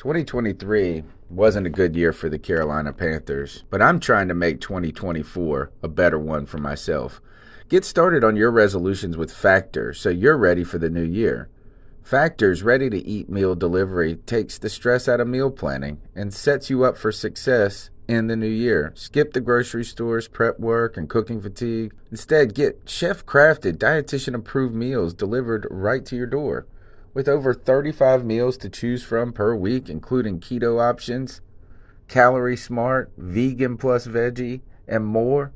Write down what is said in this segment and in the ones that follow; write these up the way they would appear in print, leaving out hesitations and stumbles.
2023 wasn't a good year for the Carolina Panthers, but I'm trying to make 2024 a better one for myself. Get started on your resolutions with Factor so you're ready for the new year. Factor's ready-to-eat meal delivery takes the stress out of meal planning and sets you up for success in the new year. Skip the grocery stores, prep work, and cooking fatigue. Instead, get chef-crafted, dietitian-approved meals delivered right to your door. With over 35 meals to choose from per week, including keto options, calorie smart, vegan plus veggie, and more,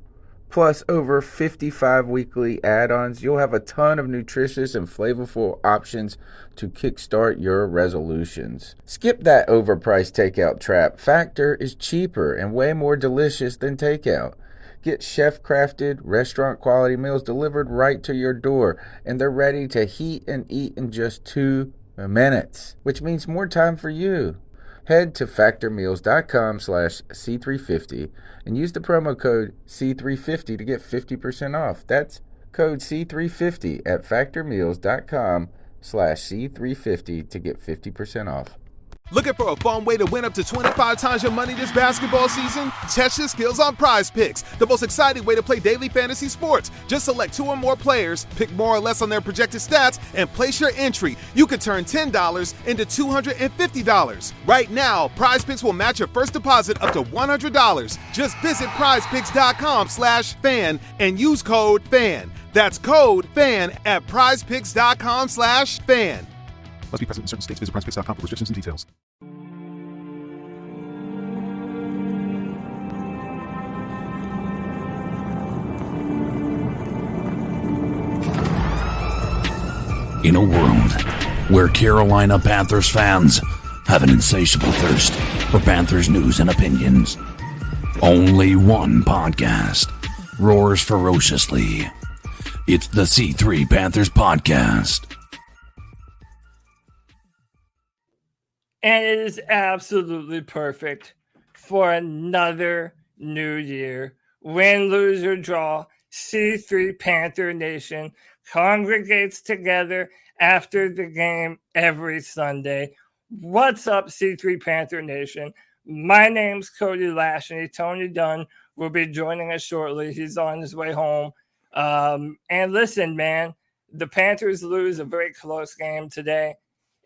plus over 55 weekly add-ons, you'll have a ton of nutritious and flavorful options to kickstart your resolutions. Skip that overpriced takeout trap. Factor is cheaper and way more delicious than takeout. Get chef-crafted, restaurant-quality meals delivered right to your door, and they're ready to heat and eat in just 2 minutes, which means more time for you. Head to factormeals.com/C350 and use the promo code C350 to get 50% off. That's code C350 at factormeals.com/C350 to get 50% off. Looking for a fun way to win up to 25 times your money this basketball season? Test your skills on Prize Picks, the most exciting way to play daily fantasy sports. Just select 2 or more players, pick more or less on their projected stats, and place your entry. You could turn $10 into $250. Right now, Prize Picks will match your first deposit up to $100. Just visit prizepicks.com/fan and use code FAN. That's code FAN at prizepicks.com/fan. Must be present in certain states. Visit prizepicks.com for restrictions and details. In a world where Carolina Panthers fans have an insatiable thirst for Panthers news and opinions, only one podcast roars ferociously. It's the C3 Panthers Podcast. And it is absolutely perfect for another new year. Win, lose, or draw, C3 Panther Nation congregates together after the game every Sunday. What's up, C3 Panther Nation? My name's Cody Lashney. Tony Dunn will be joining us shortly. He's on his way home. And listen, man, the Panthers lose a very close game today.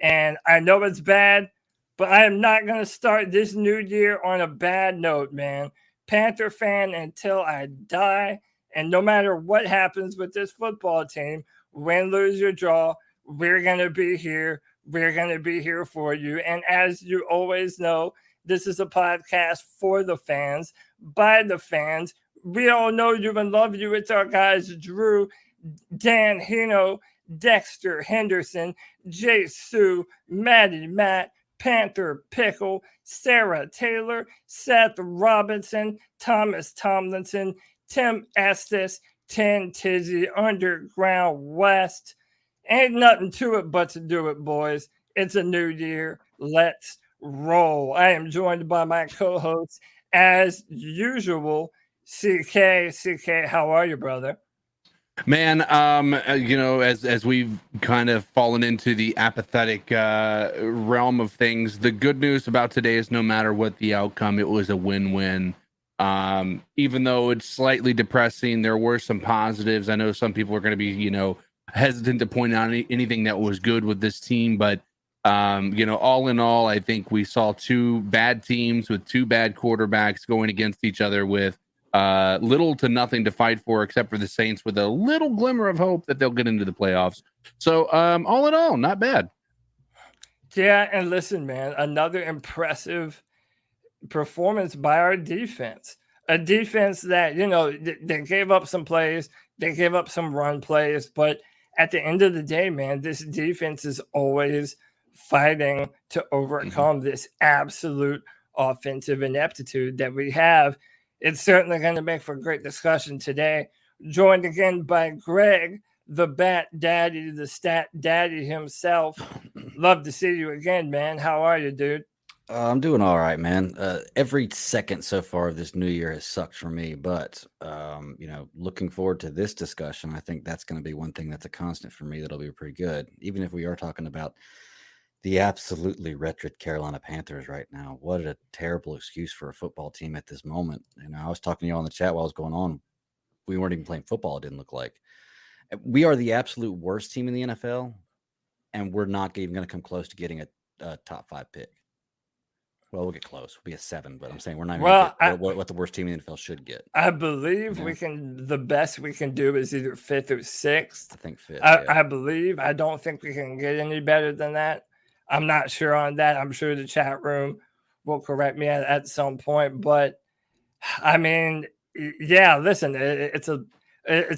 And I know it's bad, but I am not going to start this new year on a bad note, man. Panther fan until I die. And no matter what happens with this football team, win, lose, or draw, we're going to be here. We're going to be here for you. And as you always know, this is a podcast for the fans, by the fans. We all know you and love you. It's our guys, Drew, Dan, Hino, Dexter, Henderson, Jay Sue, Maddie, Matt, Panther Pickle, Sarah Taylor, Seth Robinson, Thomas Tomlinson, Tim Estes, 10 Tizzy, Underground West. Ain't nothing to it but to do it, boys. It's a new year. Let's roll. I am joined by my co-host, as usual, CK. CK, how are you, brother? Man, as we've kind of fallen into the apathetic realm of things, the good news about today is no matter what the outcome, it was a win-win. Even though it's slightly depressing, there were some positives. I know some people are going to be, hesitant to point out anything that was good with this team, but all in all, I think we saw 2 bad teams with 2 bad quarterbacks going against each other with little to nothing to fight for, except for the Saints, with a little glimmer of hope that they'll get into the playoffs. So all in all, not bad. Yeah, and listen, man, another impressive performance by our defense. A defense that, they gave up some plays, they gave up some run plays, but at the end of the day, man, this defense is always fighting to overcome this absolute offensive ineptitude that we have. It's certainly going to make for great discussion today. Joined again by Greg, the Bat Daddy, the Stat Daddy himself. Love to see you again, man. How are you, dude? I'm doing all right, man. Every second so far of this new year has sucked for me, but looking forward to this discussion. I think that's going to be one thing that's a constant for me that'll be pretty good, even if we are talking about The absolutely wretched Carolina Panthers right now. What a terrible excuse for a football team at this moment. I was talking to you on the chat while it was going on. We weren't even playing football, it didn't look like. We are the absolute worst team in the NFL, and we're not even going to come close to getting a top 5 pick. Well, we'll get close. We'll be a 7, but I'm saying we're not even going to get what the worst team in the NFL should get. I believe the best we can do is either 5th or 6th. I think 5th. I believe. I don't think we can get any better than that. I'm not sure on that. I'm sure the chat room will correct me at some point. But, I mean, yeah, listen, it's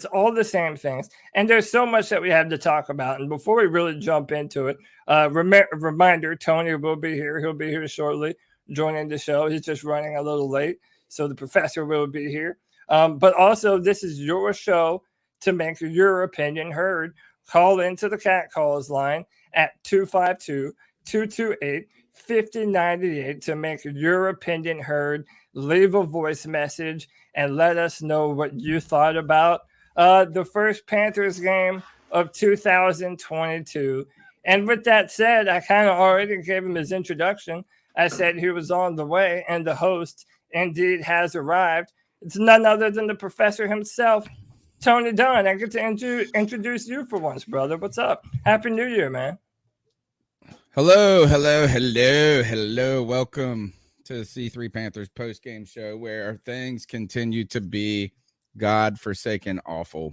all the same things. And there's so much that we have to talk about. And before we really jump into it, reminder, Tony will be here. He'll be here shortly joining the show. He's just running a little late. So the professor will be here. But also, this is your show to make your opinion heard. Call into the Cat Calls line at 252-228-5098 to make your opinion heard. Leave a voice message and let us know what you thought about the first Panthers game of 2022. And with that said, I kind of already gave him his introduction. I said he was on the way, and the host indeed has arrived. It's none other than the professor himself, Tony Dunn. I get to introduce you for once, brother. What's up? Happy New Year, man. Hello. Welcome to the C3 Panthers post-game show, where things continue to be God-forsaken awful.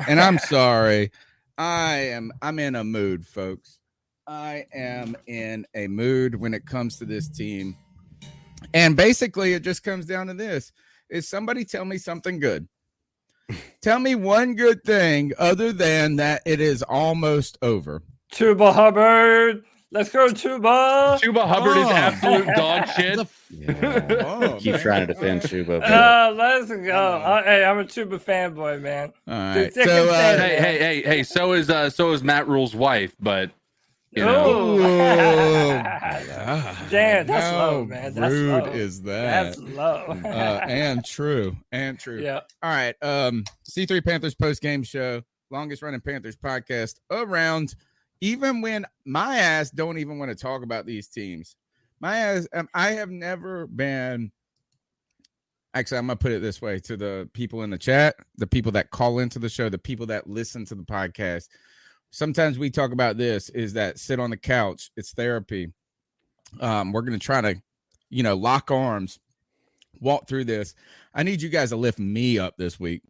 And I'm sorry. I'm in a mood, folks. I am in a mood when it comes to this team. And basically, it just comes down to this. Is somebody tell me something good? Tell me one good thing other than that it is almost over. Chuba Hubbard. Let's go, Chuba. Chuba Hubbard is absolute dog shit. Keep trying to defend Chuba. Let's go. Hey, I'm a Chuba fanboy, man. All right. Dude, So, hey. So is Matt Rule's wife, but you know. Damn, that's low, man. That's rude low. is that? That's low. And true. Yeah. All right. C3 Panthers post-game show, longest running Panthers podcast around. Even when my ass don't even want to talk about these teams. My ass, I have never been. Actually, I'm going to put it this way to the people in the chat, the people that call into the show, the people that listen to the podcast. Sometimes we talk about this, is that sit on the couch. It's therapy. We're going to try to, lock arms, walk through this. I need you guys to lift me up this week.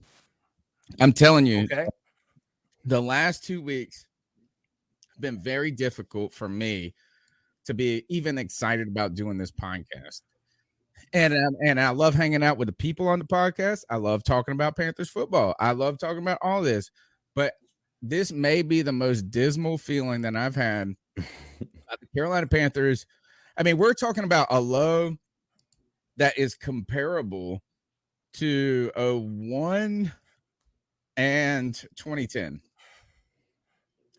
I'm telling you, the last 2 weeks have been very difficult for me to be even excited about doing this podcast. And I love hanging out with the people on the podcast. I love talking about Panthers football. I love talking about all this. But this may be the most dismal feeling that I've had about the Carolina Panthers. I mean, we're talking about a low that is comparable to 01 and 2010.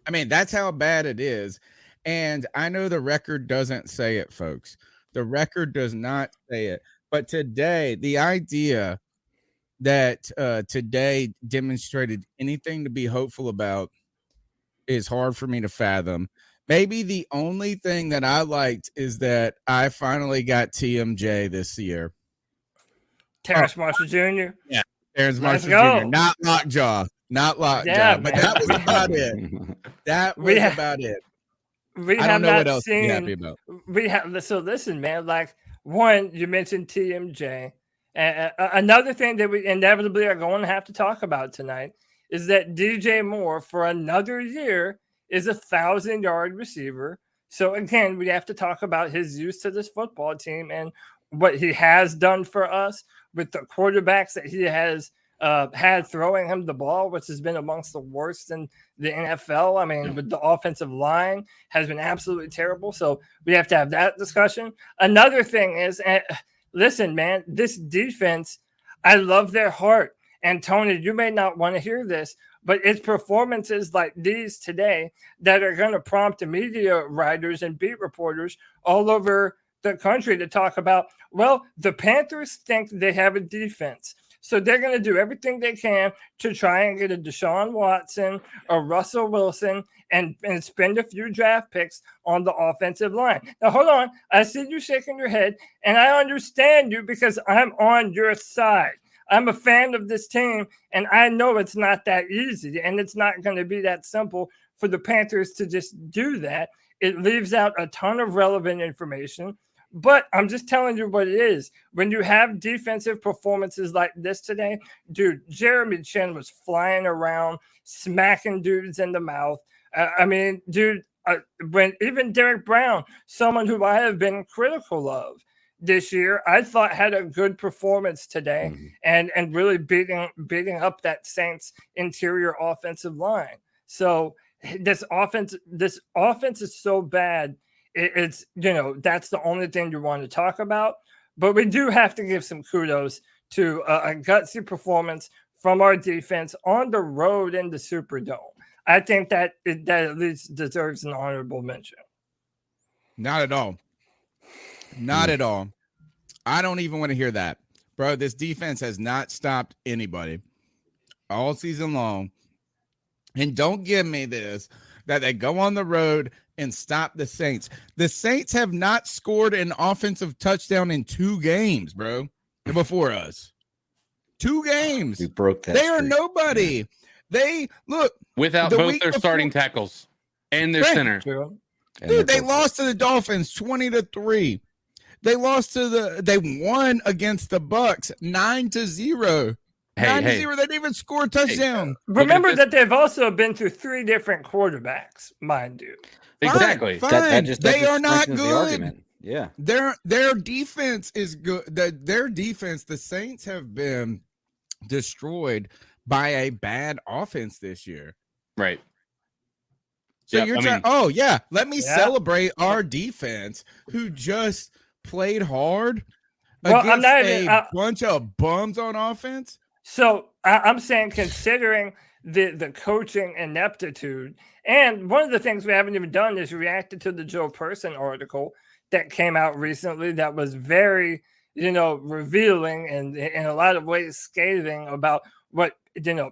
I mean, that's how bad it is. And I know the record doesn't say it, folks. The record does not say it. But today, the idea that today demonstrated anything to be hopeful about is hard for me to fathom. Maybe the only thing that I liked is that I finally got TMJ this year. Terrence Marshall Jr. Yeah, Terrence Marshall Jr. Not Lockjaw. Not Lockjaw. Yeah, but man. that was about it. That was about it. I don't know what else to be happy about. So listen, man, like one, you mentioned TMJ. And another thing that we inevitably are going to have to talk about tonight is that DJ Moore for another year is 1,000-yard receiver. So again, we have to talk about his use to this football team and what he has done for us with the quarterbacks that he has had throwing him the ball, which has been amongst the worst in the NFL. I mean, with the offensive line has been absolutely terrible. So we have to have that discussion. Another thing is, listen, man, this defense, I love their heart. And Tony, you may not want to hear this, but it's performances like these today that are going to prompt the media writers and beat reporters all over the country to talk about, well, the Panthers think they have a defense. So they're going to do everything they can to try and get a Deshaun Watson, a Russell Wilson, and spend a few draft picks on the offensive line. Now, hold on. I see you shaking your head, and I understand you because I'm on your side. I'm a fan of this team, and I know it's not that easy, and it's not going to be that simple for the Panthers to just do that. It leaves out a ton of relevant information, but I'm just telling you what it is. When you have defensive performances like this today, dude, Jeremy Chin was flying around, smacking dudes in the mouth. When even Derek Brown, someone who I have been critical of this year, I thought had a good performance today and really beating up that Saints interior offensive line. So this offense is so bad. It's that's the only thing you want to talk about. But we do have to give some kudos to a gutsy performance from our defense on the road in the Superdome. I think that at least deserves an honorable mention. Not at all. Not at all. I don't even want to hear that. Bro, this defense has not stopped anybody all season long. And don't give me this, that they go on the road and stop the Saints. The Saints have not scored an offensive touchdown in 2 games, bro, before us. 2 games. We broke that. They are nobody. Yeah. They, look. Without both their starting tackles and their center. Dude, they lost to the Dolphins 20-3. They won against the Bucks 9-0. 9-0. They didn't even score a touchdown. Remember that they've also been through 3 different quarterbacks, mind you. Exactly. Fine. They are not good. Yeah. Their defense is good. Their defense, the Saints have been destroyed by a bad offense this year. Right. So you're trying, let me celebrate our defense who just played hard against a bunch of bums on offense. So I'm saying, considering the coaching ineptitude, and one of the things we haven't even done is reacted to the Joe Person article that came out recently that was very, revealing and in a lot of ways scathing about what,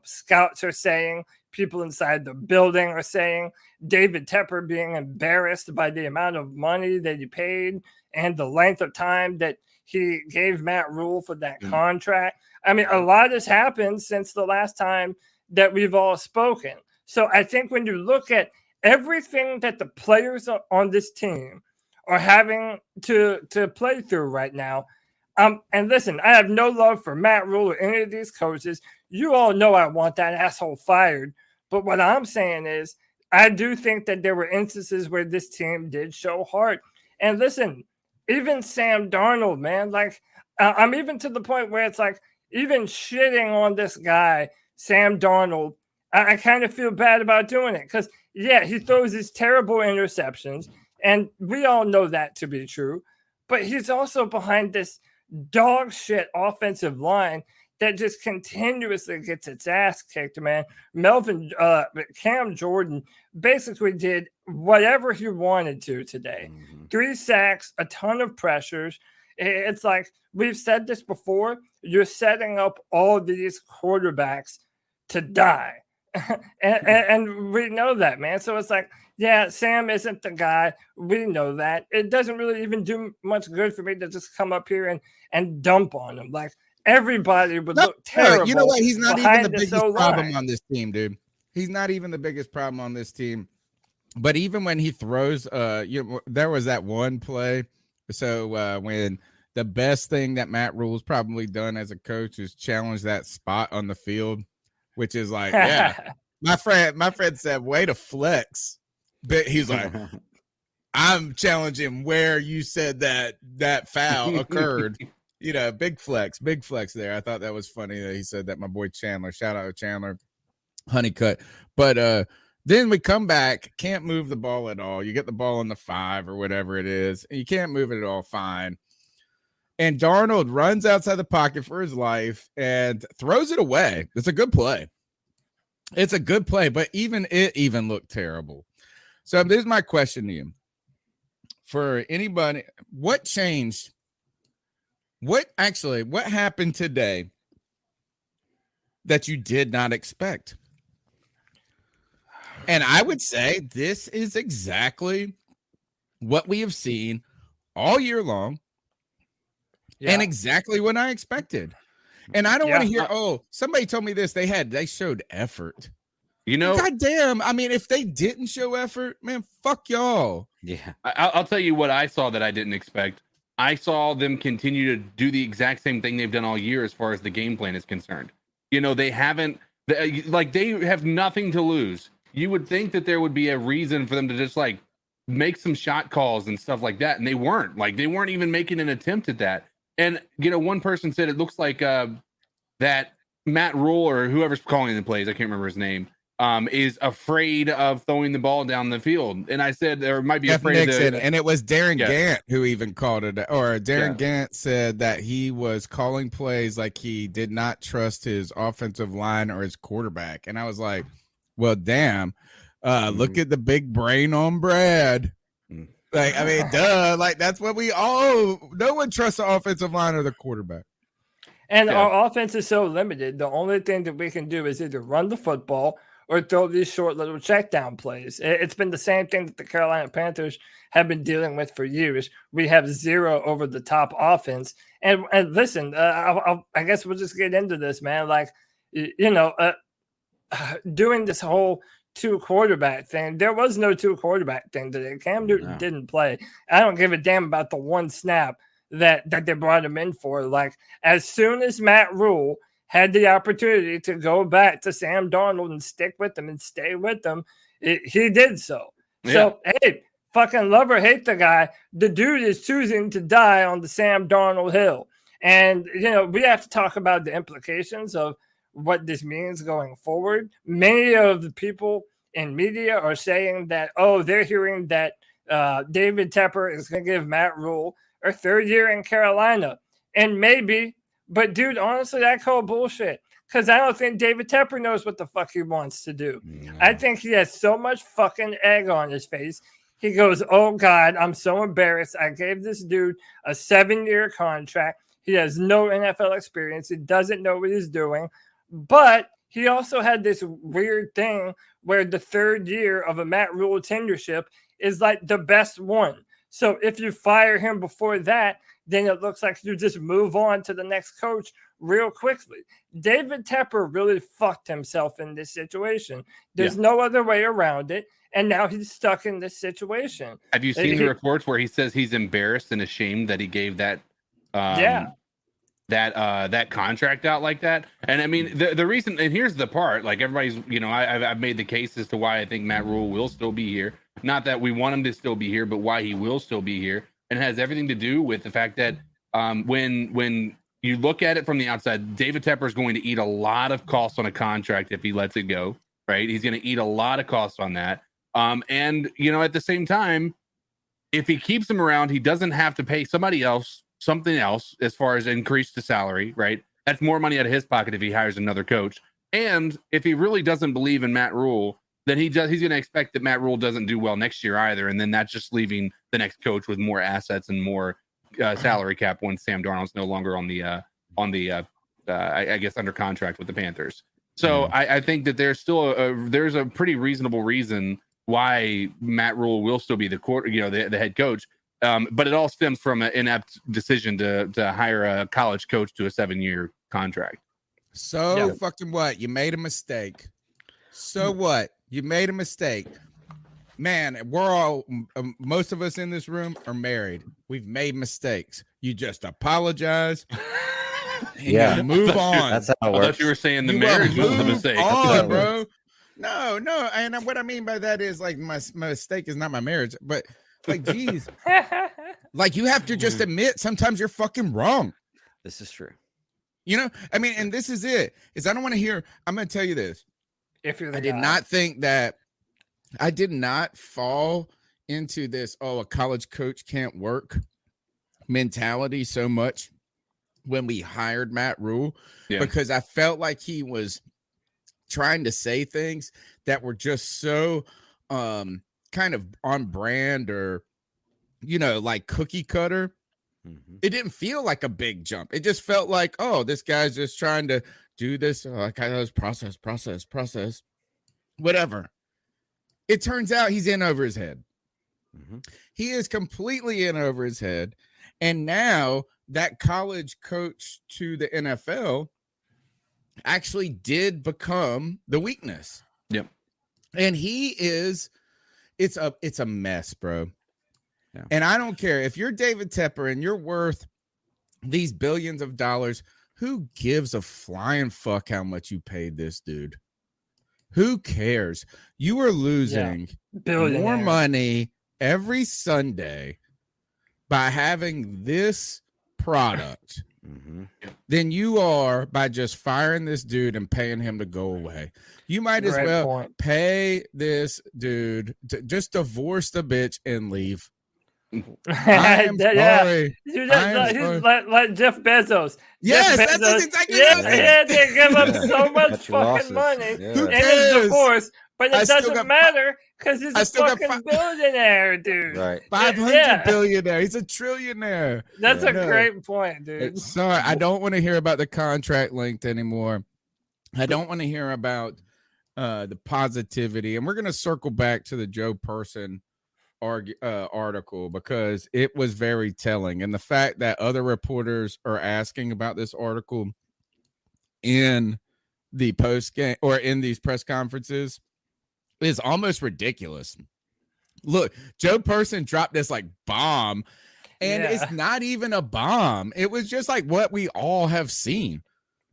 scouts are saying, people inside the building are saying, David Tepper being embarrassed by the amount of money that he paid and the length of time that he gave Matt Rule for that contract. I mean, a lot has happened since the last time that we've all spoken. So I think when you look at everything that the players on this team are having to play through right now, and listen, I have no love for Matt Rule or any of these coaches. You all know I want that asshole fired. But what I'm saying is, I do think that there were instances where this team did show heart. And listen, even Sam Darnold, man, I'm even to the point where it's like, even shitting on this guy, Sam Darnold, I kind of feel bad about doing it because, he throws these terrible interceptions, and we all know that to be true. But he's also behind this dog shit offensive line that just continuously gets its ass kicked, man. Cam Jordan basically did whatever he wanted to today. 3 sacks, a ton of pressures. It's like, we've said this before, you're setting up all these quarterbacks to die. and we know that, man. So it's like, Sam isn't the guy. We know that. It doesn't really even do much good for me to just come up here and dump on him. Like, everybody would look terrible. You know what? He's not even the biggest problem on this team, dude. He's not even the biggest problem on this team. But even when he throws, there was that one play. So when the best thing that Matt Rule's probably done as a coach is challenge that spot on the field, which is like, my friend said, way to flex. But he's like, I'm challenging where you said that foul occurred. Big flex there. I thought that was funny that he said that. My boy Chandler, shout out to Chandler, Honeycutt. But then we come back, can't move the ball at all. You get the ball in the 5 or whatever it is, and you can't move it at all. Fine. And Darnold runs outside the pocket for his life and throws it away. It's a good play. But it looked terrible. So this is my question to you. For anybody, what changed? What happened today that you did not expect? And I would say this is exactly what we have seen all year long and exactly what I expected. And I don't want to hear, somebody told me this. They showed effort. God damn. I mean, if they didn't show effort, man, fuck y'all. Yeah. I'll tell you what I saw that I didn't expect. I saw them continue to do the exact same thing they've done all year as far as the game plan is concerned. They haven't, they have nothing to lose. You would think that there would be a reason for them to just make some shot calls and stuff like that. And they weren't. They weren't even making an attempt at that. And, one person said it looks like that Matt Rule or whoever's calling the plays, I can't remember his name, is afraid of throwing the ball down the field. And I said there might be afraid Nixon, and it was Darren Gant who even called it, or Darren Gant said that he was calling plays like he did not trust his offensive line or his quarterback. And I was like, well, damn, look at the big brain on Brad. I mean, duh, that's what no one trusts the offensive line or the quarterback. And our offense is so limited. The only thing that we can do is either run the football or throw these short little check down plays. It's been the same thing that the Carolina Panthers have been dealing with for years. We have zero over the top offense. And listen, I guess we'll just get into this, man. Doing this whole 2 quarterback thing. There was no 2 quarterback thing today. Cam Newton didn't play. I don't give a damn about the one snap that they brought him in for. As soon as Matt Rule had the opportunity to go back to Sam Darnold and stick with him and stay with him, he did so. Yeah. So, hey, fucking love or hate the guy, the dude is choosing to die on the Sam Darnold hill. And, we have to talk about the implications of what this means going forward. Many of the people in media are saying that, they're hearing that David Tepper is going to give Matt Rule a 3rd year in Carolina. And maybe, but dude, honestly, I call bullshit, because I don't think David Tepper knows what the fuck he wants to do. I think he has so much fucking egg on his face. He goes, oh God, I'm so embarrassed. I gave this dude a 7-year contract. He has no NFL experience. He doesn't know what he's doing. But he also had this weird thing where the 3rd year of a Matt Rule tenureship is the best one. So if you fire him before that, then it looks like you just move on to the next coach real quickly. David Tepper really fucked himself in this situation. There's no other way around it. And now he's stuck in this situation. Have you seen the reports where he says he's embarrassed and ashamed that he gave that that contract out like that? And I mean, the reason, and here's the part, everybody's, I've made the case as to why I think Matt Rule will still be here. Not that we want him to still be here, but why he will still be here. And it has everything to do with the fact that when you look at it from the outside, David Tepper is going to eat a lot of costs on a contract if he lets it go, right? He's going to eat a lot of costs on that. And, at the same time, if he keeps him around, he doesn't have to pay somebody else something else as far as increase the salary, right? That's more money out of his pocket if he hires another coach. And if he really doesn't believe in Matt Rule, then he's going to expect that Matt Rule doesn't do well next year either. And then that's just leaving the next coach with more assets and more salary cap when Sam Darnold's no longer on the I guess under contract with the Panthers. So I think that there's still there's a pretty reasonable reason why Matt Rule will still be the head coach. But it all stems from an inept decision to hire a college coach to a 7-year contract. So fucking what? You made a mistake. So what? You made a mistake. Man, we're all, most of us in this room are married. We've made mistakes. You just apologize. And you move on. That's how it works. I thought you were saying the marriage was the mistake. On, bro. No. And what I mean by that is my mistake is not my marriage, but geez, you have to just admit sometimes you're fucking wrong. This is true. I mean, and this is it. Is I don't want to hear. I'm going to tell you this. I did not think that. I did not fall into this. Oh, a college coach can't work mentality so much when we hired Matt Rule, because I felt like he was trying to say things that were just so kind of on brand or, cookie cutter. Mm-hmm. It didn't feel like a big jump. It just felt like, oh, this guy's just trying to do this. Process, whatever. It turns out he's in over his head. Mm-hmm. He is completely in over his head. And now that college coach to the NFL actually did become the weakness. Yep. And it's a mess, bro. Yeah. And I don't care if you're David Tepper and you're worth these billions of dollars. Who gives a flying fuck how much you paid this dude? Who cares? You are losing more money every Sunday by having this product than you are by just firing this dude and paying him to go away. You might as well pay this dude to just divorce the bitch and leave. I am sorry. Like Jeff Bezos. Yes, Jeff that's exactly what they give him so much fucking money Who in cares? his divorce, but it still doesn't matter because he's a fucking billionaire, dude. Right. 500 billionaire. He's a trillionaire. That's a great point, dude. Sorry, I don't want to hear about the contract length anymore. I don't want to hear about the positivity. And we're going to circle back to the Joe Person article because it was very telling. And the fact that other reporters are asking about this article in the post game or in these press conferences is almost ridiculous. Look, Joe Person dropped this like bomb, and it's not even a bomb. It was just like what we all have seen.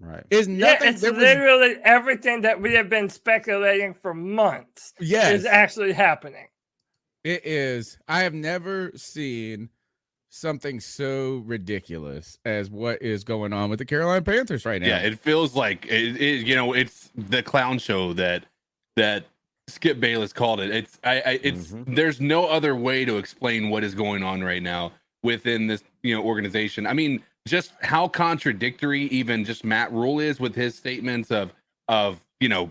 Right. It's nothing. It's literally everything that we have been speculating for months. Is actually happening. It is. I have never seen something so ridiculous as what is going on with the Carolina Panthers right now. Yeah, it feels like it's the clown show that Skip Bayless called it. It's there's no other way to explain what is going on right now within this organization. I mean, just how contradictory even just Matt Rule is with his statements of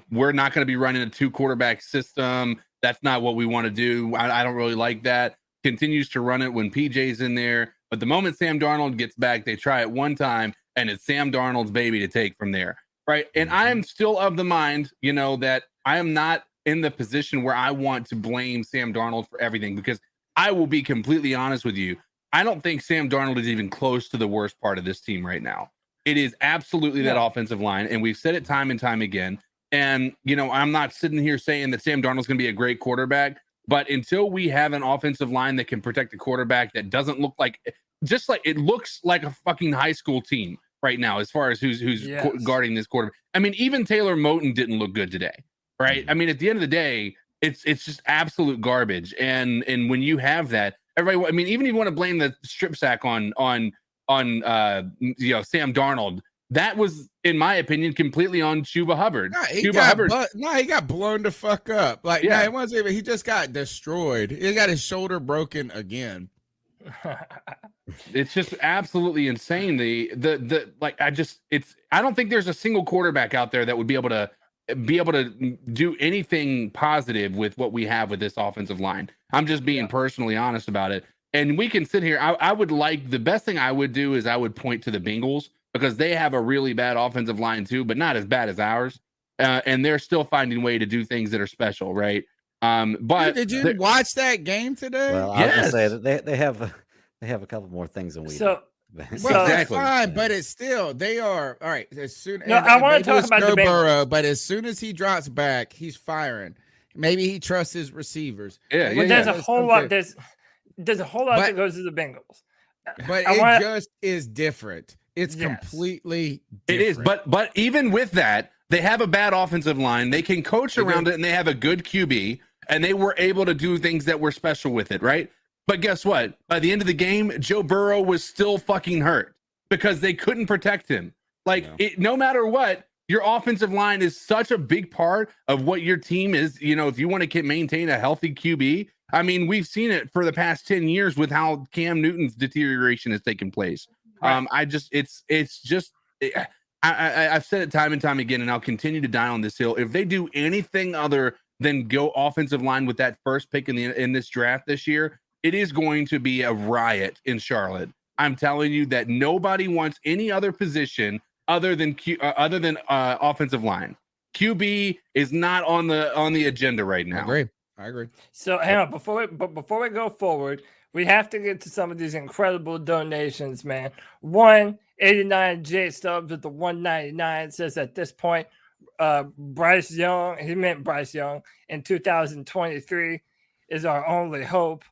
we're not going to be running a 2 quarterback system. That's not what we want to do. I don't really like that. Continues to run it when PJ's in there. But the moment Sam Darnold gets back, they try it one time, and it's Sam Darnold's baby to take from there. Right. And I am still of the mind, that I am not in the position where I want to blame Sam Darnold for everything, because I will be completely honest with you. I don't think Sam Darnold is even close to the worst part of this team right now. It is absolutely that offensive line. And we've said it time and time again. And, I'm not sitting here saying that Sam Darnold's going to be a great quarterback, but until we have an offensive line that can protect the quarterback that doesn't look like, just like it looks like a fucking high school team right now, as far as who's guarding this quarterback. I mean, even Taylor Moton didn't look good today, right? I mean, at the end of the day, it's just absolute garbage. And when you have that, everybody, I mean, even if you want to blame the strip sack on Sam Darnold, that was, in my opinion, completely on Chuba Hubbard. He got blown the fuck up. Like, it wasn't even, he just got destroyed. He got his shoulder broken again. It's just absolutely insane. I don't think there's a single quarterback out there that would be able to do anything positive with what we have with this offensive line. I'm just being personally honest about it. And we can sit here. I would like, the best thing I would do is I would point to the Bengals, because they have a really bad offensive line too, but not as bad as ours. And they're still finding a way to do things that are special, right? But did you watch that game today? Well, I was gonna say that they have a couple more things than we do. Well, exactly. Fine, but it's still, they are all right. As soon as I want to talk about the Burrow, but as soon as he drops back, he's firing. Maybe he trusts his receivers. There's a whole lot. There's a whole lot that goes to the Bengals. But just is different. It's completely different. It is, but even with that, they have a bad offensive line. They can coach around it, and they have a good QB, and they were able to do things that were special with it, right? But guess what? By the end of the game, Joe Burrow was still fucking hurt because they couldn't protect him. No matter what, your offensive line is such a big part of what your team is. If you want to maintain a healthy QB, I mean, we've seen it for the past 10 years with how Cam Newton's deterioration has taken place. Right. I've said it time and time again, and I'll continue to die on this hill. If they do anything other than go offensive line with that first pick in this draft this year, it is going to be a riot in Charlotte. I'm telling you that nobody wants any other position other than offensive line. QB is not on the agenda right now. I agree. So hang on, before we go forward, we have to get to some of these incredible donations, man. 189 J Stubbs with the 199 says at this point, Bryce Young, he meant Bryce Young in 2023 is our only hope.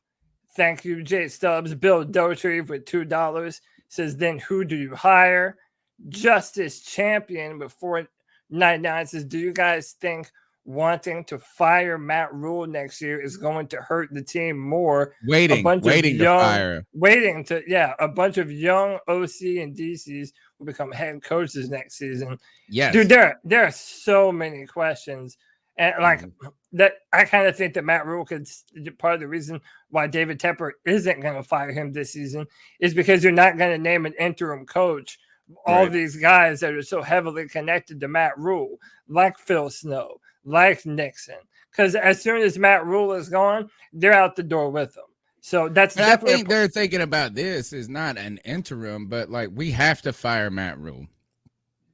Thank you, J Stubbs. Bill Dotrieve with $2 says, then who do you hire? Justice Champion with 499 says, do you guys think wanting to fire Matt Rule next year is going to hurt the team more? Waiting to fire. A bunch of young OC and DCs will become head coaches next season. Yes. Dude, there are so many questions. And that, I kind of think that Matt Rule part of the reason why David Tepper isn't going to fire him this season is because you're not going to name an interim coach. All these guys that are so heavily connected to Matt Rule, like Phil Snow, like Nixon, because as soon as Matt Rule is gone, they're out the door with him. So that's definitely. I think they're thinking about this is not an interim, but like we have to fire Matt Rule.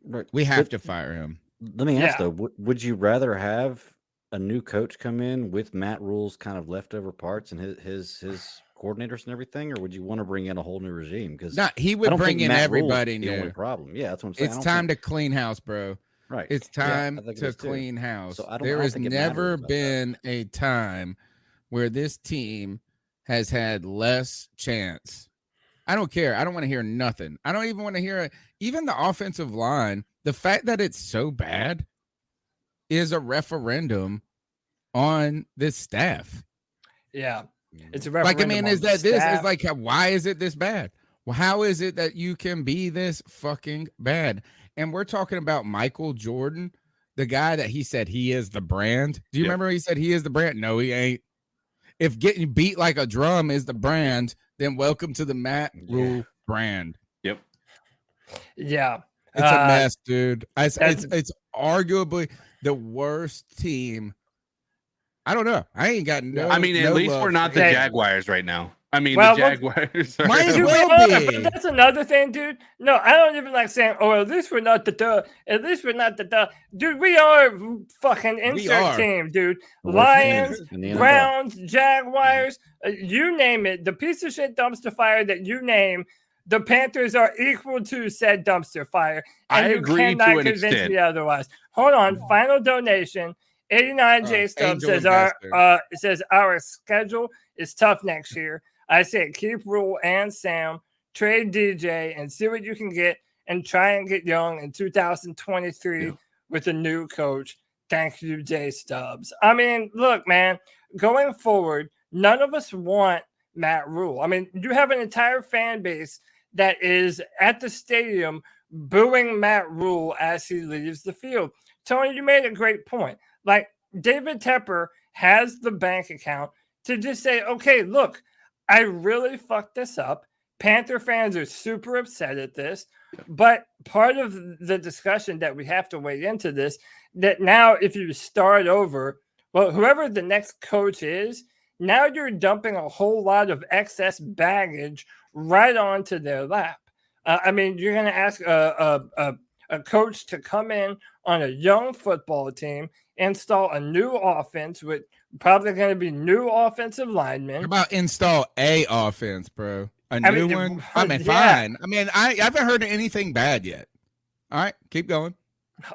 Right. We have to fire him. Let me ask though, would you rather have a new coach come in with Matt Rule's kind of leftover parts and his coordinators and everything, or would you want to bring in a whole new regime? Because he would bring in everybody new. The only problem, that's what I'm saying. It's time to clean house, bro. Right. It's time to clean house. So there has never been a time where this team has had less chance. I don't care. I don't want to hear nothing. I don't even want to hear even the offensive line. The fact that it's so bad is a referendum on this staff. Yeah. It's a referendum. Like, I mean, is that this is like, why is it this bad? Well, how is it that you can be this fucking bad? And we're talking about Michael Jordan, the guy that he said he is the brand. Do you remember he said he is the brand? No, he ain't. If getting beat like a drum is the brand, then welcome to the Matt Rule brand. Yep. Yeah. It's a mess, dude. It's arguably the worst team. I don't know. I ain't got no. I mean, at least we're not the Jaguars right now. I mean, the Jaguars. Might as well be. That's another thing, dude. No, I don't even like saying, "Oh, at least we're not the At least we're not the Dude, we are fucking insert team, dude. Lions, Browns, Jaguars, you name it. The piece of shit dumpster fire that you name, the Panthers are equal to said dumpster fire. And I agree you cannot convince me otherwise. Hold on. Final donation. 89 J Stubb says our schedule is tough next year. I say keep Rule and Sam, trade DJ, and see what you can get, and try and get Young in 2023 with a new coach. Thank you, J Stubbs. I mean, look, man, going forward, none of us want Matt Rule. I mean, you have an entire fan base that is at the stadium booing Matt Rule as he leaves the field. Tony, you made a great point. Like, David Tepper has the bank account to just say, okay, look, I really fucked this up. Panther fans are super upset at this. But part of the discussion that we have to weigh into this, that now if you start over, well, whoever the next coach is, now you're dumping a whole lot of excess baggage right onto their lap. I mean, you're going to ask a coach to come in on a young football team, install a new offense with probably going to be new offensive linemen. How about install a offense, bro? New one? I mean, fine. I mean, I haven't heard anything bad yet. All right, keep going.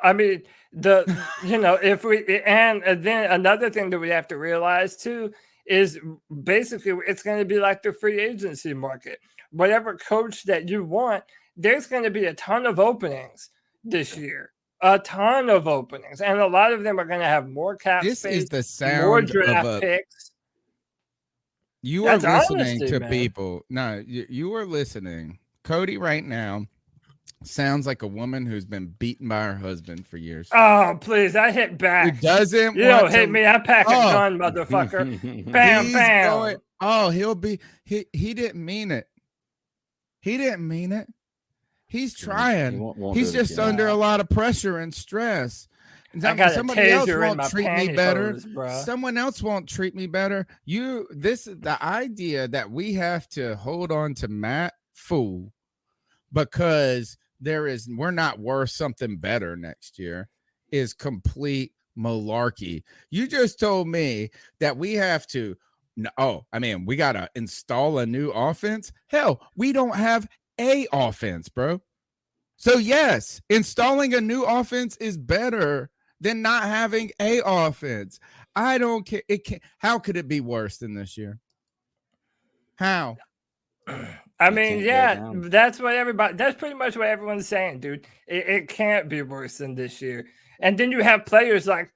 I mean, if we, and then another thing that we have to realize too is basically it's going to be like the free agency market. Whatever coach that you want, there's going to be a ton of openings this year. A ton of openings, and a lot of them are going to have more cap space. This is the sound more draft picks. You are listening to people. No, you are listening. Cody right now sounds like a woman who's been beaten by her husband for years. Oh, please. I hit back. Who doesn't you don't hit me. I pack a gun, motherfucker. Bam, bam. He'll be. He didn't mean it. He didn't mean it. He's trying. He's just under a lot of pressure and stress. Somebody else won't treat me better. Someone else won't treat me better. The idea that we have to hold on to Matt Fool because we're not worth something better next year is complete malarkey. You just told me that we have to. We got to install a new offense. Hell, we don't have a offense, bro. So yes, installing a new offense is better than not having a offense. I don't care. How could it be worse than this year? How? I mean, yeah, that's pretty much what everyone's saying, dude. It can't be worse than this year. And then you have players like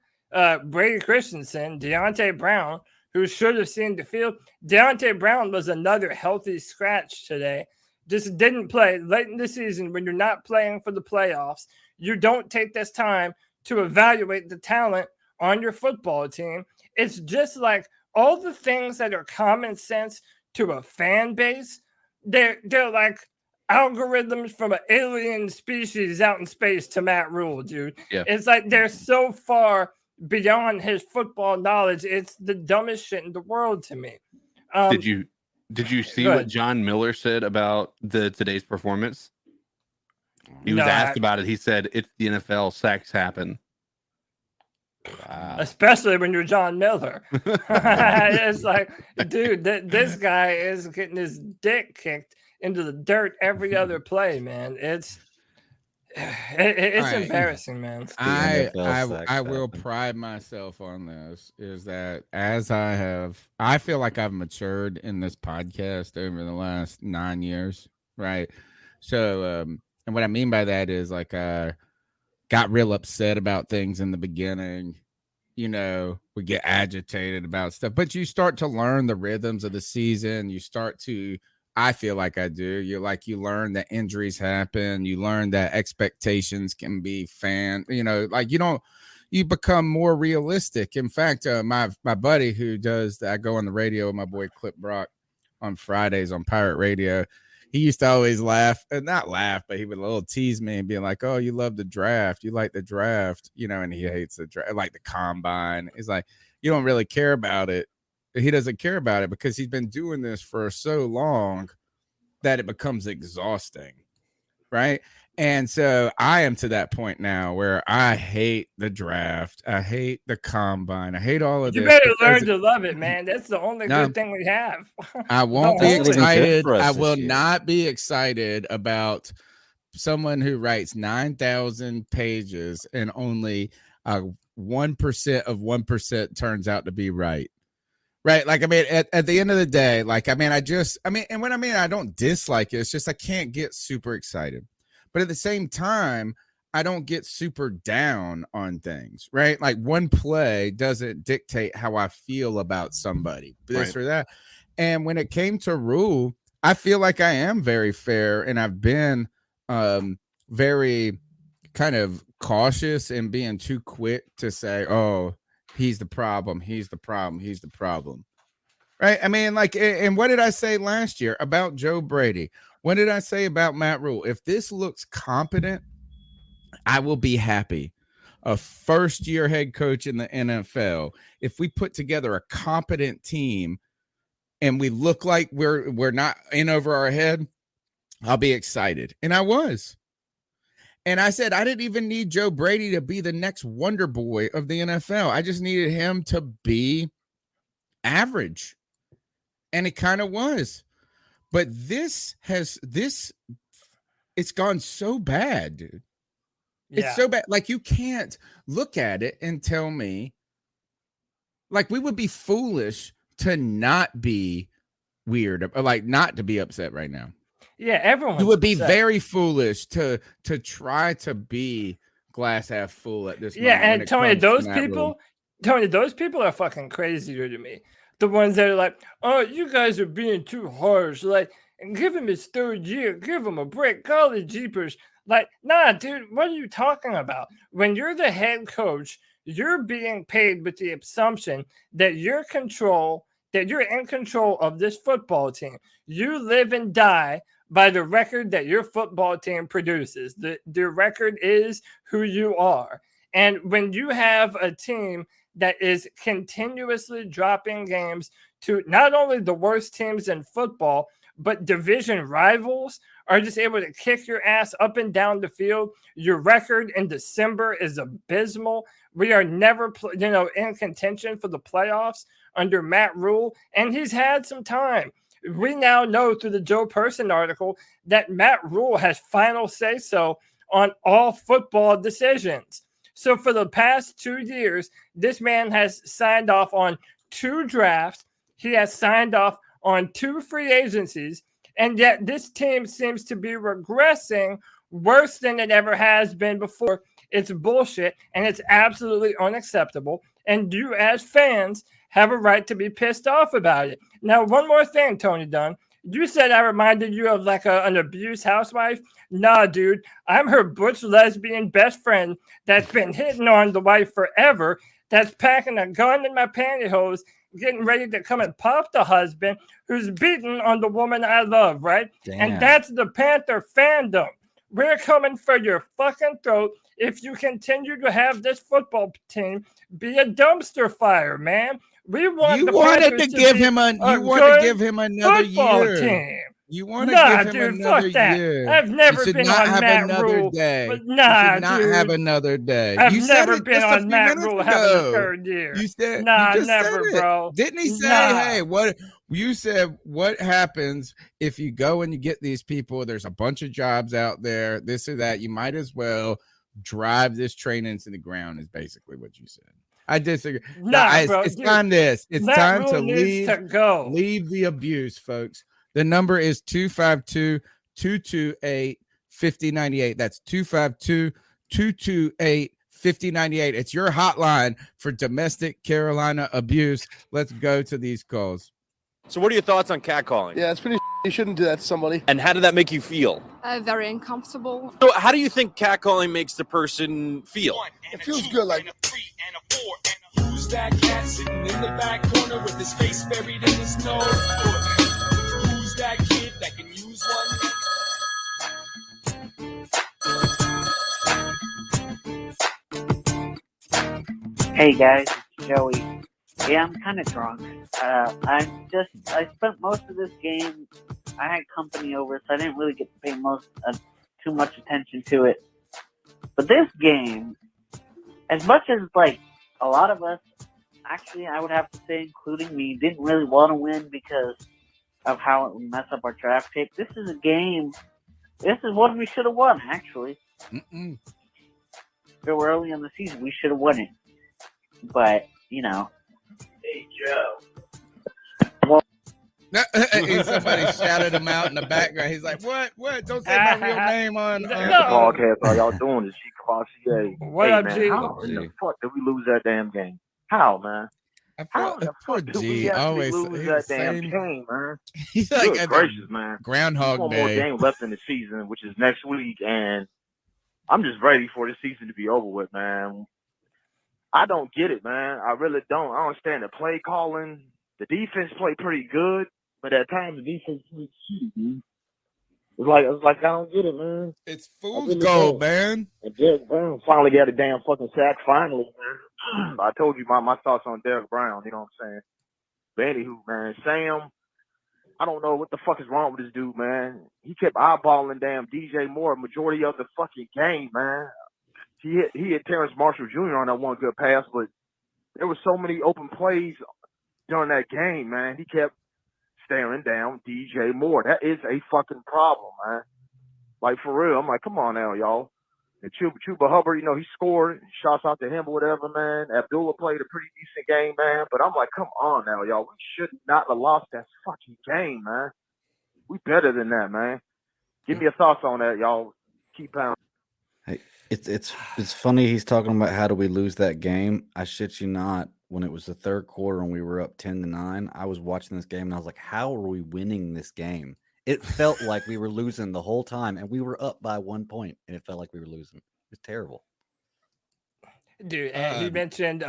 Brady Christensen, Deontay Brown, who should have seen the field. Deontay Brown was another healthy scratch today. Just didn't play late in the season. When you're not playing for the playoffs, you don't take this time to evaluate the talent on your football team. It's just like all the things that are common sense to a fan base, they're like algorithms from an alien species out in space to Matt Rule, dude. Yeah. It's like they're so far beyond his football knowledge. It's the dumbest shit in the world to me. Did you see what John Miller said about today's performance? He was asked about it. He said, "It's the NFL. Sacks happen." Wow. Especially when you're John Miller. It's like, dude, this guy is getting his dick kicked into the dirt every other play, man. It's embarrassing, man. I will pride myself on this, is that I feel like I've matured in this podcast over the last 9 years, right? So, and what I mean by that is, like, got real upset about things in the beginning. We get agitated about stuff, but you start to learn the rhythms of the season. I feel like I do. You learn that injuries happen. You learn that expectations can be you become more realistic. In fact, my buddy who I go on the radio with my boy Clip Brock on Fridays on Pirate Radio. He used to always not laugh, but he would a little tease me and be like, "Oh, you love the draft. You like the draft, and he hates the draft, like the combine." He's like, "You don't really care about it." He doesn't care about it because he's been doing this for so long that it becomes exhausting, right? And so I am to that point now where I hate the draft. I hate the combine. I hate all of this. You better learn to love it, man. That's the only good thing we have. I won't be excited. I will not be excited about someone who writes 9,000 pages and only 1% of 1% turns out to be right. Right. Like, at the end of the day, and when I don't dislike it, it's just I can't get super excited. But at the same time, I don't get super down on things, right? Like, one play doesn't dictate how I feel about somebody, this or that. And when it came to Rule, I feel like I am very fair, and I've been very kind of cautious in being too quick to say, "Oh, he's the problem. He's the problem. He's the problem." Right. And what did I say last year about Joe Brady? What did I say about Matt Rule? If this looks competent, I will be happy. A first-year head coach in the NFL, if we put together a competent team and we look like we're not in over our head, I'll be excited. And I was. And I said I didn't even need Joe Brady to be the next wonder boy of the NFL. I just needed him to be average. And it kind of was. But it's gone so bad, dude. Yeah. It's so bad. Like, you can't look at it and tell me, like, we would be foolish to not be weird, or like not to be upset right now. Yeah, everyone. You would be very foolish to try to be glass half full at this moment. Yeah, and Tony, those people are fucking crazier to me. The ones that are like, "Oh, you guys are being too harsh. Like, and give him his third year. Give him a break. Golly jeepers." Like, nah, dude, what are you talking about? When you're the head coach, you're being paid with the assumption that you're in control of this football team. You live and die by the record that your football team produces. The record is who you are. And when you have a team that is continuously dropping games to not only the worst teams in football, but division rivals, are just able to kick your ass up and down the field. Your record in December is abysmal. We are never, in contention for the playoffs under Matt Rule, and he's had some time. We now know through the Joe Person article that Matt Rule has final say-so on all football decisions. So for the past 2 years, this man has signed off on 2 drafts. He has signed off on 2 free agencies, and yet this team seems to be regressing worse than it ever has been before. It's bullshit, and it's absolutely unacceptable. And you, as fans, have a right to be pissed off about it. Now, one more thing, Tony Dunn. You said I reminded you of like an abused housewife. Nah, dude. I'm her butch lesbian best friend that's been hitting on the wife forever, that's packing a gun in my pantyhose, getting ready to come and pop the husband who's beating on the woman I love, right? Damn. And that's the Panther fandom. We're coming for your fucking throat if you continue to have this football team be a dumpster fire, man. We want You the wanted Panthers to give be him a another football year. team. You want to Nah, give him dude, another fuck that. year. I've never You should been not on have Matt another Rule. day. But You nah, should not dude. have another day. I've You said never it been just a on few Matt minutes Rule having a ago. third year. You said Nah, you just never, said it. bro. Didn't he say, Nah. hey, what you said, what happens if you go and you get these people? There's a bunch of jobs out there, this or that. You might as well drive this train into the ground, is basically what you said. I disagree. Nah, bro, it's dude, time this. It's Matt time Rule to needs to go. leave the abuse, folks. The number is 252-228-5098. That's 252-228-5098. It's your hotline for domestic Carolina abuse. Let's go to these calls. So what are your thoughts on catcalling? Yeah, it's pretty. You shouldn't do that to somebody. And how did that make you feel? Very uncomfortable. So how do you think catcalling makes the person feel? It feels good, like. Who's that cat sitting in the back corner with his face buried in his nose? Who's that kid that can use one? Hey guys, it's Joey. Yeah, I'm kind of drunk. I spent most of this game. I had company over, so I didn't really get to pay too much attention to it. But this game, as much as like a lot of us, actually, I would have to say, including me, didn't really want to win because of how it would mess up our draft pick. This is a game. This is one we should have won, actually. If it were early in the season, we should have won it. But, you know. Hey, Joe. Well, Somebody shouted him out in the background. He's like, what? Don't say my real name on the podcast. How y'all doing? This is Cavassier. What up, man, G? How in the fuck did we lose that damn game? How, man? How in the fuck did we actually lose that damn game, man? He's like, good gracious, man. Groundhog One Day. more game left in the season, which is next week, and I'm just ready for the season to be over with, man. I don't get it, man. I really don't. I don't understand the play calling. The defense played pretty good, but at times the defense played shitty, dude. It's like I don't get it, man. It's fool's gold, man. And Derek Brown finally got a damn fucking sack. Finally, man. I told you my thoughts on Derek Brown. You know what I'm saying? But anywho, man, Sam, I don't know what the fuck is wrong with this dude, man. He kept eyeballing damn DJ Moore majority of the fucking game, man. He hit Terrence Marshall Jr. on that one good pass, but there were so many open plays during that game, man. He kept staring down DJ Moore. That is a fucking problem, man. Like, for real. I'm like, come on now, y'all. And Chuba Hubbard, you know, he scored. Shouts out to him or whatever, man. Abdullah played a pretty decent game, man. But I'm like, come on now, y'all. We should not have lost that fucking game, man. We better than that, man. Give me your thoughts on that, y'all. Keep pounding. Hey, it's funny he's talking about how do we lose that game. I shit you not. When it was the third quarter and we were up 10-9, I was watching this game and I was like, how are we winning this game? It felt like we were losing the whole time, and we were up by 1 point, and it felt like we were losing. It was terrible. Dude, and he mentioned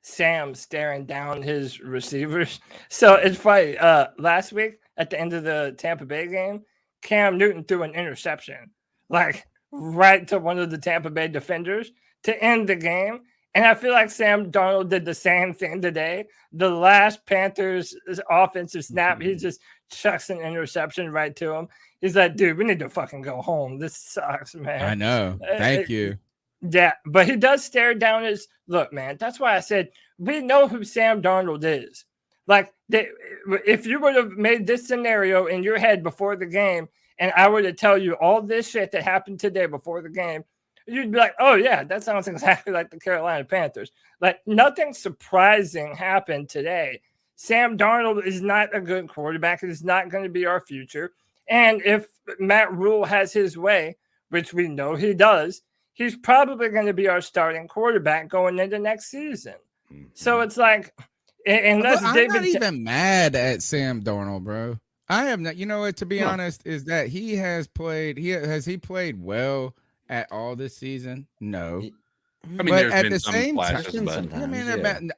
Sam staring down his receivers. So it's funny. Last week at the end of the Tampa Bay game, Cam Newton threw an interception, like right to one of the Tampa Bay defenders to end the game. And I feel like Sam Darnold did the same thing today. The last Panthers offensive snap, he just chucks an interception right to him. He's like, dude, we need to fucking go home. This sucks, man. I know. Thank you. Yeah, but he does stare down his look, man. That's why I said we know who Sam Darnold is. Like, if you would have made this scenario in your head before the game, and I were to tell you all this shit that happened today before the game, you'd be like, oh, yeah, that sounds exactly like the Carolina Panthers. Like, nothing surprising happened today. Sam Darnold is not a good quarterback. It is not going to be our future. And if Matt Rule has his way, which we know he does, he's probably going to be our starting quarterback going into next season. So it's like, unless I'm David not even mad at Sam Darnold, bro. I am not. You know what? To be honest, is that he has played. Has he played well at all this season? No. I mean, there's been some flashes, but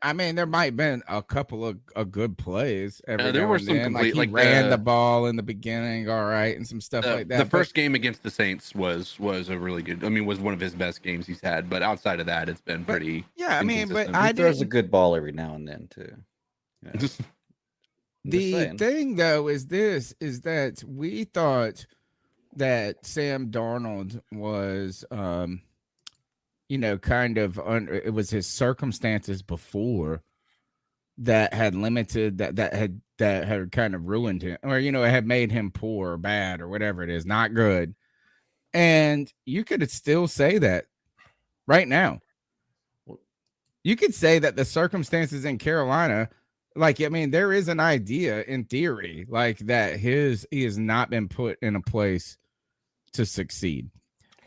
I mean, there might have been a couple of good plays. There were some complete, like he ran the ball in the beginning, all right, and some stuff like that. The first game against the Saints was a really good. I mean, was one of his best games he's had. But outside of that, it's been pretty. Yeah, I mean, but he throws a good ball every now and then too. Yeah. The thing though is that we thought that Sam Darnold was kind of it was his circumstances before that had limited that had kind of ruined him, or had made him poor or bad or whatever it is, not good. And you could still say that right now. You could say that the circumstances in Carolina, there is an idea in theory that he has not been put in a place to succeed.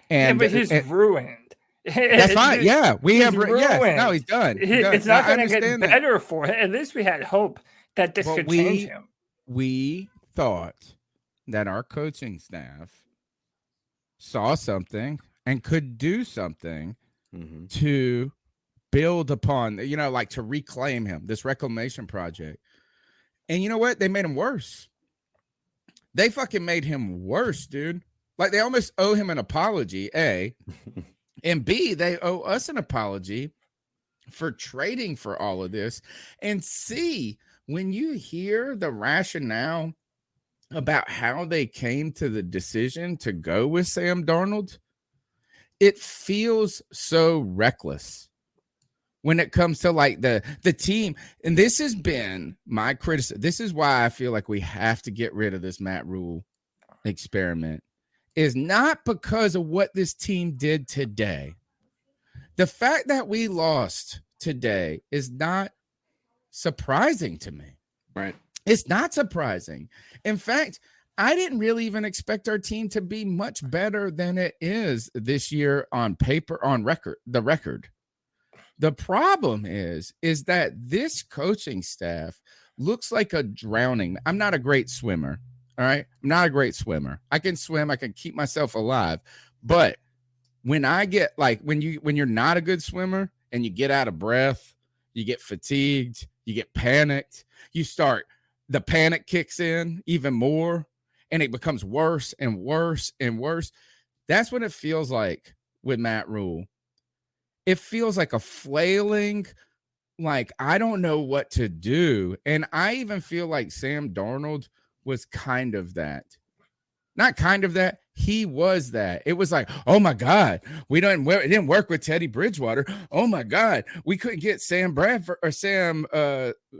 But he's ruined. That's fine. Yeah, we have. Yes, no, he's done. It's not going to get better for him. At least we had hope that this could change him. We thought that our coaching staff saw something and could do something to build upon, to reclaim him, this reclamation project. And you know what? They made him worse. They fucking made him worse, dude. Like, they almost owe him an apology, A. And B, they owe us an apology for trading for all of this. And C, when you hear the rationale about how they came to the decision to go with Sam Darnold, it feels so reckless when it comes to the team. And this has been my criticism. This is why I feel like we have to get rid of this Matt Rule experiment. Is not because of what this team did today. The fact that we lost today is not surprising to me. Right. It's not surprising. In fact, I didn't really even expect our team to be much better than it is this year on paper, on record. The problem is that this coaching staff looks like a drowning. I'm not a great swimmer. All right. I'm not a great swimmer. I can swim. I can keep myself alive. But when I get when you're not a good swimmer and you get out of breath, you get fatigued, you get panicked, the panic kicks in even more and it becomes worse and worse and worse. That's what it feels like with Matt Rule. It feels like a flailing, I don't know what to do. And I even feel like Sam Darnold was kind of that. Not kind of that. He was that. It was like, oh my God, it didn't work with Teddy Bridgewater. Oh my God, we couldn't get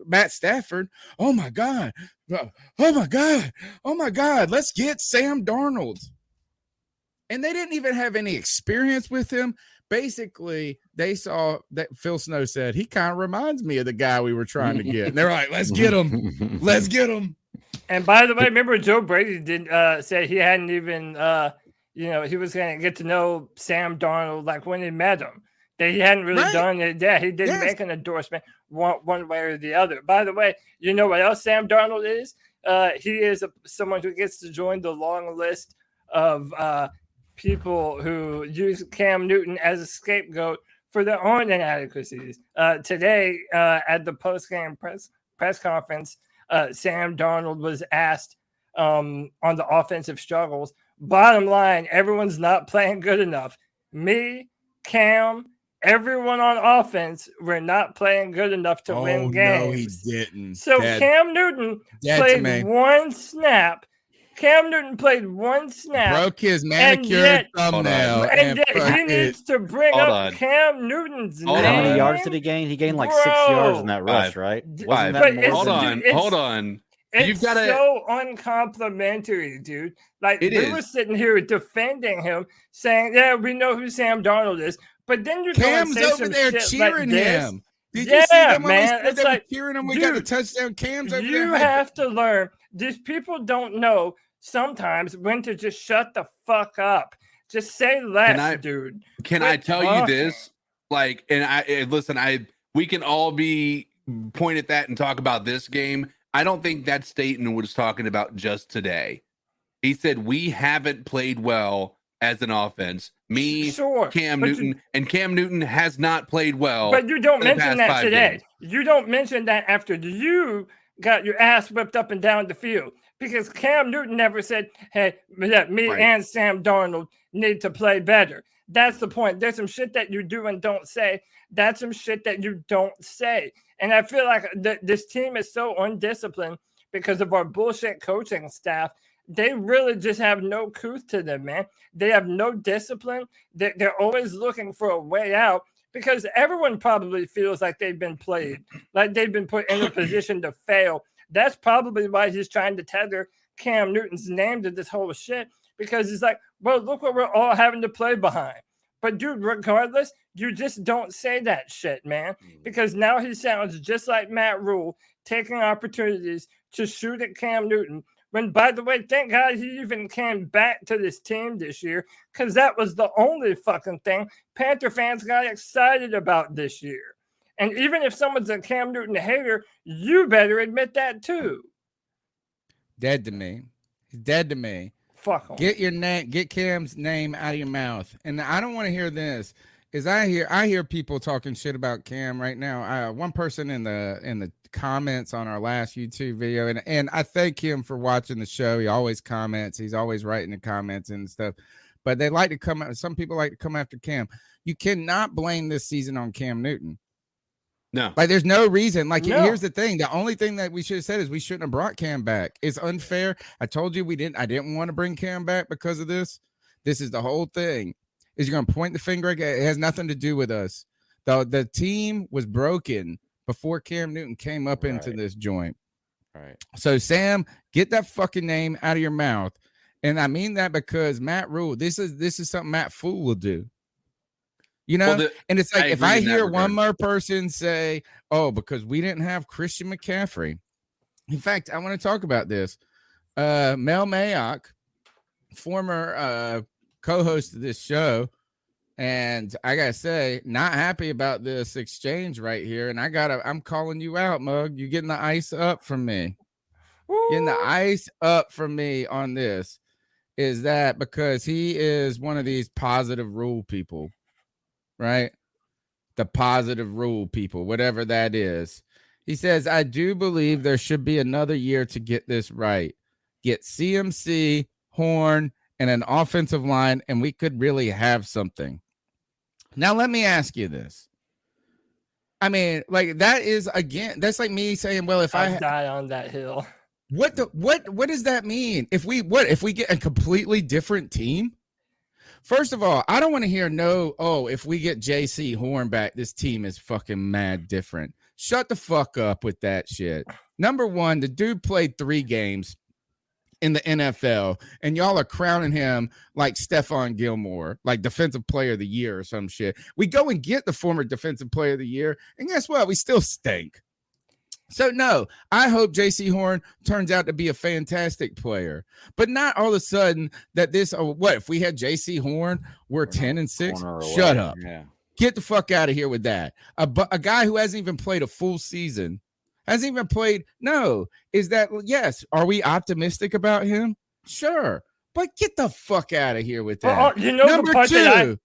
Matt Stafford. Oh my God. Oh my God. Oh my God. Let's get Sam Darnold. And they didn't even have any experience with him. Basically, they saw that Phil Snow said, he kind of reminds me of the guy we were trying to get. And they're like, let's get him. Let's get him. And by the way, remember Joe Brady did say he hadn't even, he was going to get to know Sam Darnold when he met him. That he hadn't really done it. Yeah, he didn't make an endorsement one way or the other. By the way, you know what else Sam Darnold is? He is someone who gets to join the long list of people who use Cam Newton as a scapegoat for their own inadequacies. Today, at the post-game press conference, Sam Darnold was asked on the offensive struggles. Bottom line, everyone's not playing good enough. Me, Cam, everyone on offense were not playing good enough to win games. No, he didn't. So Cam Newton played one snap. Cam Newton played one snap. Broke his manicured thumbnail. And yet he needs to bring up Cam Newton's name. How many yards did he gain? He gained like 6 yards in that rush, right? Wasn't that more Hold on. It's so uncomplimentary, dude. Like, we were sitting here defending him, saying, yeah, we know who Sam Darnold is. But then you're Cam's over there cheering him. Did you see them man? It's like cheering him? We got a touchdown. Cam's over there. You have to learn. These people don't know sometimes when to just shut the fuck up. Just say less, dude. Can I tell you this? Like, we can all be point at that and talk about this game. I don't think that Staten was talking about just today. He said we haven't played well as an offense. Cam Newton, and Cam Newton has not played well. But you don't mention that today. Games. You don't mention that after you got your ass whipped up and down the field. Because Cam Newton never said, hey, me and Sam Darnold need to play better. That's the point. There's some shit that you do and don't say. That's some shit that you don't say. And I feel like this team is so undisciplined because of our bullshit coaching staff. They really just have no couth to them, man. They have no discipline. They're always looking for a way out because everyone probably feels like they've been played, like they've been put in a position to fail. That's probably why he's trying to tether Cam Newton's name to this whole shit because it's like, well, look what we're all having to play behind. But, dude, regardless, you just don't say that shit, man, because now he sounds just like Matt Rule taking opportunities to shoot at Cam Newton. When, by the way, thank God he even came back to this team this year because that was the only fucking thing Panther fans got excited about this year. And even if someone's a Cam Newton hater, you better admit that too. Dead to me. He's dead to me. Fuck him. Get Cam's name out of your mouth. And I don't want to hear this. I hear people talking shit about Cam right now. One person in the comments on our last YouTube video, and I thank him for watching the show. He always comments. He's always writing the comments and stuff. But they like to come. Some people like to come after Cam. You cannot blame this season on Cam Newton. No, like there's no reason. Like here's the thing: the only thing that we should have said is we shouldn't have brought Cam back. It's unfair. I told you I didn't want to bring Cam back because of this. This is the whole thing. Is you're gonna point the finger? It has nothing to do with us. The team was broken before Cam Newton came up into this joint. Right. So Sam, get that fucking name out of your mouth, and I mean that because Matt Rule. This is something Matt Fool will do. You know, and it's like if I hear one more person say, "Oh, because we didn't have Christian McCaffrey." In fact, I want to talk about this. Mel Mayock, former co-host of this show, and I gotta say, not happy about this exchange right here. And I'm calling you out, Mug. You're getting the ice up from me. Getting the ice up from me on this. Is that because he is one of these positive rule people? Right? The positive rule people, whatever that is. He says, I do believe there should be another year to get this right. Get CMC, Horn, and an offensive line, and we could really have something. Now, let me ask you this. I mean, like that is, again, that's like me saying, well, if I die on that hill. What does that mean? If we get a completely different team? First of all, I don't want to hear if we get JC Horn back, this team is fucking mad different. Shut the fuck up with that shit. Number one, the dude played 3 games in the NFL, and y'all are crowning him like Stephon Gilmore, like Defensive Player of the Year or some shit. We go and get the former Defensive Player of the Year, and guess what? We still stink. So, no, I hope J.C. Horn turns out to be a fantastic player, but not all of a sudden that if we had J.C. Horn, we're 10-6. Shut up. Yeah. Get the fuck out of here with that. A guy who hasn't even played a full season, hasn't even played. No, is that, yes, are we optimistic about him? Sure, but get the fuck out of here with that. Number 2,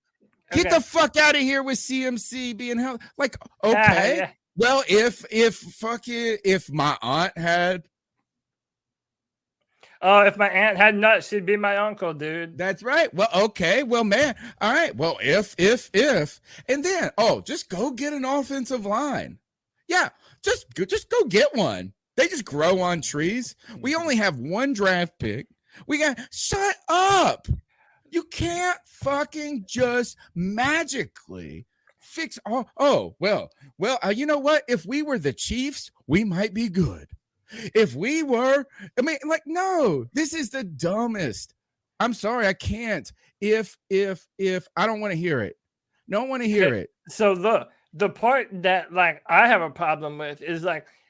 get the fuck out of here with CMC being held. Like, okay. Yeah. Well, if my aunt had, Oh, if my aunt had nuts, she'd be my uncle, dude. That's right. Well, okay. Well, man. All right. Well, if, and then, just go get an offensive line. Yeah, just go get one. They just grow on trees. We only have one draft pick. Shut up. You can't fucking just magically fix all. Well, you know what? If we were the Chiefs, we might be good. If we were, no, this is the dumbest. I'm sorry, I can't. If I don't want to hear it. Don't want to hear it. So the part that I have a problem with is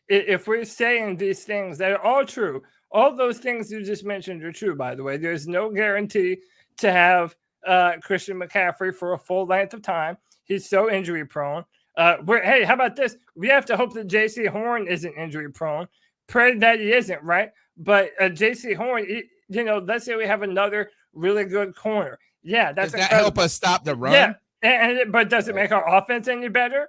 if we're saying these things that are all true, all those things you just mentioned are true, by the way. There's no guarantee to have Christian McCaffrey for a full length of time. He's so injury prone. Hey, how about this? We have to hope that J.C. Horn isn't injury prone. Pray that he isn't, right? But J.C. Horn, let's say we have another really good corner. Yeah, does that help us stop the run? Yeah, but does it make our offense any better?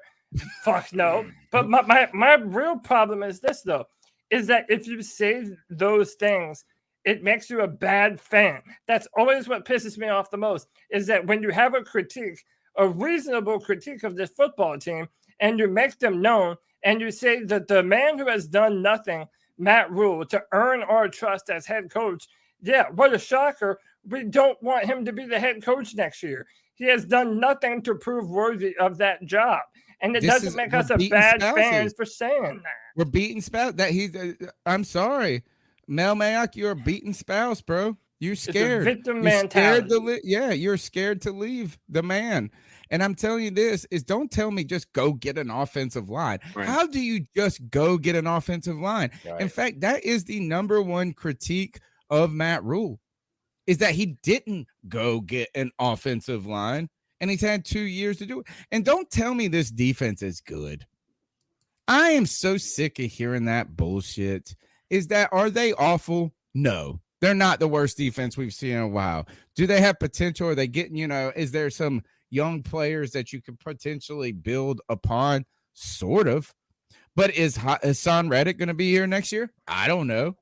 Fuck no. But my real problem is this, though, is that if you say those things, it makes you a bad fan. That's always what pisses me off the most, is that when you have a reasonable critique of this football team, and you make them known, and you say that the man who has done nothing, Matt Rule, to earn our trust as head coach, yeah, what a shocker. We don't want him to be the head coach next year. He has done nothing to prove worthy of that job. And it doesn't make us a bad fans for saying that. We're beating spouse. I'm sorry. Mel Mayock, you're a beaten spouse, bro. You're scared. It's a victim mentality. You're scared to leave the man. And I'm telling you this is don't tell me just go get an offensive line. Right. How do you just go get an offensive line? Right. In fact, that is the number one critique of Matt Rule, is that he didn't go get an offensive line, and he's had 2 years to do it. And don't tell me this defense is good. I am so sick of hearing that bullshit. Are they awful? No, they're not the worst defense we've seen in a while. Do they have potential? Are they getting, is there some young players that you could potentially build upon? Sort of. But is Hassan Reddick going to be here next year? I don't know.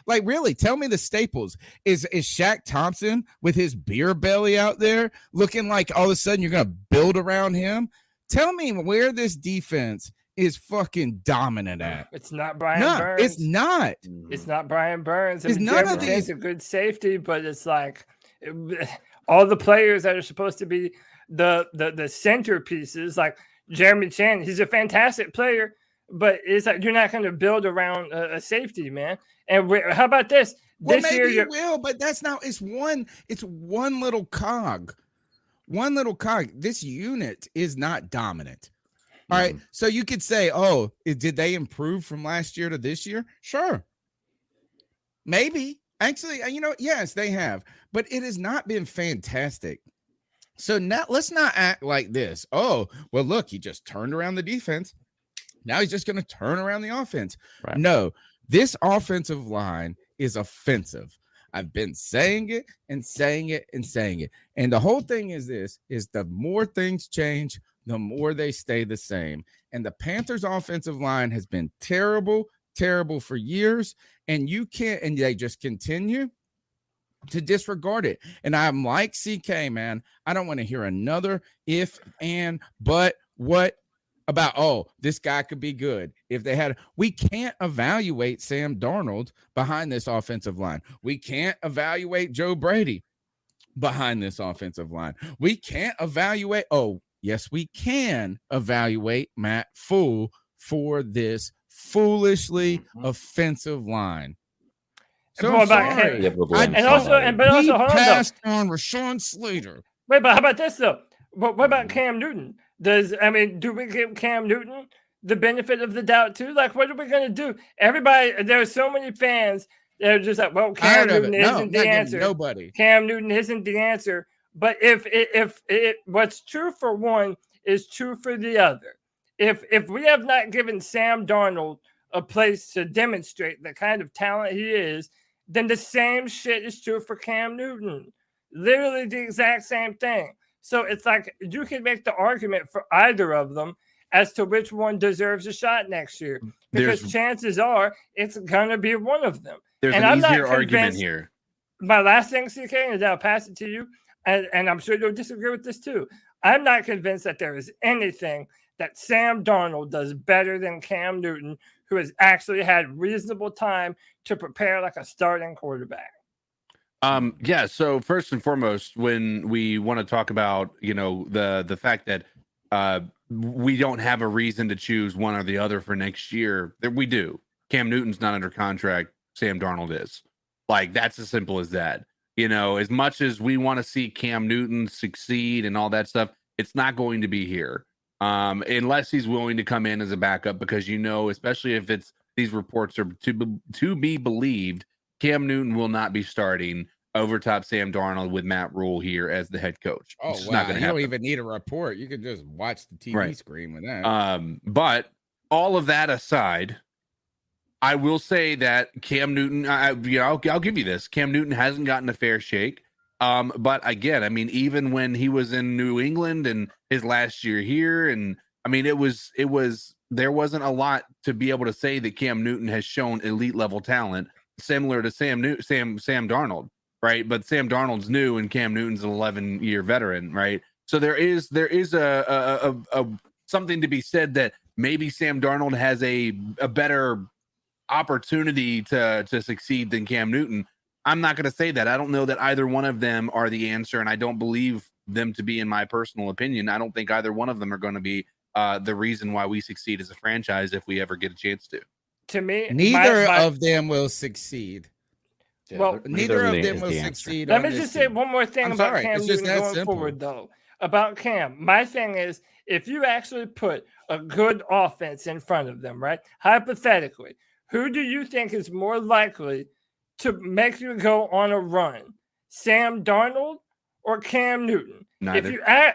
Really, tell me the staples. Is Shaq Thompson with his beer belly out there looking like all of a sudden you're going to build around him? Tell me where this defense is fucking dominant at. It's not Brian Burns. It's not. It's not Brian Burns. It's none of these. A good safety, but it's all the players that are supposed to be the centerpieces, like Jeremy Chan. He's a fantastic player, but it's you're not going to build around a safety, man. And how about this? Well, maybe you will, but that's not. It's one little cog. One little cog. This unit is not dominant. All right. So you could say, did they improve from last year to this year? Sure. Maybe. Actually, yes, they have. But it has not been fantastic. So now let's not act like this. Oh, well, look, he just turned around the defense. Now he's just going to turn around the offense. Right. No, this offensive line is offensive. I've been saying it and saying it and saying it. And the whole thing is the more things change, the more they stay the same. And the Panthers offensive line has been terrible for years. And they just continue to disregard it. And I'm like CK, man. I don't want to hear another if, and, but, what about, this guy could be good. We can't evaluate Sam Darnold behind this offensive line. We can't evaluate Joe Brady behind this offensive line. We can't evaluate, yes, we can evaluate Matt Fool for this foolishly offensive line. So I'm sorry. But also, passed on Rashawn Slater. Wait, but how about this though? What about Cam Newton? Do we give Cam Newton the benefit of the doubt too? What are we going to do? Everybody, there are so many fans that are just Cam Newton isn't the answer. Nobody. Cam Newton isn't the answer. But if what's true for one is true for the other. If we have not given Sam Darnold a place to demonstrate the kind of talent he is, then the same shit is true for Cam Newton. Literally the exact same thing. So it's you can make the argument for either of them as to which one deserves a shot next year. Because chances are it's going to be one of them. there's And an I'm not easier argument convinced- here. My last thing, CK, is I'll pass it to you, and I'm sure you'll disagree with this too. I'm not convinced that there is anything that Sam Darnold does better than Cam Newton, who has actually had reasonable time to prepare like a starting quarterback. Yeah. So first and foremost, when we want to talk about, the fact that we don't have a reason to choose one or the other for next year, that we do. Cam Newton's not under contract. Sam Darnold is. Like, that's as simple as that. As much as we want to see Cam Newton succeed and all that stuff, it's not going to be here. Unless he's willing to come in as a backup, because especially if these reports are to be believed, Cam Newton will not be starting over top Sam Darnold with Matt Rule here as the head coach. Oh, it's wow. not going to happen. You don't even need a report. You can just watch the TV screen with that. But all of that aside, I will say that Cam Newton, I'll give you this. Cam Newton hasn't gotten a fair shake. But again, I mean, even when he was in New England and his last year here, and I mean, there wasn't a lot to be able to say that Cam Newton has shown elite level talent, similar to Sam Darnold, right? But Sam Darnold's new and Cam Newton's an 11-year veteran, right? So there is a something to be said that maybe Sam Darnold has a better opportunity to succeed than Cam Newton. I'm not going to say that. I don't know that either one of them are the answer, and I don't believe them to be, in my personal opinion. I don't think either one of them are going to be the reason why we succeed as a franchise if we ever get a chance to. To me, neither of them will succeed. Yeah, well, neither of them will succeed. Let me just say one more thing about Cam Newton going forward, though. About Cam, my thing is, if you actually put a good offense in front of them, right? Hypothetically, who do you think is more likely to make you go on a run? Sam Darnold or Cam Newton? Neither.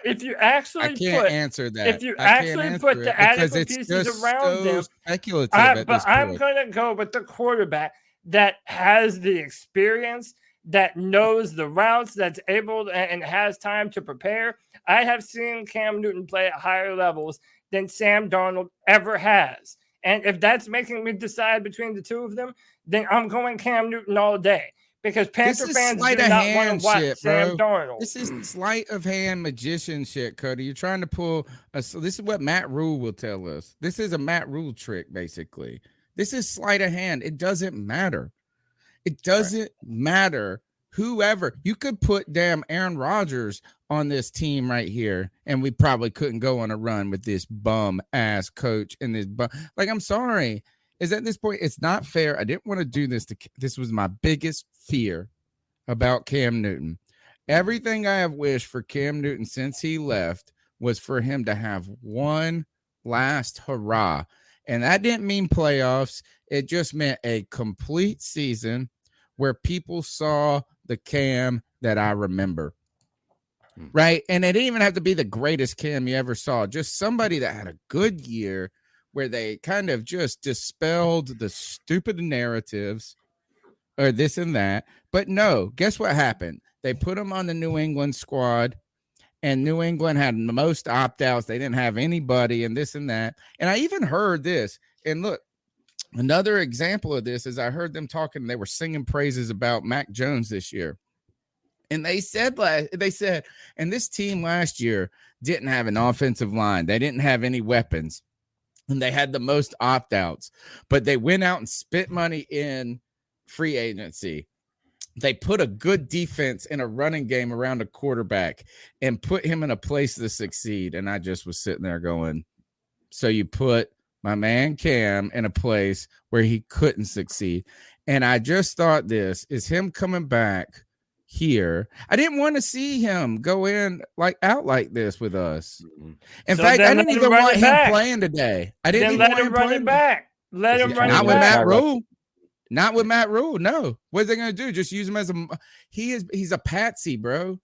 If you actually I can't answer that. If you actually put the adequate pieces around them, speculative I'm going to go with the quarterback that has the experience, that knows the routes, that's able and has time to prepare. I have seen Cam Newton play at higher levels than Sam Darnold ever has. And if that's making me decide between the two of them, then I'm going Cam Newton all day. Because Panther fans do not want to watch Sam Darnold. This is sleight of hand magician shit, Cody. You're trying to pull this is what Matt Rule will tell us. This is a Matt Rule trick, basically. This is sleight of hand. It doesn't matter. It doesn't matter. Whoever, you could put damn Aaron Rodgers on this team right here, and we probably couldn't go on a run with this bum ass coach and this bum. Like, I'm sorry. Is at this point, it's not fair. I didn't want to do this. This was my biggest fear about Cam Newton. Everything I have wished for Cam Newton since he left was for him to have one last hurrah. And that didn't mean playoffs. It just meant a complete season where people saw the Cam that I remember. Right? And it didn't even have to be the greatest Cam you ever saw. Just somebody that had a good year where they kind of just dispelled the stupid narratives or this and that. But no, guess what happened? They put him on the New England squad, and New England had the most opt-outs. They didn't have anybody and this and that. And I even heard this. And look, another example of this is I heard them talking. They were singing praises about Mac Jones this year. And they said, and this team last year didn't have an offensive line. They didn't have any weapons. And they had the most opt-outs, but they went out and spent money in free agency. They put a good defense in a running game around a quarterback and put him in a place to succeed. And I just was sitting there going, so you put my man Cam in a place where he couldn't succeed. And I just thought, this is him coming back here. I didn't want to see him go in out like this with us. In fact, I didn't even want him playing today. I didn't even want him running back. Let him run not it with back. Matt Rule. Not with Matt Rule. No. What are they going to do? Just use him as he's a patsy, bro.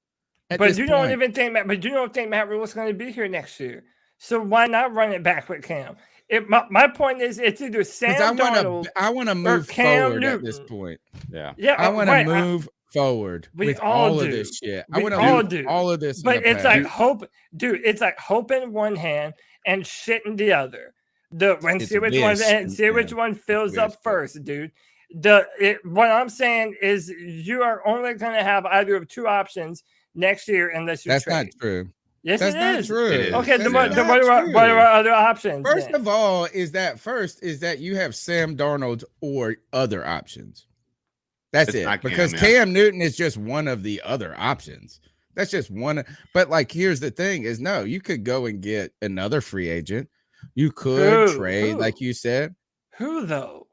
But you don't think Matt Rule is going to be here next year. So why not run it back with Cam? My point is, it's either Sam Darnold I want to move forward Newton. at this point. Yeah. I want to move forward with all of this shit. I want to do all of this. But it's like hope, dude. It's like hope in one hand and shit in the other. See which one fills up first, dude. What I'm saying is you are only going to have either of two options next year unless you That's trade. not true. Yes, That's it not is. true. It is. Okay, That's what not are true. our other options? First then? of all, is that you have Sam Darnold or other options. That's It's it. not Because Cam, yeah. Cam Newton is just one of the other options. That's just one. But like, here's the thing: is no, you could go and get another free agent. You could trade, like you said. Who though?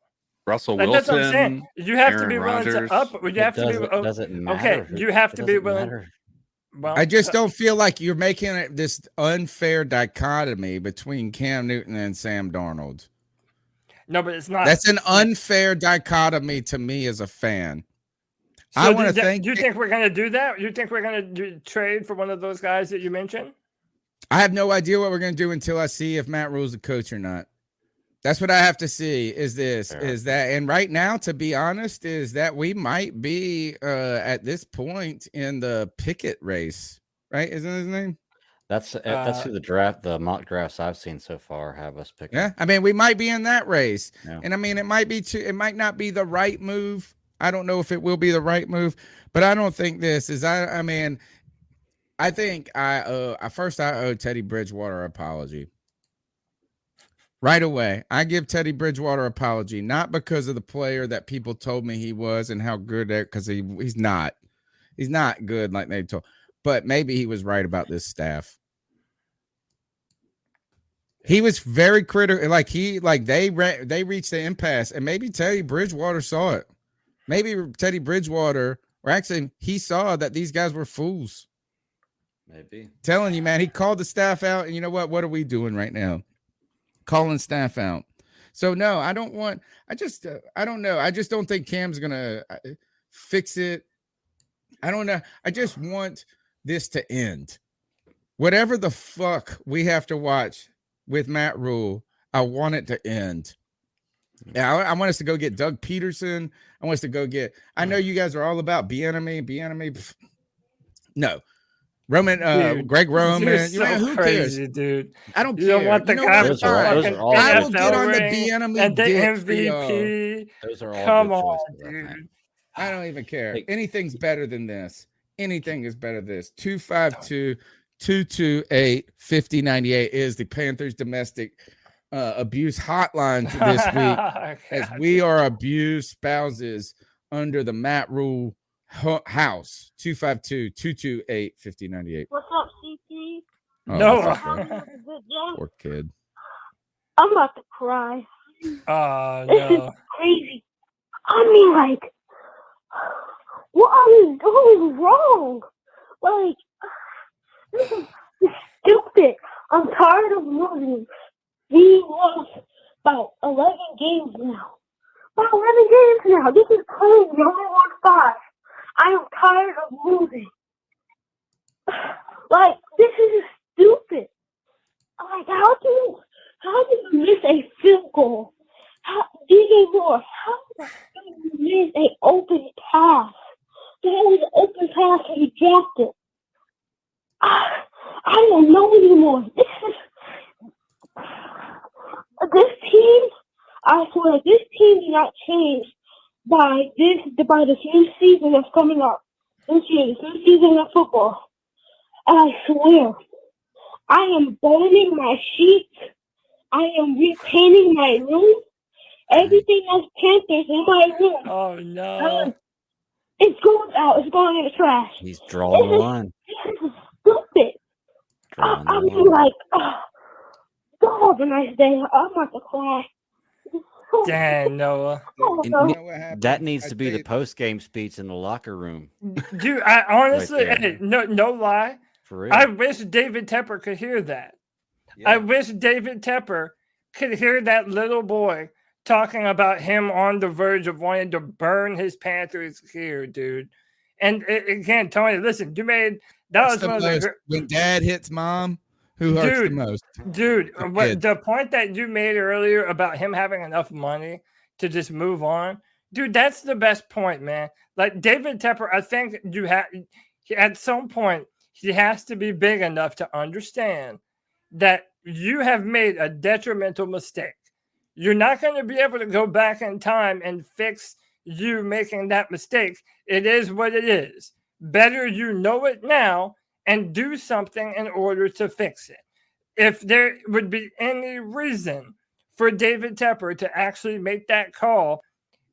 Russell Like, Wilson. that's what I'm saying. You have to Aaron be willing Rodgers. to up. You have to be. Doesn't matter. Okay, you have to be willing. Matter. Well, I just don't feel like you're making this unfair dichotomy between Cam Newton and Sam Darnold. No, but it's not. That's an unfair dichotomy to me as a fan. So I want to think. Do you think we're going to do that? You think we're going to trade for one of those guys that you mentioned? I have no idea what we're going to do until I see if Matt Rule's a coach or not. That's what I have to see. Is that, and right now, to be honest, is that we might be at this point in the Pickett race, right? Isn't his name? That's who the mock drafts I've seen so far have us picking. Yeah, I mean, we might be in that race, Yeah. and I mean, it might not be the right move. I don't know if it will be the right move, but I don't think this is. I mean, I think I owe Teddy Bridgewater an apology. Right away, I give Teddy Bridgewater an apology, not because of the player that people told me he was and how good because he's not good like they told, but maybe he was right about this staff. He was very critical, they reached the impasse, and maybe Teddy Bridgewater saw it. Maybe Teddy Bridgewater, or actually, he saw that these guys were fools. Maybe. Telling you, man, he called the staff out, and you know what? What are we doing right now? Calling staff out. So no, I don't know. I just don't think Cam's gonna fix it. I don't know. I just want this to end. Whatever the fuck we have to watch with Matt Rule, I want it to end. I want us to go get Doug Peterson. I want us to go get. I know you guys are all about Bieniemy. No. Greg Roman. You're so who crazy, cares, dude? I don't You care. don't want the guy with I will get on the Bieniemy and the dick MVP. Those are all Come good on, choices, dude. I don't even care. Anything's better than this. Anything is better than this. 252-228-5098 is the Panthers domestic abuse hotline this week, as we are abused spouses under the Matt Rule house. 252-228-5098. What's up, CP? No. Poor kid. I'm about to cry. Oh, This is no. crazy. I mean, like, what are we doing wrong? Like, this is stupid. I'm tired of losing. We lost about 11 games now. About 11 games now. This is crazy. We only won 5. I am tired of losing. Like, this is stupid. Like, how do you miss a field goal? DJ Moore, how do you miss an open pass? That was an open pass and he dropped it. I don't know anymore. This team, I swear, this team did not change by the new season that's coming up. This year, this new season of football. And I swear, I am burning my sheets. I am repainting my room. Everything else Panthers in my room. Oh, no. It's going out. It's going in the trash. He's drawing the line. This is stupid. I mean, like, don't have a nice day. I'm about to cry. Dang, Noah. That needs to be the post-game speech in the locker room. Dude, I honestly, Right there. hey, no lie. For real. I wish David Tepper could hear that. I wish David Tepper could hear that little boy talking about him on the verge of wanting to burn his Panthers here, dude. And again, Tony, listen, you made that That's was the one of most, the when dad hits mom, who hurts the most? Dude, the point that you made earlier about him having enough money to just move on, dude, that's the best point, man. Like David Tepper, I think at some point he has to be big enough to understand that you have made a detrimental mistake. You're not going to be able to go back in time and fix you making that mistake. It is what it is. Better you know it now and do something in order to fix it. If there would be any reason for David Tepper to actually make that call,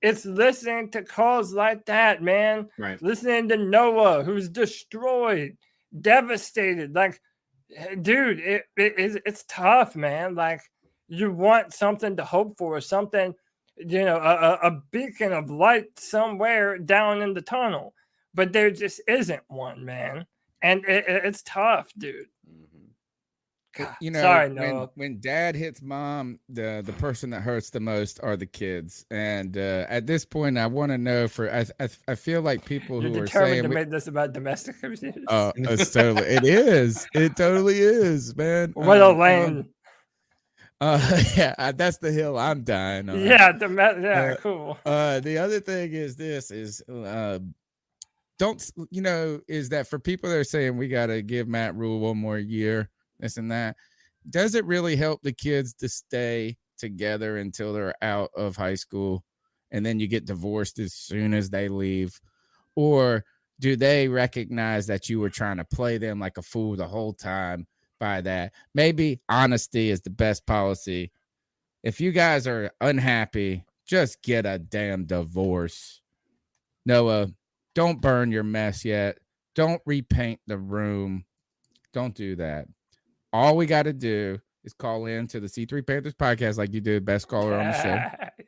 it's listening to calls like that, man. Right. Listening to Noah, who's destroyed, devastated. Like, dude, it's tough, man. Like, you want something to hope for, something, a beacon of light somewhere down in the tunnel, but there just isn't one, man. And it's tough, dude. Sorry, Noah. When dad hits mom, the person that hurts the most are the kids. And at this point, I want to know I feel like people You're who are determined saying to make this about domestic abuse. It's totally it totally is, man. What a lane. Yeah, that's the hill I'm dying on. Yeah, cool. The other thing is is that for people that are saying we got to give Matt Rule one more year, this and that, does it really help the kids to stay together until they're out of high school and then you get divorced as soon as they leave? Or do they recognize that you were trying to play them like a fool the whole time by that? Maybe honesty is the best policy. If you guys are unhappy, just get a damn divorce. Noah, don't burn your mess yet. Don't repaint the room. Don't do that. All we got to do is call in to the C3 Panthers podcast like you did, best caller on the show,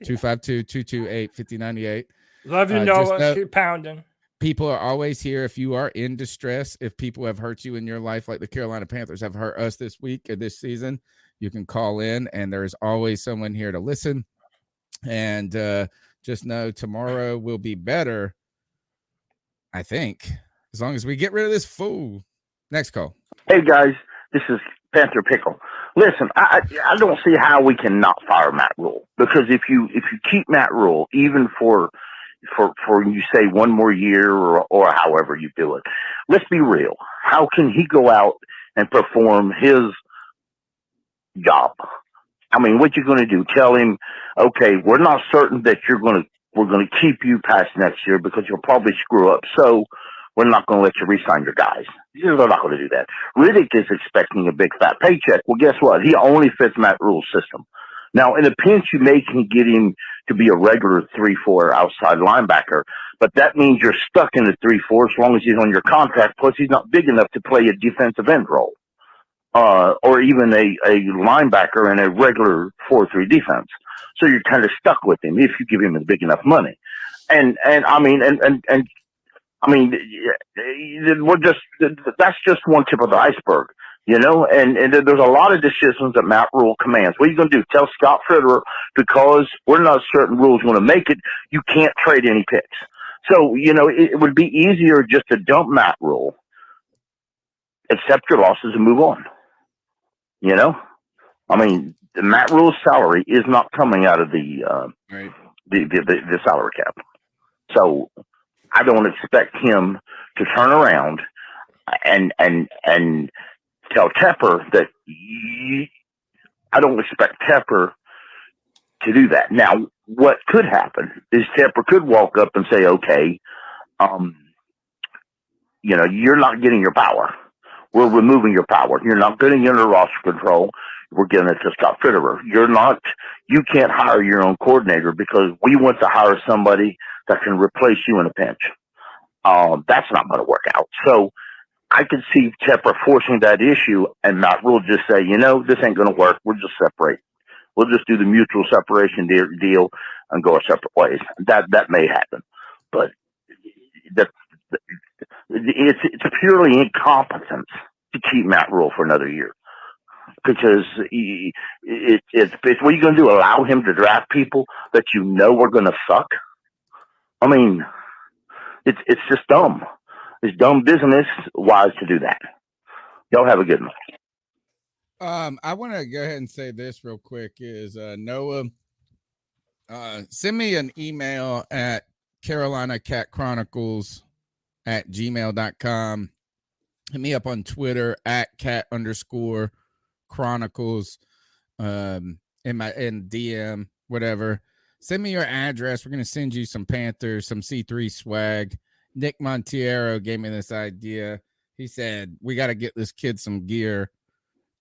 252-228-5098. Love you, Noah. Keep pounding. People are always here if you are in distress. If people have hurt you in your life, like the Carolina Panthers have hurt us this week or this season, you can call in, and there's always someone here to listen. And just know tomorrow will be better, I think, as long as we get rid of this fool. Next call. Hey, guys, this is Panther Pickle. Listen, I don't see how we can not fire Matt Rule, because if you keep Matt Rule, even for you say one more year or however you do it, let's be real. How can he go out and perform his job? I mean, what you going to do? Tell him, okay, we're not certain that we're going to keep you past next year because you'll probably screw up. So we're not going to let you re-sign your guys. They're not going to do that. Riddick is expecting a big fat paycheck. Well, guess what? He only fits Matt Rule's system. Now, in a pinch, you may can get him to be a regular 3-4 outside linebacker, but that means you're stuck in the 3-4 as long as he's on your contract. Plus, he's not big enough to play a defensive end role, or even a linebacker in a regular 4-3 defense. So you're kind of stuck with him if you give him big enough money. And I mean, that's just one tip of the iceberg. And there's a lot of decisions that Matt Rule commands. What are you going to do? Tell Scott Fitterer, because we're not certain Rule's going to make it, you can't trade any picks. So, it would be easier just to dump Matt Rule, accept your losses, and move on. I mean, the Matt Rule's salary is not coming out of the salary cap. So I don't expect him to turn around and tell Tepper that I don't expect Tepper to do that. Now, what could happen is Tepper could walk up and say, okay, you're not getting your power. We're removing your power. You're not getting under roster control. We're giving it to Scott Fitterer. You can't hire your own coordinator because we want to hire somebody that can replace you in a pinch. That's not going to work out. So I could see Tepper forcing that issue and Matt Rule just say, this ain't going to work. We'll just separate. We'll just do the mutual separation deal and go our separate ways. That may happen, but it's purely incompetence to keep Matt Rule for another year, because it's what are you going to do? Allow him to draft people that are going to suck? I mean, it's just dumb. It's dumb business wise to do that. Y'all have a good one. I want to go ahead and say this real quick is Noah, send me an email at carolinacatchronicles@gmail.com. Hit me up on Twitter at @cat_chronicles, in DM, whatever. Send me your address. We're going to send you some Panthers, some C3 swag. Nick Montiero gave me this idea. He said, we got to get this kid some gear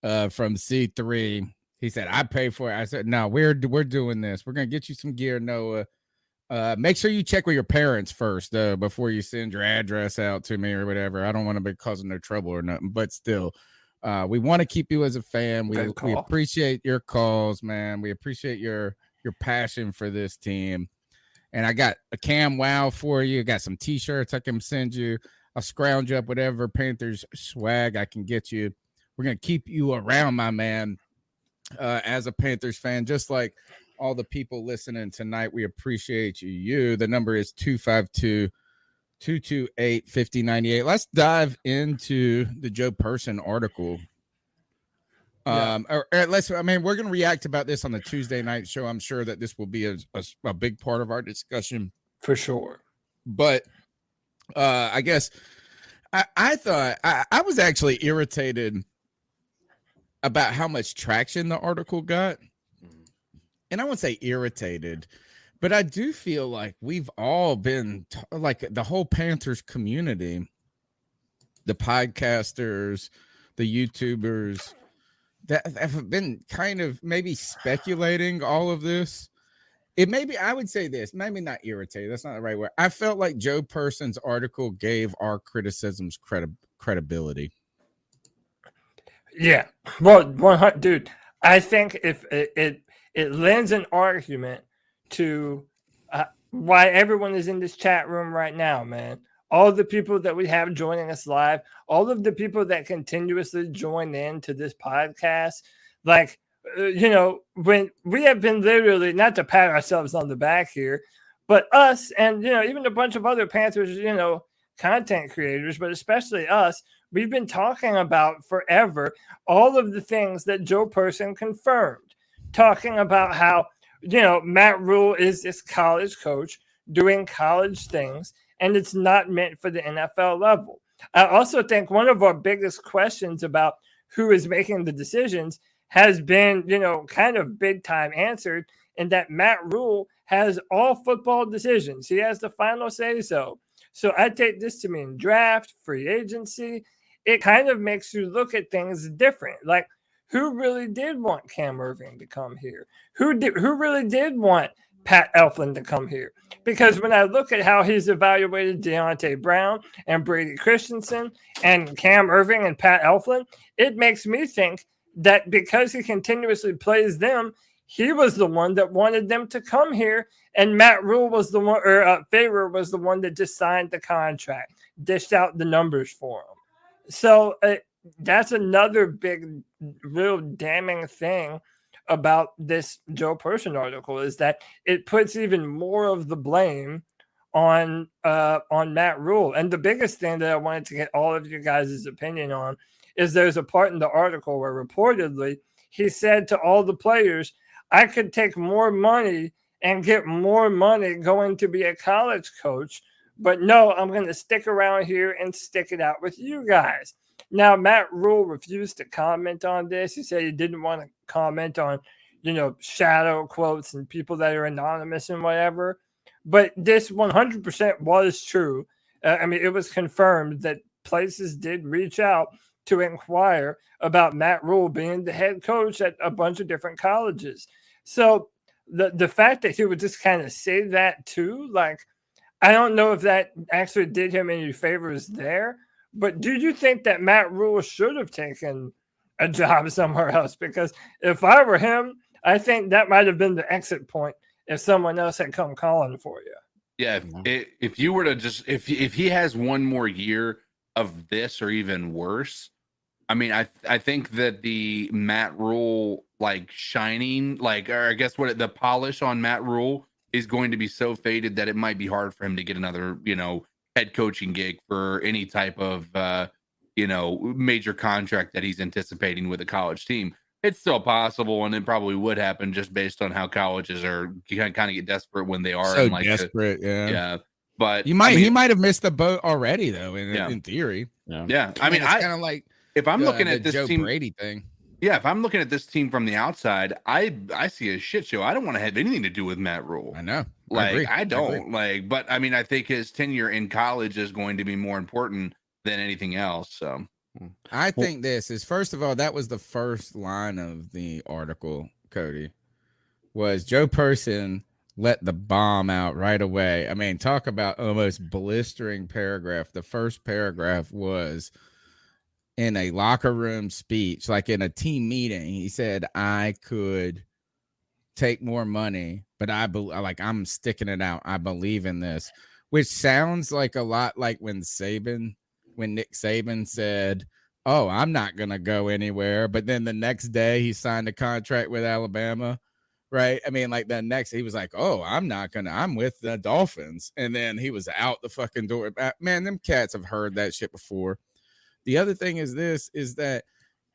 from C3. He said, I pay for it. I said, no, we're doing this. We're going to get you some gear, Noah. Make sure you check with your parents first, though, before you send your address out to me or whatever. I don't want to be causing no trouble or nothing, but still, we want to keep you as a fan. We appreciate your calls, man. We appreciate your passion for this team. And I got a Cam Wow for you. I got some T-shirts I can send you. I'll scrounge up whatever Panthers swag I can get you. We're going to keep you around, my man, as a Panthers fan, just like all the people listening tonight. We appreciate you. The number is 252-228-5098. Let's dive into the Joe Person article. We're going to react about this on the Tuesday night show. I'm sure that this will be a big part of our discussion for sure. But I guess I thought I was actually irritated about how much traction the article got. And I won't say irritated, but I do feel like we've all been like the whole Panthers community, the podcasters, the YouTubers that have been kind of maybe speculating all of this. It maybe, I would say this, maybe not irritated. That's not the right word. I felt like Joe Person's article gave our criticisms credibility. Yeah. Well, dude, I think if it lends an argument to why everyone is in this chat room right now, man. All the people that we have joining us live, all of the people that continuously join in to this podcast, like, when we have been literally, not to pat ourselves on the back here, but us and, even a bunch of other Panthers, content creators, but especially us, we've been talking about forever all of the things that Joe Person confirmed, talking about how, Matt Rule is this college coach doing college things, and it's not meant for the NFL level. I also think one of our biggest questions about who is making the decisions has been, kind of big time answered, in that Matt Rule has all football decisions. He has the final say so. So I take this to mean draft, free agency. It kind of makes you look at things different. Like, who really did want Cam Irving to come here? Who really did want Pat Elflein to come here? Because when I look at how he's evaluated Deontay Brown and Brady Christensen and Cam Irving and Pat Elflein, it makes me think that because he continuously plays them, he was the one that wanted them to come here, and Matt Rule was the one, or Favre was the one that just signed the contract, dished out the numbers for him. So that's another big, real damning thing about this Joe Person article, is that it puts even more of the blame on Matt Rule. And the biggest thing that I wanted to get all of you guys' opinion on is there's a part in the article where reportedly he said to all the players, I could take more money and get more money going to be a college coach, but no, I'm going to stick around here and stick it out with you guys. Now, Matt Rule refused to comment on this. He said he didn't want to comment on, shadow quotes and people that are anonymous and whatever. But this 100% was true. It was confirmed that places did reach out to inquire about Matt Rule being the head coach at a bunch of different colleges. So the fact that he would just kind of say that too, like, I don't know if that actually did him any favors there. But do you think that Matt Rule should have taken a job somewhere else? Because if I were him, I think that might have been the exit point if someone else had come calling for you. Yeah, if you were to just if he has one more year of this or even worse, I think that the Matt Rule shining, or I guess the polish on Matt Rule is going to be so faded that it might be hard for him to get another, head coaching gig for any type of, major contract that he's anticipating with a college team. It's still possible, and it probably would happen just based on how colleges are kind of get desperate when they are so desperate. Yeah. But he might have missed the boat already, though. In theory, yeah. It's kind of like if I'm looking at this Joe team, Brady thing. Yeah, if I'm looking at this team from the outside, I see a shit show. I don't want to have anything to do with Matt Rule. I know. Like I agree. don't like, but I mean, I think his tenure in college is going to be more important than anything else. So I think this is, first of all, that was the first line of the article, Cody, was Joe Person let the bomb out right away. I mean, talk about almost blistering paragraph. The first paragraph was in a locker room speech, like in a team meeting. He said, I could take more money, but I'm sticking it out. I believe in this, which sounds like a lot like when Nick Saban said, oh, I'm not going to go anywhere. But then the next day he signed a contract with Alabama. Right. I mean, like he was like, oh, I'm with the Dolphins. And then he was out the fucking door. Man, them cats have heard that shit before. The other thing is that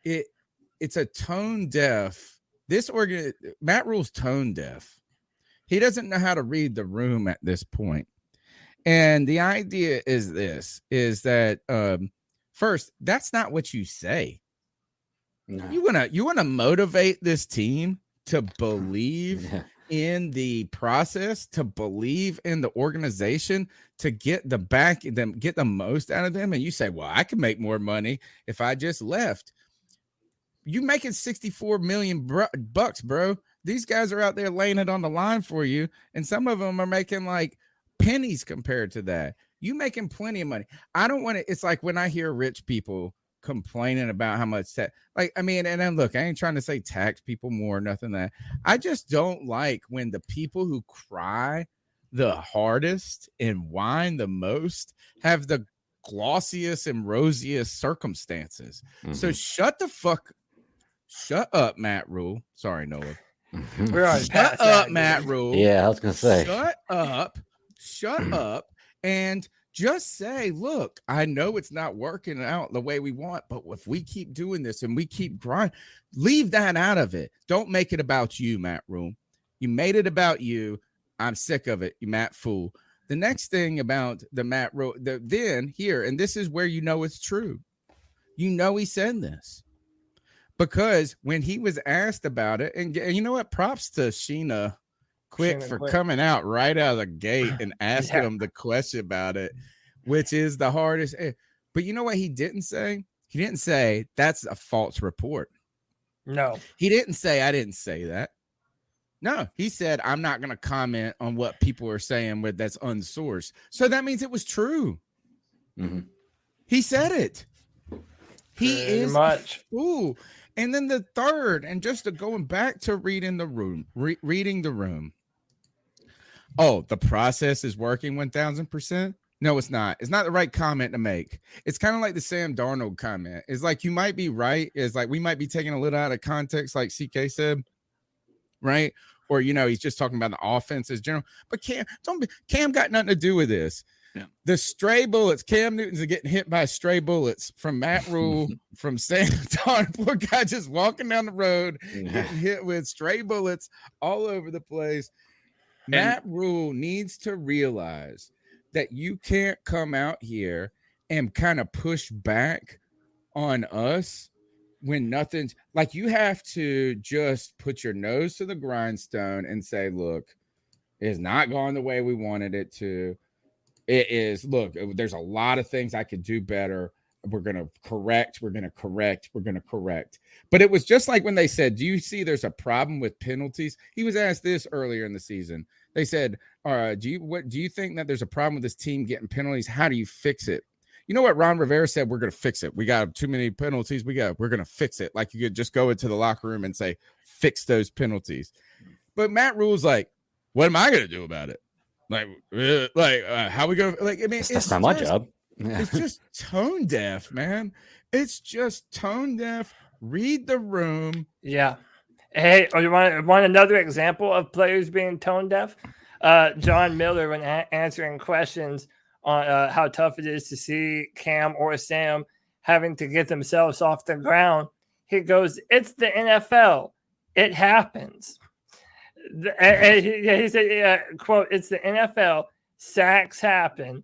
it's a tone deaf. Matt Rule's tone deaf. He doesn't know how to read the room at this point. And the idea is that first, that's not what you say. No. You wanna motivate this team to believe in the process, to believe in the organization, to get the most out of them. And you say, well, I can make more money if I just left. You making 64 million bucks, bro. These guys are out there laying it on the line for you. And some of them are making like pennies compared to that. You making plenty of money. I don't want to, it's like when I hear rich people complaining about how much and then look, I ain't trying to say tax people more or nothing that. I just don't like when the people who cry the hardest and whine the most have the glossiest and rosiest circumstances. Mm-hmm. So shut up, Matt Rule. Sorry, Noah. Shut up, Matt Rule. Yeah, I was gonna say. Shut up, and just say, look, I know it's not working out the way we want, but if we keep doing this and we keep grinding, leave that out of it. Don't make it about you, Matt Rule. You made it about you. I'm sick of it, you Matt Fool. The next thing about the Matt Rule, then here, and this is where you know it's true. You know he said this. Because when he was asked about it, and you know what? Props to Sheena Quick for coming out right out of the gate and asking him the question about it, which is the hardest. But you know what he didn't say? He didn't say that's a false report. No. He didn't say I didn't say that. No, he said I'm not going to comment on what people are saying that's unsourced. So that means it was true. Mm-hmm. He said it. He is much fool. And then the third, and just going back to reading the room. Oh, the process is working 1,000%. No, it's not. It's not the right comment to make. It's kind of like the Sam Darnold comment. It's like you might be right. It's like we might be taking a little out of context, like CK said, right? Or he's just talking about the offense as general. But Cam got nothing to do with this. Yeah. The stray bullets, Cam Newton's are getting hit by stray bullets from Matt Rule, from Sam Darnold. Poor guy just walking down the road, getting hit with stray bullets all over the place. Matt Rule needs to realize that you can't come out here and kind of push back on us when nothing's like, you have to just put your nose to the grindstone and say, look, it's not going the way we wanted it to. It is, look, there's a lot of things I could do better. We're going to correct. But it was just like when they said, do you see there's a problem with penalties? He was asked this earlier in the season. They said, do you think that there's a problem with this team getting penalties? How do you fix it? You know what Ron Rivera said? We're going to fix it. We got too many penalties. We're going to fix it. Like you could just go into the locker room and say, fix those penalties. But Matt Rule's like, what am I going to do about it? How we go? Like, I mean, that's not my job. It's just tone deaf, man. It's just tone deaf. Read the room. Yeah. Hey, you want another example of players being tone deaf? John Miller, when answering questions on how tough it is to see Cam or Sam having to get themselves off the ground, he goes, "It's the NFL. It happens." And he said, quote, "It's the NFL. Sacks happen.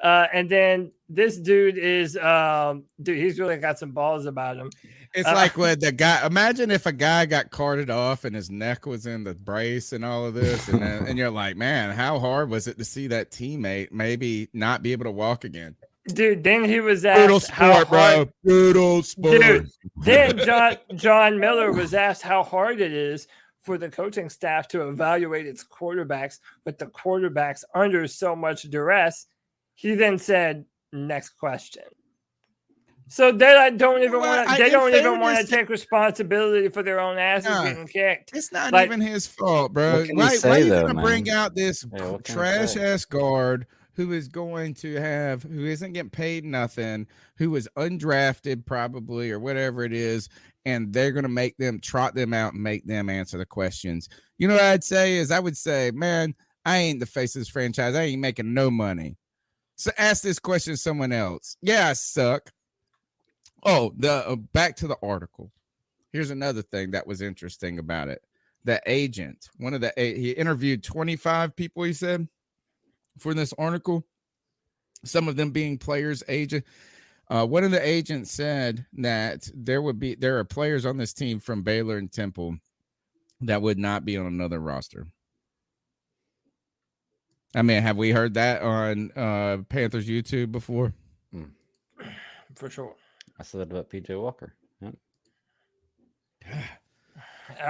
And then this dude is, dude, he's really got some balls about him. It's like when the guy, imagine if a guy got carted off and his neck was in the brace and all of this. And you're like, man, how hard was it to see that teammate maybe not be able to walk again? Dude, then he was asked brutal sport, how hard, bro. Brutal sport. Dude, then John Miller was asked how hard it is for the coaching staff to evaluate its quarterbacks, with the quarterbacks under so much duress. He then said, "Next question." So they don't even want to. They don't even want to take responsibility for their own asses getting kicked. It's not even his fault, bro. Why are you gonna bring out this trash ass guard who is going to who isn't getting paid nothing, who was undrafted probably or whatever it is, and they're gonna make them trot them out and make them answer the questions? You know what I'd say is, I would say, man, I ain't the face of this franchise. I ain't making no money. So ask this question to someone else. Yeah, I suck. Oh, back to the article. Here's another thing that was interesting about it. The agent, he interviewed 25 people, he said, for this article, some of them being players' agent. One of the agents said that there are players on this team from Baylor and Temple that would not be on another roster. I mean, have we heard that on Panthers YouTube before? For sure. I said that about PJ Walker. Yep.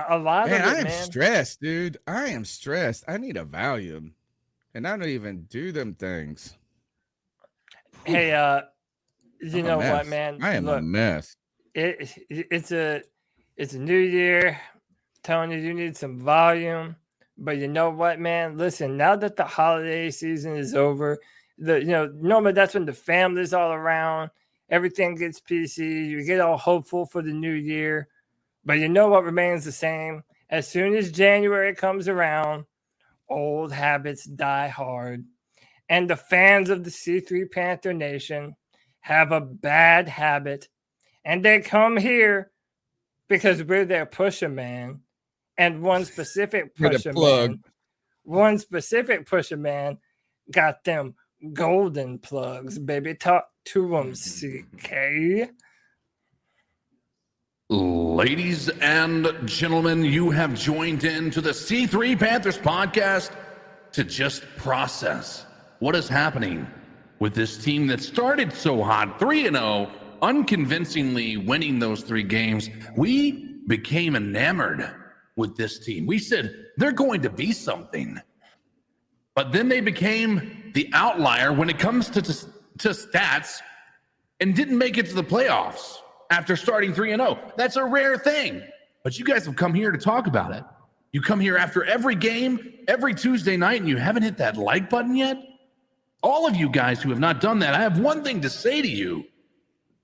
A lot man, of it, I am man. stressed, dude. I am stressed. I need a Valium, and I don't even do them things. Hey, you know what, man? I am a mess. It's a new year. Tony, you need some volume. But you know what, man? Listen, now that the holiday season is over, normally that's when the family's all around. Everything gets PC. You get all hopeful for the new year. But you know what remains the same? As soon as January comes around, old habits die hard. And the fans of the C3 Panther Nation have a bad habit. And they come here because we're their pusher man. And one specific pusher man got them golden plugs, baby. Talk to them, CK. Ladies and gentlemen, you have joined in to the C3 Panthers podcast to just process what is happening with this team that started so hot, 3-0, unconvincingly winning those 3 games. We became enamored with this team. We said they're going to be something. But then they became the outlier when it comes to stats and didn't make it to the playoffs after starting 3-0. That's a rare thing. But you guys have come here to talk about it. You come here after every game, every Tuesday night, and you haven't hit that like button yet? All of you guys who have not done that, I have one thing to say to you.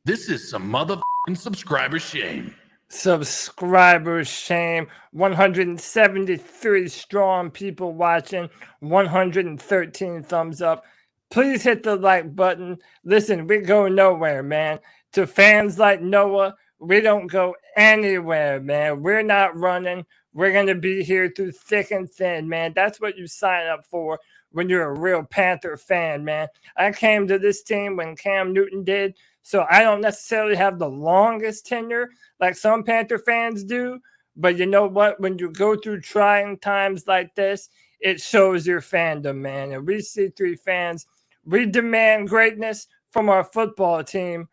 This is some motherfucking subscriber shame. Subscriber shame. 173 strong people watching, 113 thumbs up. Please hit the like button. Listen, we go nowhere, man. To fans like Noah, we don't go anywhere, man. We're not running. We're going to be here through thick and thin, man. That's what you sign up for when you're a real Panther fan, man. I came to this team when Cam Newton did, so I don't necessarily have the longest tenure like some Panther fans do. But you know what? When you go through trying times like this, it shows your fandom, man. And we C3 fans, we demand greatness from our football team,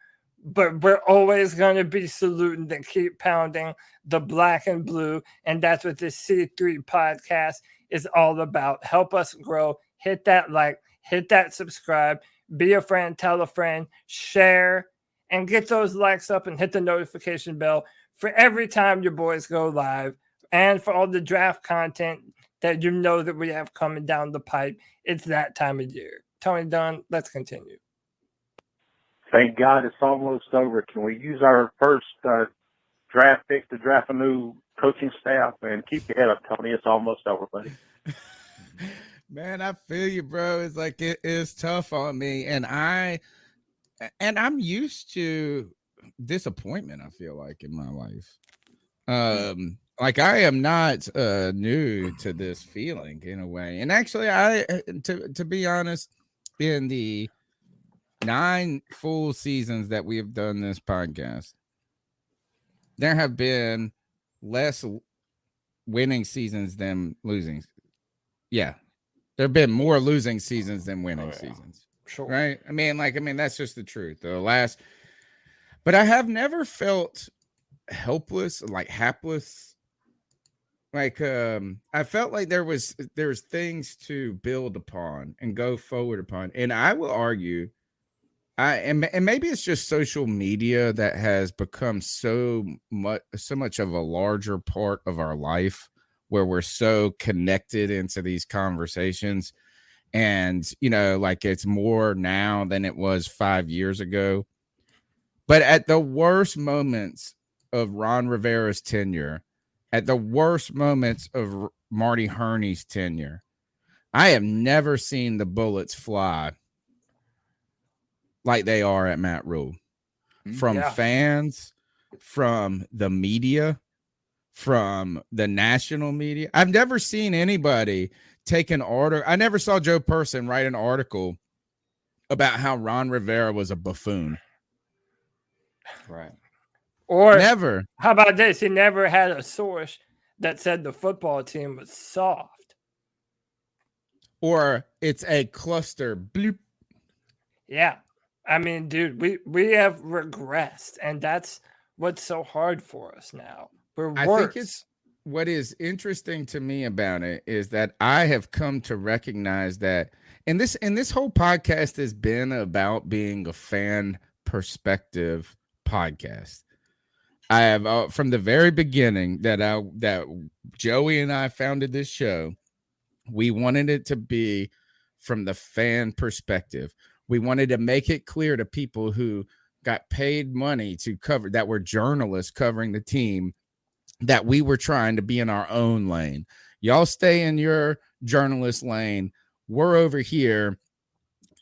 but we're always going to be saluting and keep pounding the black and blue. And that's what this C3 podcast is all about. Help us grow. Hit that like, hit that subscribe, be a friend, tell a friend, share, and get those likes up and hit the notification bell for every time your boys go live and for all the draft content that you know that we have coming down the pipe. It's that time of year. Tony Dunn, let's continue. Thank God it's almost over. Can we use our first draft pick to draft a new coaching staff and keep your head up, Tony? It's almost over, buddy. Man, I feel you, bro. It's like it is tough on me, and I'm used to disappointment. I feel like in my life, like I am not new to this feeling in a way. And actually, to be honest, in the 9 full seasons that we have done this podcast, there have been less winning seasons than losing. Yeah. There have been more losing seasons than winning seasons. Sure. Right? I mean, that's just the truth. But I have never felt helpless, like hapless. Like I felt like there's things to build upon and go forward upon. And I will argue, and maybe it's just social media that has become so much of a larger part of our life, where we're so connected into these conversations. And, like it's more now than it was 5 years ago. But at the worst moments of Ron Rivera's tenure, at the worst moments of Marty Herney's tenure, I have never seen the bullets fly like they are at Matt Rule. From fans, from the media, from the national media. I've never seen anybody take an article. I never saw Joe Person write an article about how Ron Rivera was a buffoon. Right. Or never. How about this? He never had a source that said the football team was soft. Or it's a cluster bloop. Yeah. I mean, dude, we have regressed, and that's what's so hard for us now. We're worse. I think it's what is interesting to me about it is that I have come to recognize that, and this whole podcast has been about being a fan perspective podcast. I have from the very beginning that Joey and I founded this show, we wanted it to be from the fan perspective. We wanted to make it clear to people who got paid money to cover, that were journalists covering the team, that we were trying to be in our own lane. Y'all stay in your journalist lane. We're over here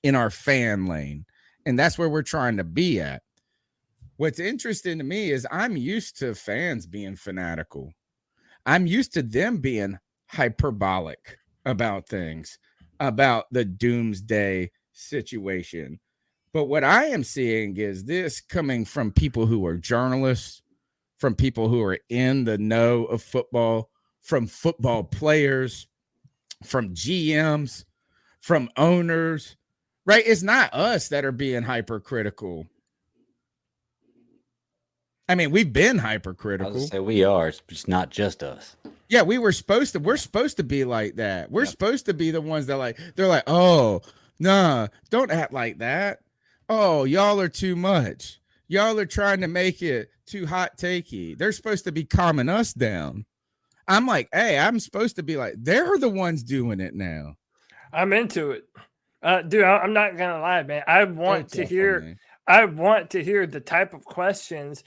in our fan lane. And that's where we're trying to be at. What's interesting to me is I'm used to fans being fanatical. I'm used to them being hyperbolic about things, about the doomsday situation. But what I am seeing is this coming from people who are journalists, from people who are in the know of football, from football players, from GMs, from owners, right? It's not us that are being hypercritical. I mean, we've been hypercritical. I was say we are. It's not just us. Yeah, we're supposed to be like that. We're supposed to be the ones that they're like, oh, nah, don't act like that. Oh, y'all are too much. Y'all are trying to make it too hot takey. They're supposed to be calming us down. I'm like, hey, I'm supposed to be like, they're the ones doing it now. I'm into it. Dude, I'm not gonna lie, man. I want to hear the type of questions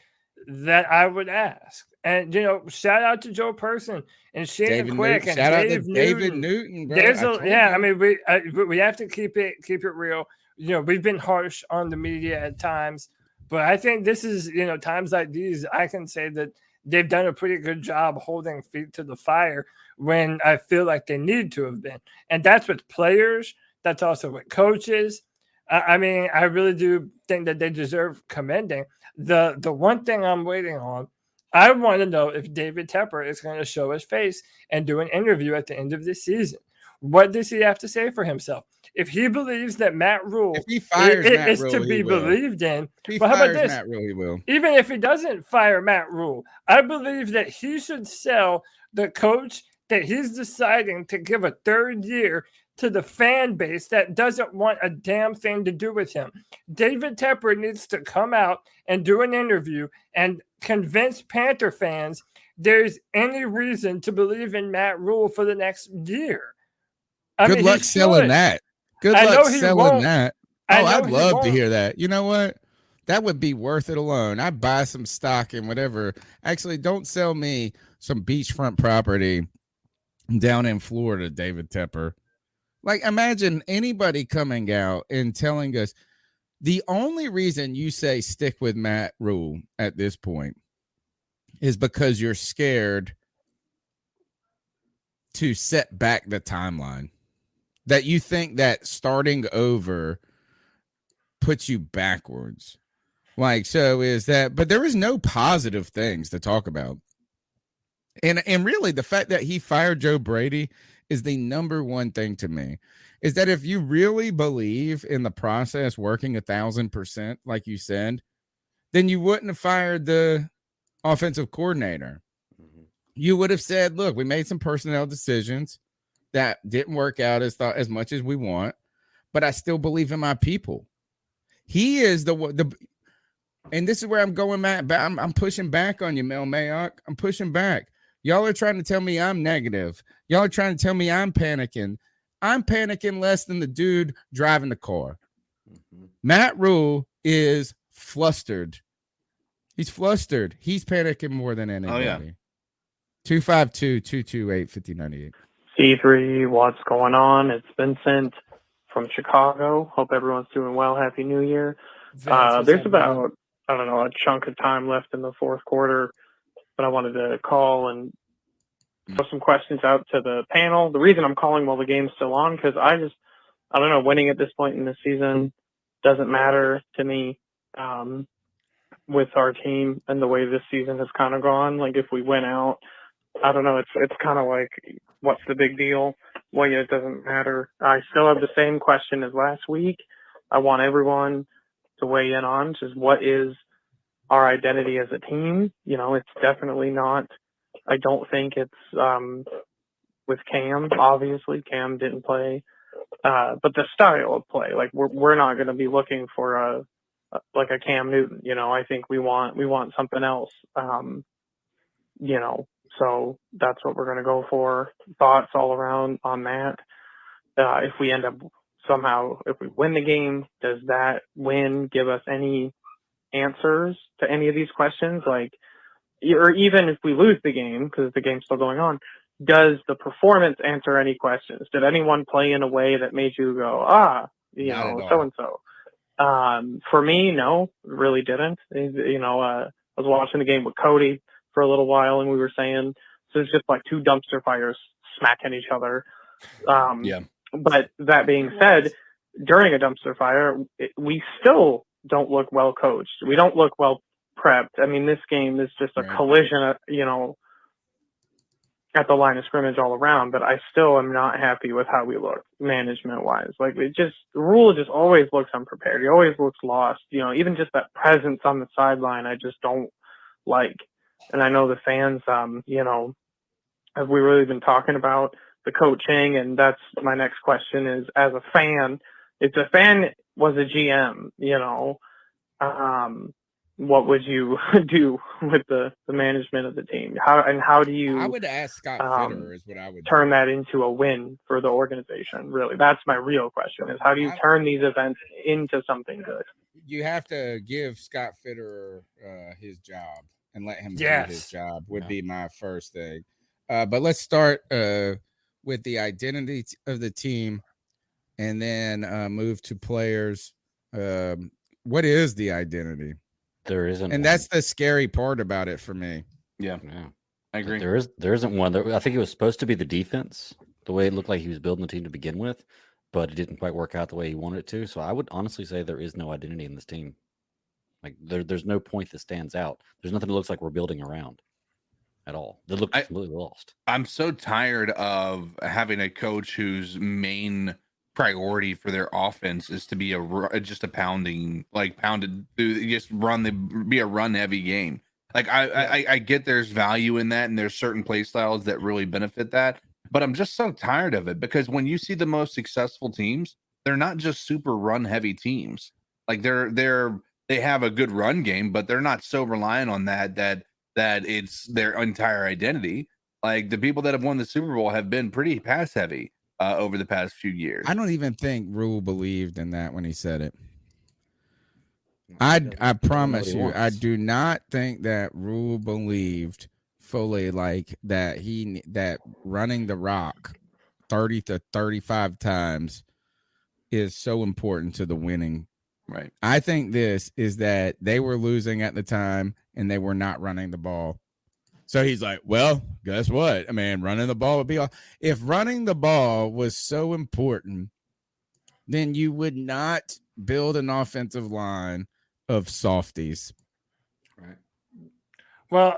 that I would ask. And shout out to Joe Person and Shannon Quick and David Newton, bro. I mean, we have to keep it real. We've been harsh on the media at times, but I think this is, times like these, I can say that they've done a pretty good job holding feet to the fire when I feel like they need to have been. And that's with players. That's also with coaches. I mean, I really do think that they deserve commending. The one thing I'm waiting on, I want to know if David Tepper is going to show his face and do an interview at the end of this season. What does he have to say for himself? If he believes that Matt Rule is to be believed in, but how about this? Matt Rule, he will. Even if he doesn't fire Matt Rule, I believe that he should sell the coach that he's deciding to give a third year to the fan base that doesn't want a damn thing to do with him. David Tepper needs to come out and do an interview and convince Panther fans there's any reason to believe in Matt Rule for the next year. Good luck selling that. Good luck selling that. Oh, I'd love to hear that. You know what? That would be worth it alone. I'd buy some stock in whatever. Actually, don't sell me some beachfront property down in Florida, David Tepper. Like, imagine anybody coming out and telling us the only reason you say stick with Matt Rule at this point is because you're scared to set back the timeline. That you think that starting over puts you backwards. Like, so is that, but there is no positive things to talk about. And really the fact that he fired Joe Brady is the number one thing to me, is that if you really believe in the process working 1,000%, like you said, then you wouldn't have fired the offensive coordinator. You would have said, look, we made some personnel decisions that didn't work out as much as we want, but I still believe in my people. He is the and this is where I'm going, Matt. I'm pushing back on you, Mel Mayock. I'm pushing back. Y'all are trying to tell me I'm negative. Y'all are trying to tell me I'm panicking. I'm panicking less than the dude driving the car. Matt Rule is flustered. He's flustered. He's panicking more than anybody. Oh, yeah. 252-228-5098. C3, what's going on? It's Vincent from Chicago. Hope everyone's doing well. Happy New Year. There's about, I don't know, a chunk of time left in the fourth quarter, but I wanted to call and throw some questions out to the panel. The reason I'm calling while the game's still on, because I don't know, winning at this point in the season doesn't matter to me with our team and the way this season has kind of gone. Like, if we win out, I don't know, it's kind of like, what's the big deal? Well, yeah, it doesn't matter. I still have the same question as last week. I want everyone to weigh in on just what is our identity as a team. You know, it's definitely not, I don't think it's with Cam. Obviously, Cam didn't play, but the style of play, like we're not going to be looking for a Cam Newton. You know, I think we want something else. You know, so that's what we're going to go for. Thoughts all around on that. If we end up somehow, if we win the game, does that win give us any answers to any of these questions? Like, or even if we lose the game, because the game's still going on, does the performance answer any questions? Did anyone play in a way that made you go, you know, so-and-so? For me, no, really didn't. You know, I was watching the game with Cody for a little while, and we were saying, so it's just like two dumpster fires smacking each other. But that being said, during a dumpster fire, we still don't look well coached. We don't look well prepped. I mean, this game is just a collision, you know, at the line of scrimmage all around, but I still am not happy with how we look management-wise. Like, the Rule just always looks unprepared. He always looks lost. You know, even just that presence on the sideline, I just don't like. And I know the fans, you know, have we really been talking about the coaching? And that's my next question is, as a fan, if the fan was a GM, you know, what would you do with the management of the team? How do you? I would ask Scott Fitter is what I would turn that into a win for the organization. Really, that's my real question: is how do you turn these events into something good? You have to give Scott Fitter his job and let him do his job. Would be my first thing. But let's start with the identity of the team, and then move to players. What is the identity? There isn't, and that's the scary part about it for me. Yeah, I agree. There isn't one. I think it was supposed to be the defense, the way it looked like he was building the team to begin with, but it didn't quite work out the way he wanted it to. So I would honestly say there is no identity in this team. Like there's no point that stands out. There's nothing that looks like we're building around at all. They look completely lost. I'm so tired of having a coach whose main priority for their offense is to be just a pounded through, just be a run heavy game. Like I get there's value in that, and there's certain play styles that really benefit that, but I'm just so tired of it, because when you see the most successful teams, they're not just super run heavy teams. Like they have a good run game, but they're not so reliant on that it's their entire identity. Like the people that have won the Super Bowl have been pretty pass heavy over the past few years. I don't even think Rule believed in that when he said it. I promise you, I do not think that Rule believed fully like that that running the rock 30 to 35 times is so important to the winning. Right. I think this is that they were losing at the time and they were not running the ball. So he's like, well, guess what? I mean, running the ball would be all. If running the ball was so important, then you would not build an offensive line of softies. Right. Well,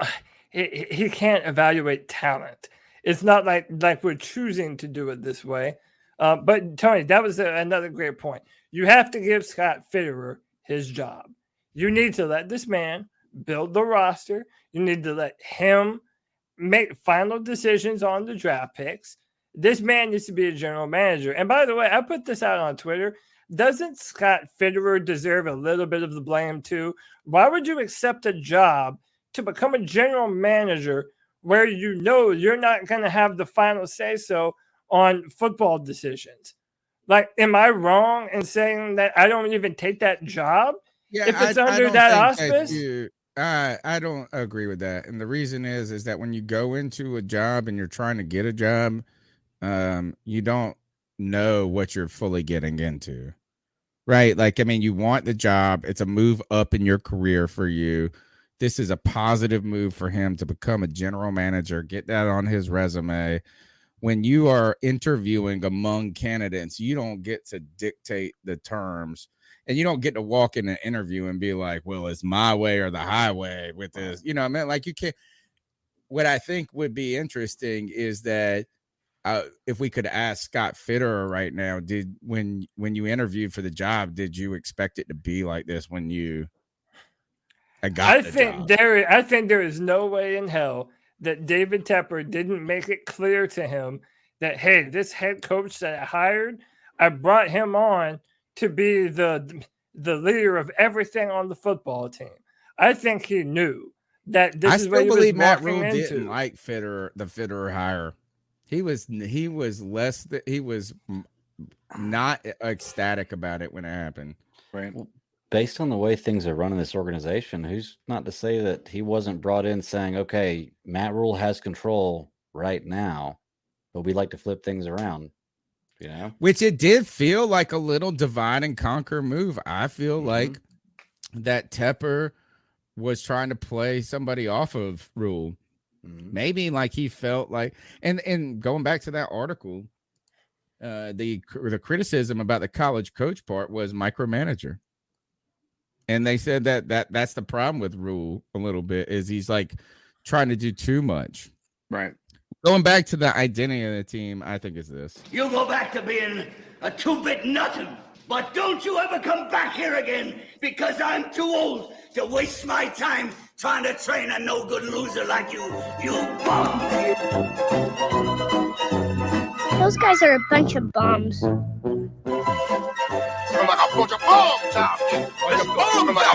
he can't evaluate talent. It's not like we're choosing to do it this way. But Tony, that was another great point. You have to give Scott Fitterer his job. You need to let this man build the roster. You need to let him make final decisions on the draft picks. This man needs to be a general manager. And by the way, I put this out on Twitter. Doesn't Scott Fitterer deserve a little bit of the blame too? Why would you accept a job to become a general manager where you know you're not going to have the final say so on football decisions? Like, am I wrong in saying that I don't even take that job if it's under that auspice? I don't agree with that. And the reason is that when you go into a job and you're trying to get a job, you don't know what you're fully getting into. Right? Like, I mean, you want the job. It's a move up in your career for you. This is a positive move for him to become a general manager, get that on his resume. When you are interviewing among candidates, you don't get to dictate the terms, and you don't get to walk in an interview and be like, well, it's my way or the highway with this. You know what I mean? Like, you can't. What I think would be interesting is that if we could ask Scott Fitterer right now, when you interviewed for the job, did you expect it to be like this when you got the job? I think there is no way in hell that David Tepper didn't make it clear to him that, hey, this head coach that I hired, I brought him on to be the leader of everything on the football team. I think he knew that this is what he was walking Matt Rule into. didn't like the Fitterer hire. He was not ecstatic about it when it happened. Right. Well, based on the way things are run in this organization, who's not to say that he wasn't brought in saying, okay, Matt Rule has control right now, but we'd like to flip things around, you know? Which it did feel like a little divide and conquer move. I feel like that Tepper was trying to play somebody off of Rule. Maybe like he felt like, and going back to that article, the criticism about the college coach part was micromanager. And they said that's the problem with Rule a little bit, is he's like trying to do too much. Right. Going back to the identity of the team, I think is this. You go back to being a two-bit nothing, but don't you ever come back here again, because I'm too old to waste my time trying to train a no-good loser like you bum. Those guys are a bunch of bums. Like a bunch of bombs out here. Like a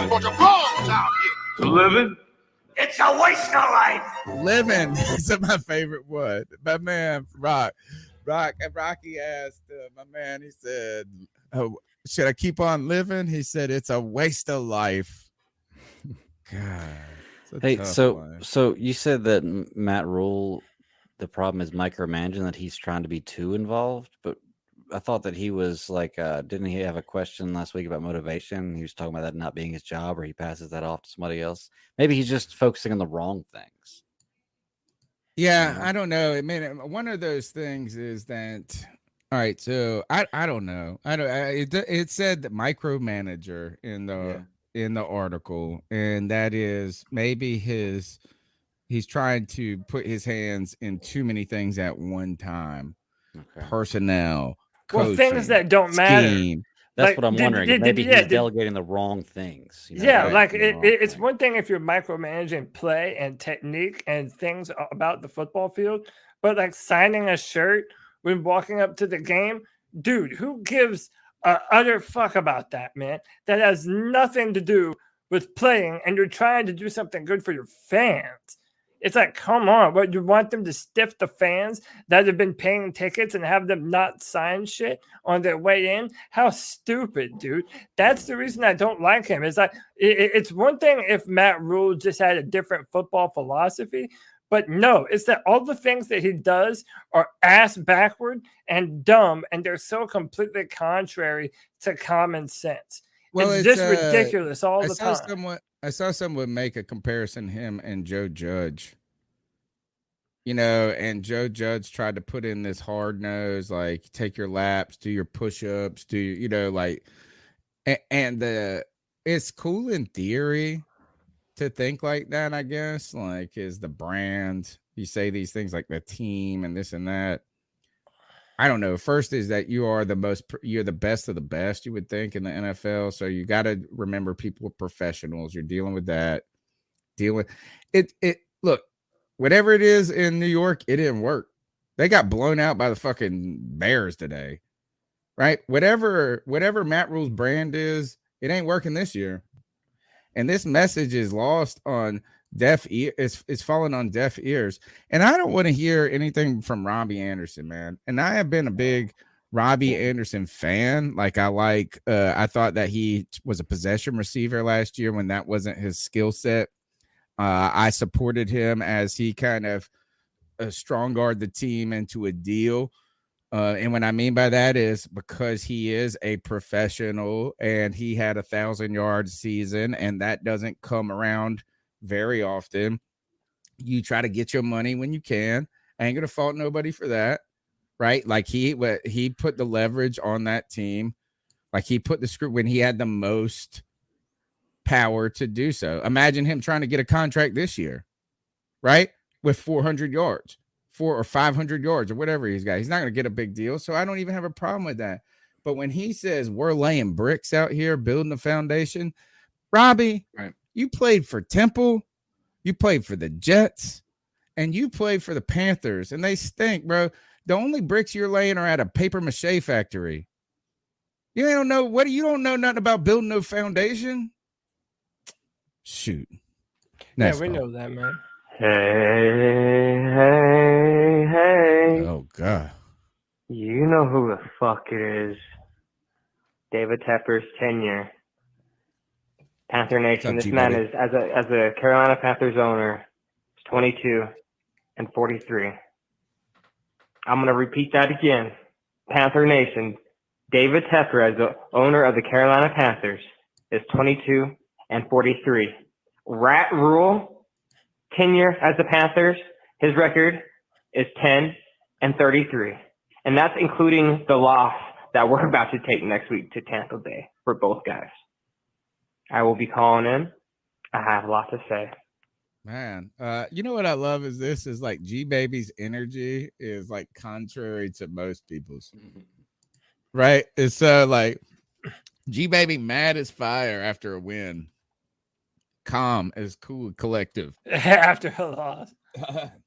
bunch of bombs out here. Living? It's a waste of life. Living is my favorite one. My man, Rocky asked my man, he said, oh, should I keep on living? He said, it's a waste of life. God. Hey, so you said that Matt Rule, the problem is micromanaging, that he's trying to be too involved, but I thought that he was like, didn't he have a question last week about motivation? He was talking about that not being his job, or he passes that off to somebody else. Maybe he's just focusing on the wrong things. Yeah, I don't know. I mean, one of those things is that, all right, so I don't know. It said that micromanager in the article, and that is maybe he's trying to put his hands in too many things at one time. Okay. Personnel, coaching, things that don't matter. That's Like, what I'm wondering. Maybe he's delegating the wrong things. You know, Yeah, right? like it's one thing if you're micromanaging play and technique and things about the football field, but like signing a shirt when walking up to the game, dude, who gives a utter fuck about that, man? That has nothing to do with playing, and you're trying to do something good for your fans. It's like, come on, what, you want them to stiff the fans that have been paying tickets and have them not sign shit on their way in? How stupid, dude. That's the reason I don't like him. It's like, it's one thing if Matt Rule just had a different football philosophy, but no, it's that all the things that he does are ass backward and dumb, and they're so completely contrary to common sense. Well, it's just ridiculous all the time. I saw someone make a comparison, him and Joe Judge. and Joe Judge tried to put in this hard nose, like take your laps, do your push-ups, it's cool in theory to think like that, I guess, like is the brand. You say these things like the team and this and that. I don't know. First is that you're the best of the best, you would think, in the NFL. So you got to remember people are professionals. You're dealing with that. Deal with it. Look, whatever it is in New York, it didn't work. They got blown out by the fucking Bears today, right? Whatever Matt Rule's brand is, it ain't working this year. And this message is lost on deaf ear. It's falling on deaf ears. And I don't want to hear anything from Robbie Anderson, man. And I have been a big Robbie Anderson fan. I thought that he was a possession receiver last year when that wasn't his skill set. I supported him as he kind of strong guard the team into a deal. And what I mean by that is because he is a professional and he had 1,000-yard season, and that doesn't come around very often. You try to get your money when you can. I ain't gonna fault nobody for that, right? Like he put the leverage on that team. Like he put the script when he had the most power to do so. Imagine him trying to get a contract this year, right? With 400 yards. 400 or 500 yards or whatever he's got. He's not going to get a big deal. So I don't even have a problem with that. But when he says we're laying bricks out here, building a foundation, Robbie, right. You played for Temple, you played for the Jets, and you played for the Panthers, and they stink, bro. The only bricks you're laying are at a paper mache factory. You don't know nothing about building no foundation. Shoot. Yeah, we know that, man. Hey. Oh, God. You know who the fuck it is. David Tepper's tenure. Panther Nation. This man is, as a Carolina Panthers owner, is 22 and 43. I'm going to repeat that again. Panther Nation. David Tepper, as the owner of the Carolina Panthers, is 22 and 43. Rat Rule, tenure as the Panthers, his record is 10 and 33. And that's including the loss that we're about to take next week to Tampa Bay for both guys. I will be calling in. I have a lot to say. Man, you know what I love is this is like G Baby's energy is like contrary to most people's. Right? It's like G Baby mad as fire after a win. Calm as cool collective. After a loss.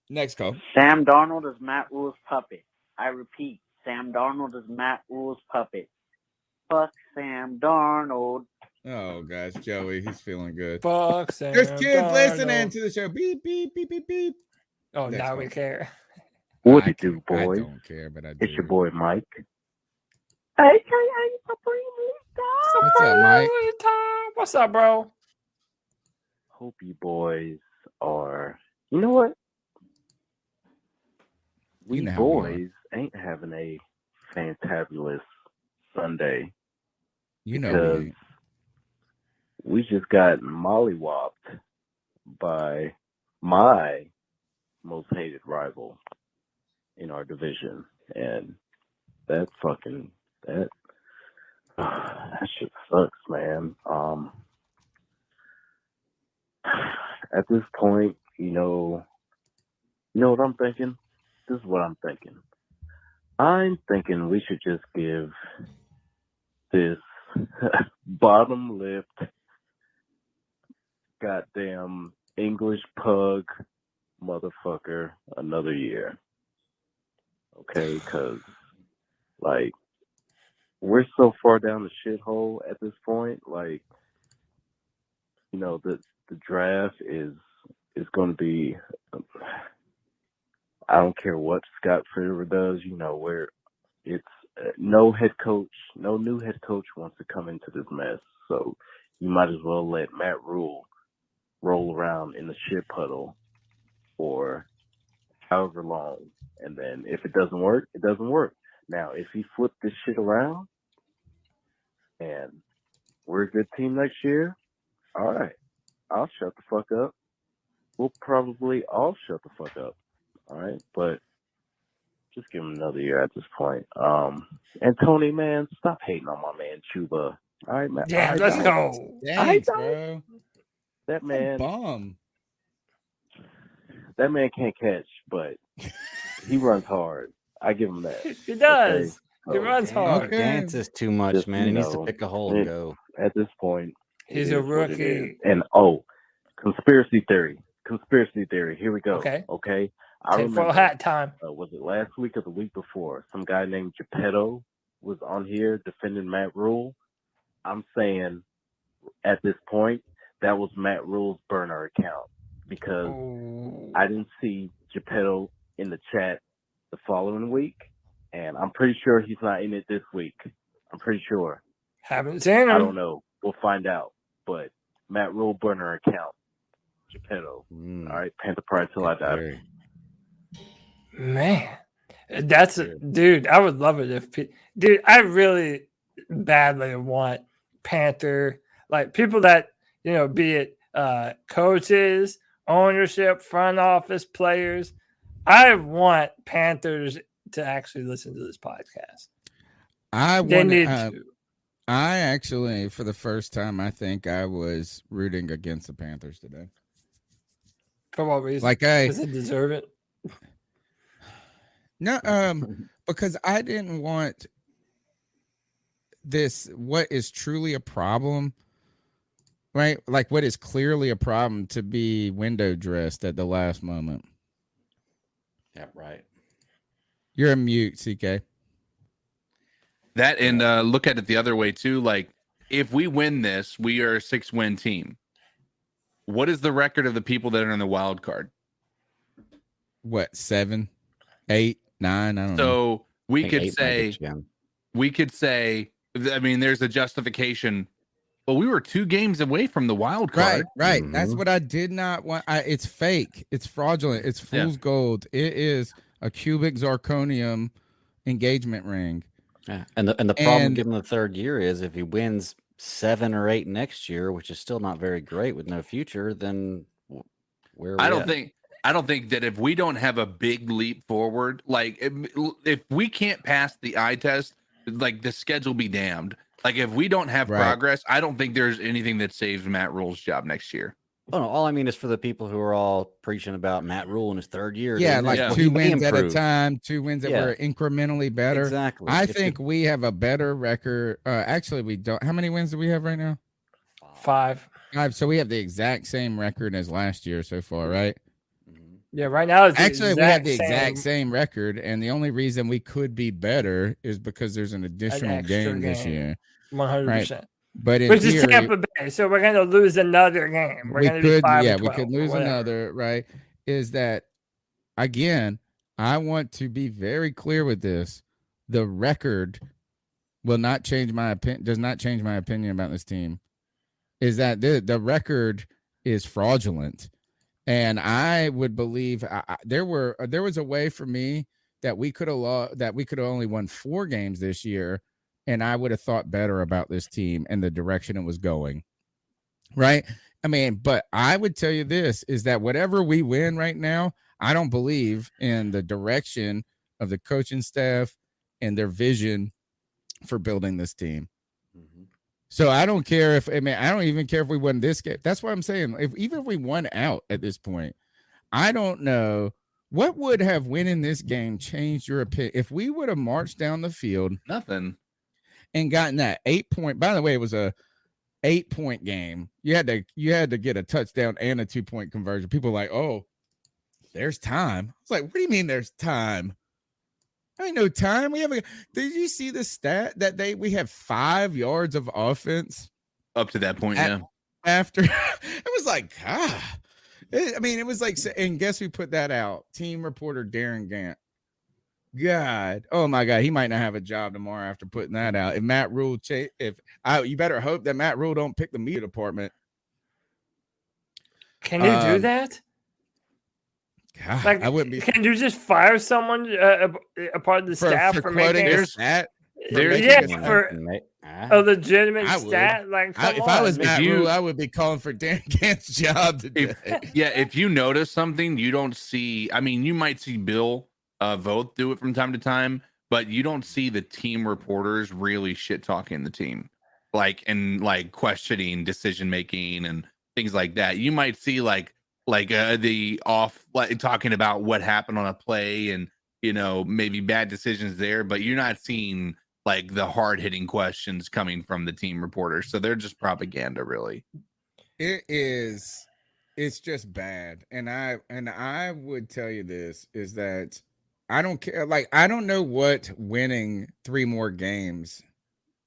Next call. Sam Darnold is Matt Rule's puppet. I repeat, Sam Darnold is Matt Rule's puppet. Fuck Sam Darnold. Oh, guys, Joey, he's feeling good. Fuck Sam There's kids Darnold. listening to the show. Beep, beep, beep, beep, beep. Oh, next now call. We care. What it do, boys? I don't care, but I do. It's your boy, Mike. What's up, Mike? What's up, bro? Hope you boys are. You know what? We boys ain't having a fantabulous Sunday. You know, because we just got mollywopped by my most hated rival in our division, and that shit sucks, man. At this point, you know what I'm thinking? This is what I'm thinking. I'm thinking we should just give this bottom lipped goddamn English pug motherfucker another year. Okay, because like we're so far down the shithole at this point. Like, you know, the draft is going to be. I don't care what Scott Fitterer does. You know, where it's no new head coach wants to come into this mess. So you might as well let Matt Rule roll around in the shit puddle for however long. And then if it doesn't work, it doesn't work. Now, if he flipped this shit around and we're a good team next year, all right, I'll shut the fuck up. We'll probably all shut the fuck up. All right, but just give him another year at this point. And Tony, man, stop hating on my man Chuba. All right, man. Yeah, let's go. Thanks, bro. That man, bomb. that man can't catch, but he runs hard. I give him that. He does. Okay? He So, runs hard. Dances too much, just, man. He needs to pick a hole and go. At this point, He's it a is what it is. rookie. And conspiracy theory. Here we go. Okay. I Take remember. for hat time. Was it last week or the week before? Some guy named Geppetto was on here defending Matt Rule. I'm saying at this point that was Matt Rule's burner account because I didn't see Geppetto in the chat the following week, and I'm pretty sure he's not in it this week. I'm pretty sure. Haven't seen him. I don't know. We'll find out. But Matt Rule burner account, Geppetto. All right, Panther Pride till I die. Man, that's dude. I would love it if, dude. I really badly want Panther, like people that be it coaches, ownership, front office, players. I want Panthers to actually listen to this podcast. I actually, for the first time, I think I was rooting against the Panthers today. For what reason? Does it deserve it? No, because I didn't want this, what is truly a problem, right? Like what is clearly a problem to be window dressed at the last moment. Yeah, right. You're a mute, CK. That and look at it the other way too. Like if we win this, we are a 6-win team. What is the record of the people that are in the wild card? What, 7, 8, 9? I don't know. So we could say, I mean, there's a justification. Well, we were 2 games away from the wild card. Right. Mm-hmm. That's what I did not want. It's fake. It's fraudulent. It's fool's gold. It is a cubic zirconium engagement ring. Yeah. And the problem given the third year is if he wins 7 or 8 next year, which is still not very great with no future, then where are we I don't think that if we don't have a big leap forward, like if we can't pass the eye test, like the schedule be damned. Like if we don't have progress, I don't think there's anything that saves Matt Rule's job next year. Oh no, all I mean is for the people who are all preaching about Matt Rule in his third year. Yeah, like 2 wins at a time, 2 wins that were incrementally better. Exactly. I think we have a better record. Actually, we don't. How many wins do we have right now? 5. So we have the exact same record as last year so far, right? Yeah, right now it's actually we have the exact same record, and the only reason we could be better is because there's an additional game this year. 100%. But in which theory, is Tampa Bay, so we're going to lose another game. We could lose another. Right? Is that again? I want to be very clear with this: the record will not change my opinion. Does not change my opinion about this team. Is that the record is fraudulent? And I would believe there was a way for me that we could have only won 4 games this year, and I would have thought better about this team and the direction it was going. Right? I mean, but I would tell you this is that whatever we win right now, I don't believe in the direction of the coaching staff and their vision for building this team. So I don't care I don't even care if we won this game. That's what I'm saying. Even if we won out at this point, I don't know what would have winning this game changed your opinion. If we would have marched down the field, nothing, and gotten that 8-point. By the way, it was a 8-point game. You had to get a touchdown and a 2-point conversion. People were like, oh, there's time. It's like, what do you mean there's time? I ain't no time. Did you see the stat that we have 5 yards of offense up to that point? After it was like, it was like, and guess who put that out? Team reporter Darren Gant. God, oh my God, he might not have a job tomorrow after putting that out. If Matt Rule, you better hope that Matt Rule don't pick the media department. Can you do that? God, like, I wouldn't be. Can you just fire someone a part of the staff for quoting making a stat? for a legitimate stat like if I was Matt Rule, I would be calling for Dan Gant's job today. If you notice something, you don't see. I mean, you might see Bill Voth do it from time to time, but you don't see the team reporters really shit talking the team, and questioning decision making and things like that. You might see the off talking about what happened on a play and maybe bad decisions there, but you're not seeing the hard hitting questions coming from the team reporters. So they're just propaganda, really. It's just bad. And I would tell you this is that I don't care. I don't know what winning 3 more games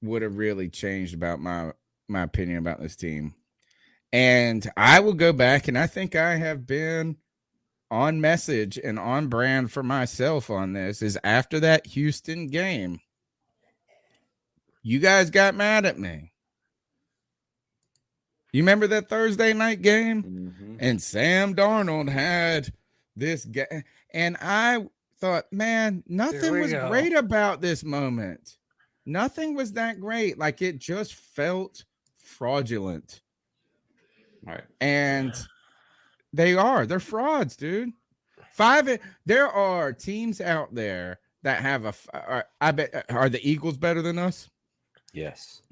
would have really changed about my opinion about this team. And I will go back, and I think I have been on message and on brand for myself on this. Is after that Houston game, you guys got mad at me. You remember that Thursday night game? Mm-hmm. And Sam Darnold had this game. And I thought, man, nothing was great about this moment. Nothing was that great. It just felt fraudulent. Right. And they're frauds, dude. There are teams out there that have I bet, are the Eagles better than us? Yes.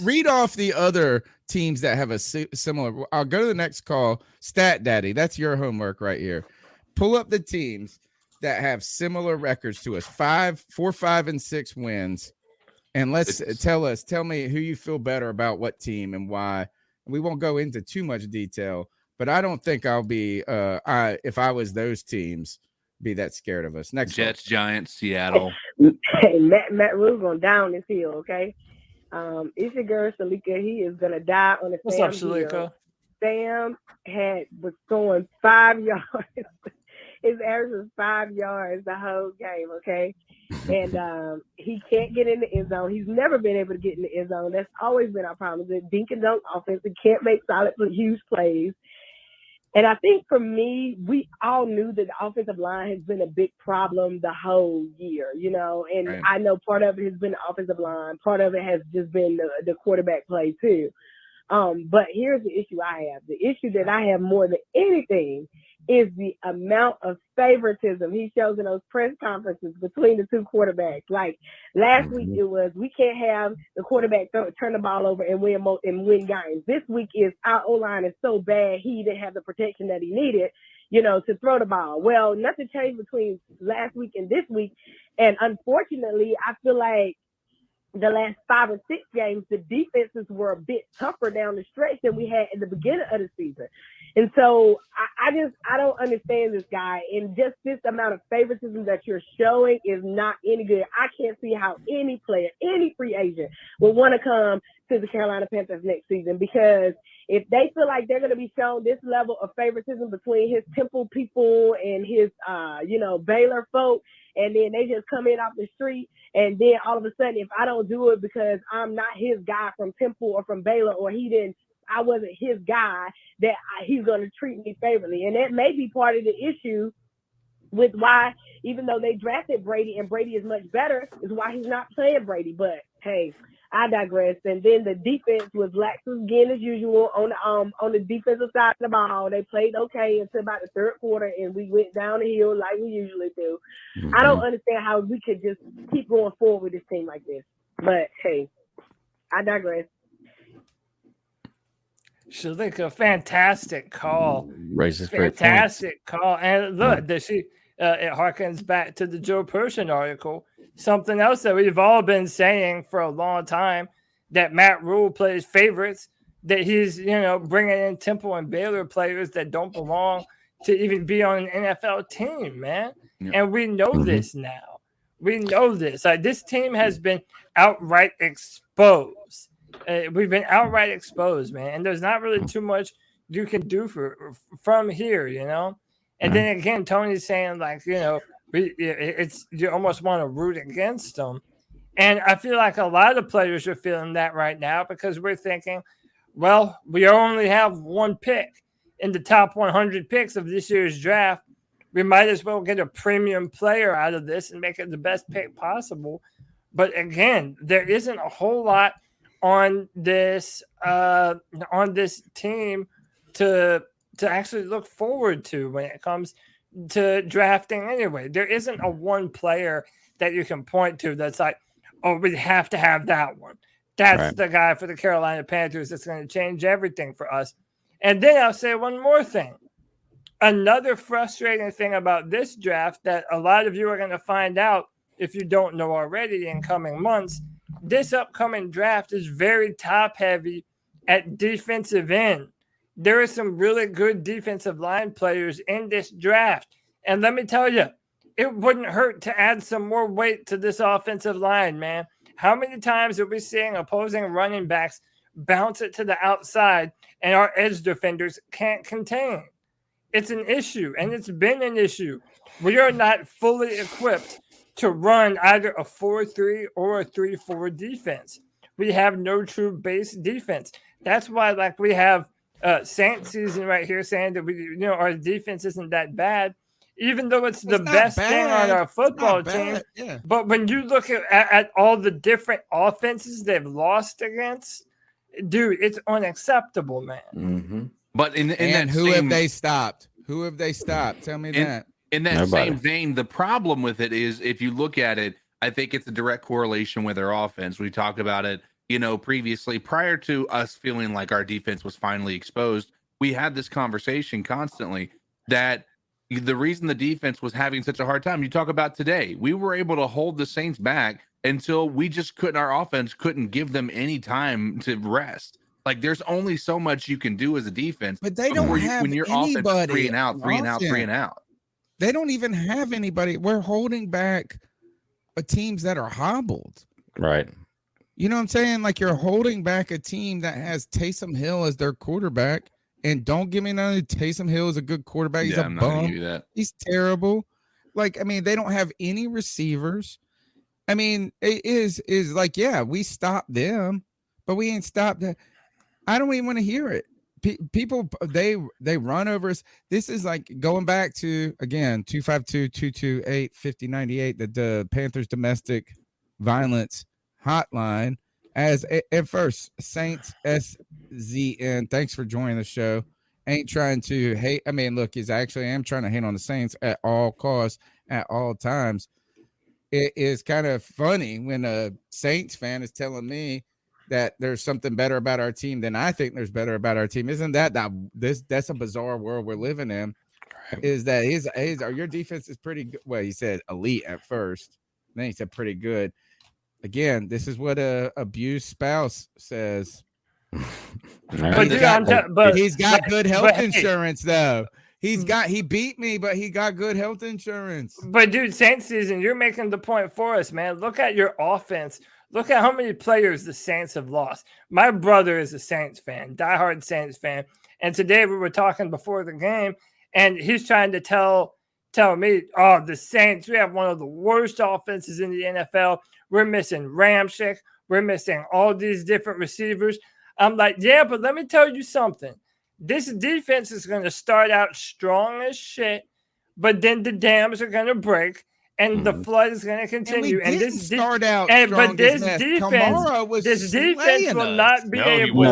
Read off the other teams that have a similar. I'll go to the next call. Stat Daddy, that's your homework right here. Pull up the teams that have similar records to us: 4, 5, and 6 wins, and tell me who you feel better about, what team and why. We won't go into too much detail, but I don't think I'll be. If I was those teams, be that scared of us. Next Jets, Giants, Seattle. Hey, Matt Rule's gonna down this hill, okay? It's your girl Shalika. He is gonna die on the What's Sam up, Shalika? hill. Sam was throwing 5 yards. His average was 5 yards the whole game, okay? And he can't get in the end zone. He's never been able to get in the end zone. That's always been our problem. The dink and dunk offense. He can't make solid, huge plays. And I think for me, we all knew that the offensive line has been a big problem the whole year, and right. I know part of it has been the offensive line. Part of it has just been the quarterback play too. But here's the issue I have. The issue that I have more than anything is the amount of favoritism he shows in those press conferences between the two quarterbacks. Like last week, it was we can't have the quarterback turn the ball over and win games. This week is our O-line is so bad he didn't have the protection that he needed, to throw the ball. Well, nothing changed between last week and this week, and unfortunately, I feel like the last 5 or 6 games, the defenses were a bit tougher down the stretch than we had in the beginning of the season. And so I don't understand this guy. And just this amount of favoritism that you're showing is not any good. I can't see how any player, any free agent will want to come to the Carolina Panthers next season, because if they feel like they're going to be shown this level of favoritism between his Temple people and his, Baylor folk, and then they just come in off the street, and then all of a sudden, if I don't do it because I'm not his guy from Temple or from Baylor, or I wasn't his guy, that he's going to treat me favorably. And that may be part of the issue with why, even though they drafted Brady and Brady is much better, is why he's not playing Brady. But hey, I digress. And then the defense was lax again as usual on the defensive side of the ball. They played okay until about the third quarter, and we went down the hill like we usually do. I don't understand how we could just keep going forward with this team like this. But hey, I digress. Shalika, fantastic call. Raises fantastic call. And look, it harkens back to the Joe Person article. Something else that we've all been saying for a long time, that Matt Rule plays favorites, that he's, bringing in Temple and Baylor players that don't belong to even be on an NFL team, man. Yeah. And we know this now. We know this. This team has been outright exposed. We've been outright exposed, man. And there's not really too much you can do from here, And then again, Tony's saying, you almost want to root against them. And I feel like a lot of players are feeling that right now, because we're thinking, well, we only have one pick in the top 100 picks of this year's draft. We might as well get a premium player out of this and make it the best pick possible, But again, there isn't a whole lot on this team to actually look forward to when it comes to drafting anyway. There isn't a one player that you can point to that's like, oh, we have to have that one. That's the guy for the Carolina Panthers that's going to change everything for us. And then I'll say one more thing. Another frustrating thing about this draft that a lot of you are going to find out if you don't know already in coming months, this upcoming draft is very top heavy at defensive end. There are some really good defensive line players in this draft. And let me tell you, it wouldn't hurt to add some more weight to this offensive line, man. How many times are we seeing opposing running backs bounce it to the outside and our edge defenders can't contain? It's an issue, and it's been an issue. We are not fully equipped to run either a 4-3 or a 3-4 defense. We have no true base defense. That's why, like, we have Saints season right here saying that our defense isn't that bad, even though it's the best thing on our football team. Yeah. But when you look at all the different offenses they've lost against, dude, it's unacceptable, man. Mm-hmm. But in that who have they stopped? Who have they stopped? Tell me that. In that same vein, the problem with it is, if you look at it, I think it's a direct correlation with their offense. We talked about it, previously, prior to us feeling like our defense was finally exposed. We had this conversation constantly that the reason the defense was having such a hard time, you talk about today, we were able to hold the Saints back until we just couldn't, our offense couldn't give them any time to rest. Like, there's only so much you can do as a defense. But they don't have when your anybody. Offense is 3 and out, 3 and out, 3 and out. They don't even have anybody. We're holding back teams that are hobbled. Right. You know what I'm saying? Like, you're holding back a team that has Taysom Hill as their quarterback. And don't give me none of Taysom Hill is a good quarterback. He's a bum. He's terrible. Like, I mean, they don't have any receivers. I mean, it is like, yeah, we stopped them, but we ain't stopped that. I don't even want to hear it. People, they run over us. This is like going back to, again, 252-228-5098, the Panthers domestic violence hotline. As at first, Saints SZN, thanks for joining the show. Ain't trying to hate. I mean, look, I am trying to hate on the Saints at all costs, at all times. It is kind of funny when a Saints fan is telling me that there's something better about our team than I think there's better about our team. Isn't that's a bizarre world we're living in? Right. Is that your defense is pretty good? Well, he said elite at first, then he said pretty good. Again, this is what a abused spouse says. But he's got good health insurance, though. He beat me, but he got good health insurance. But dude, Saints season, you're making the point for us, man. Look at your offense. Look at how many players the Saints have lost. My brother is a Saints fan, diehard Saints fan. And today we were talking before the game, and he's trying to tell me, oh, the Saints, we have one of the worst offenses in the NFL. We're missing Ramchick. We're missing all these different receivers. I'm like, yeah, but let me tell you something. This defense is going to start out strong as shit, but then the dams are going to break. And the flood is going to continue. And this start out, but this defense will not be able.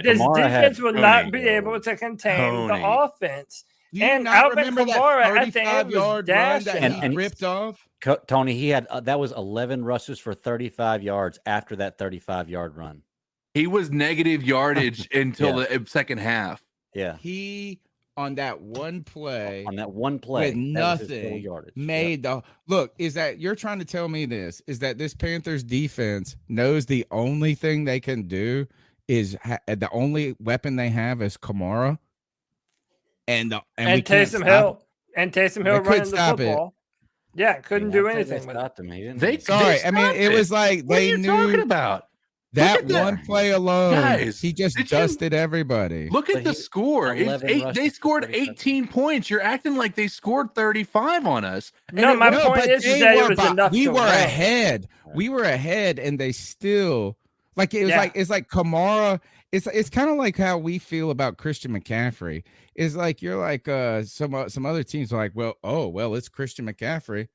This defense will not be able to contain the offense. And Alvin Kamara at the end was dashing. And ripped off. Tony, he had that was 11 rushes for 35 yards after that 35-yard run. He was negative yardage until the second half. Yeah, he. On that one play, with nothing made the look. Is that you're trying to tell me this? Is that this Panthers defense knows the only thing they can do is the only weapon they have is Kamara, and Taysom Hill running the football. Yeah, couldn't do anything with it. I mean, it was like they knew. Talking about? That one play alone, guys, he just dusted everybody. Look at the score. They scored 18 points. You're acting like they scored 35 on us. No, my point is that it was enough. We were ahead. We were ahead, and they still like it was it's like Kamara. It's kind of like how we feel about Christian McCaffrey. It's like you're like some other teams are like, well, it's Christian McCaffrey.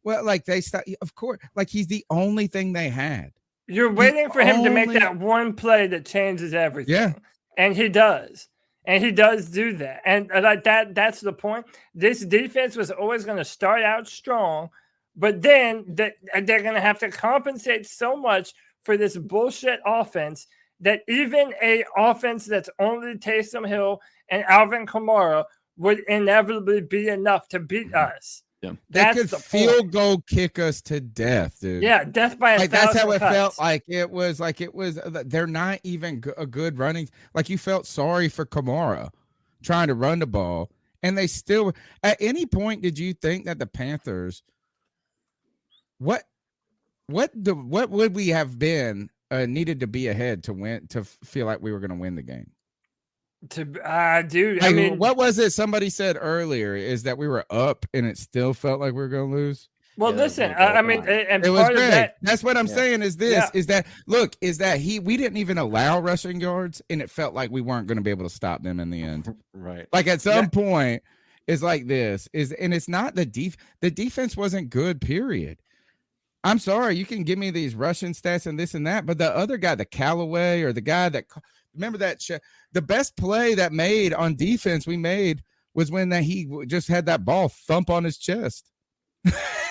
Well, like they of course, like he's the only thing they had. You're waiting for him to make that one play that changes everything. Yeah. And he does. And he does do that. And like that's the point. This defense was always going to start out strong, but then they're going to have to compensate so much for this bullshit offense that even a offense that's only Taysom Hill and Alvin Kamara would inevitably be enough to beat us. Yeah. They could field goal kick us to death, dude. Yeah, death by a like that's how it cuts. felt. Like it was. They're not even a good running. Like you felt sorry for Kamara trying to run the ball, and they still. At any point, did you think that the Panthers? What would we have been needed to be ahead to win to feel like we were going to win the game? Dude, like, I mean, what was it somebody said earlier is that we were up and it still felt like we were going to lose? Well, listen, I mean, and it was part great. of that, that's what I'm saying is this, is that we didn't even allow rushing yards and it felt like we weren't going to be able to stop them in the end. Right. Like at some point it's like this and it's not the defense wasn't good, period. I'm sorry, you can give me these rushing stats and this and that, but the other guy, the Callaway or the guy that remember that the best play that made on defense we made was when he just had that ball thump on his chest.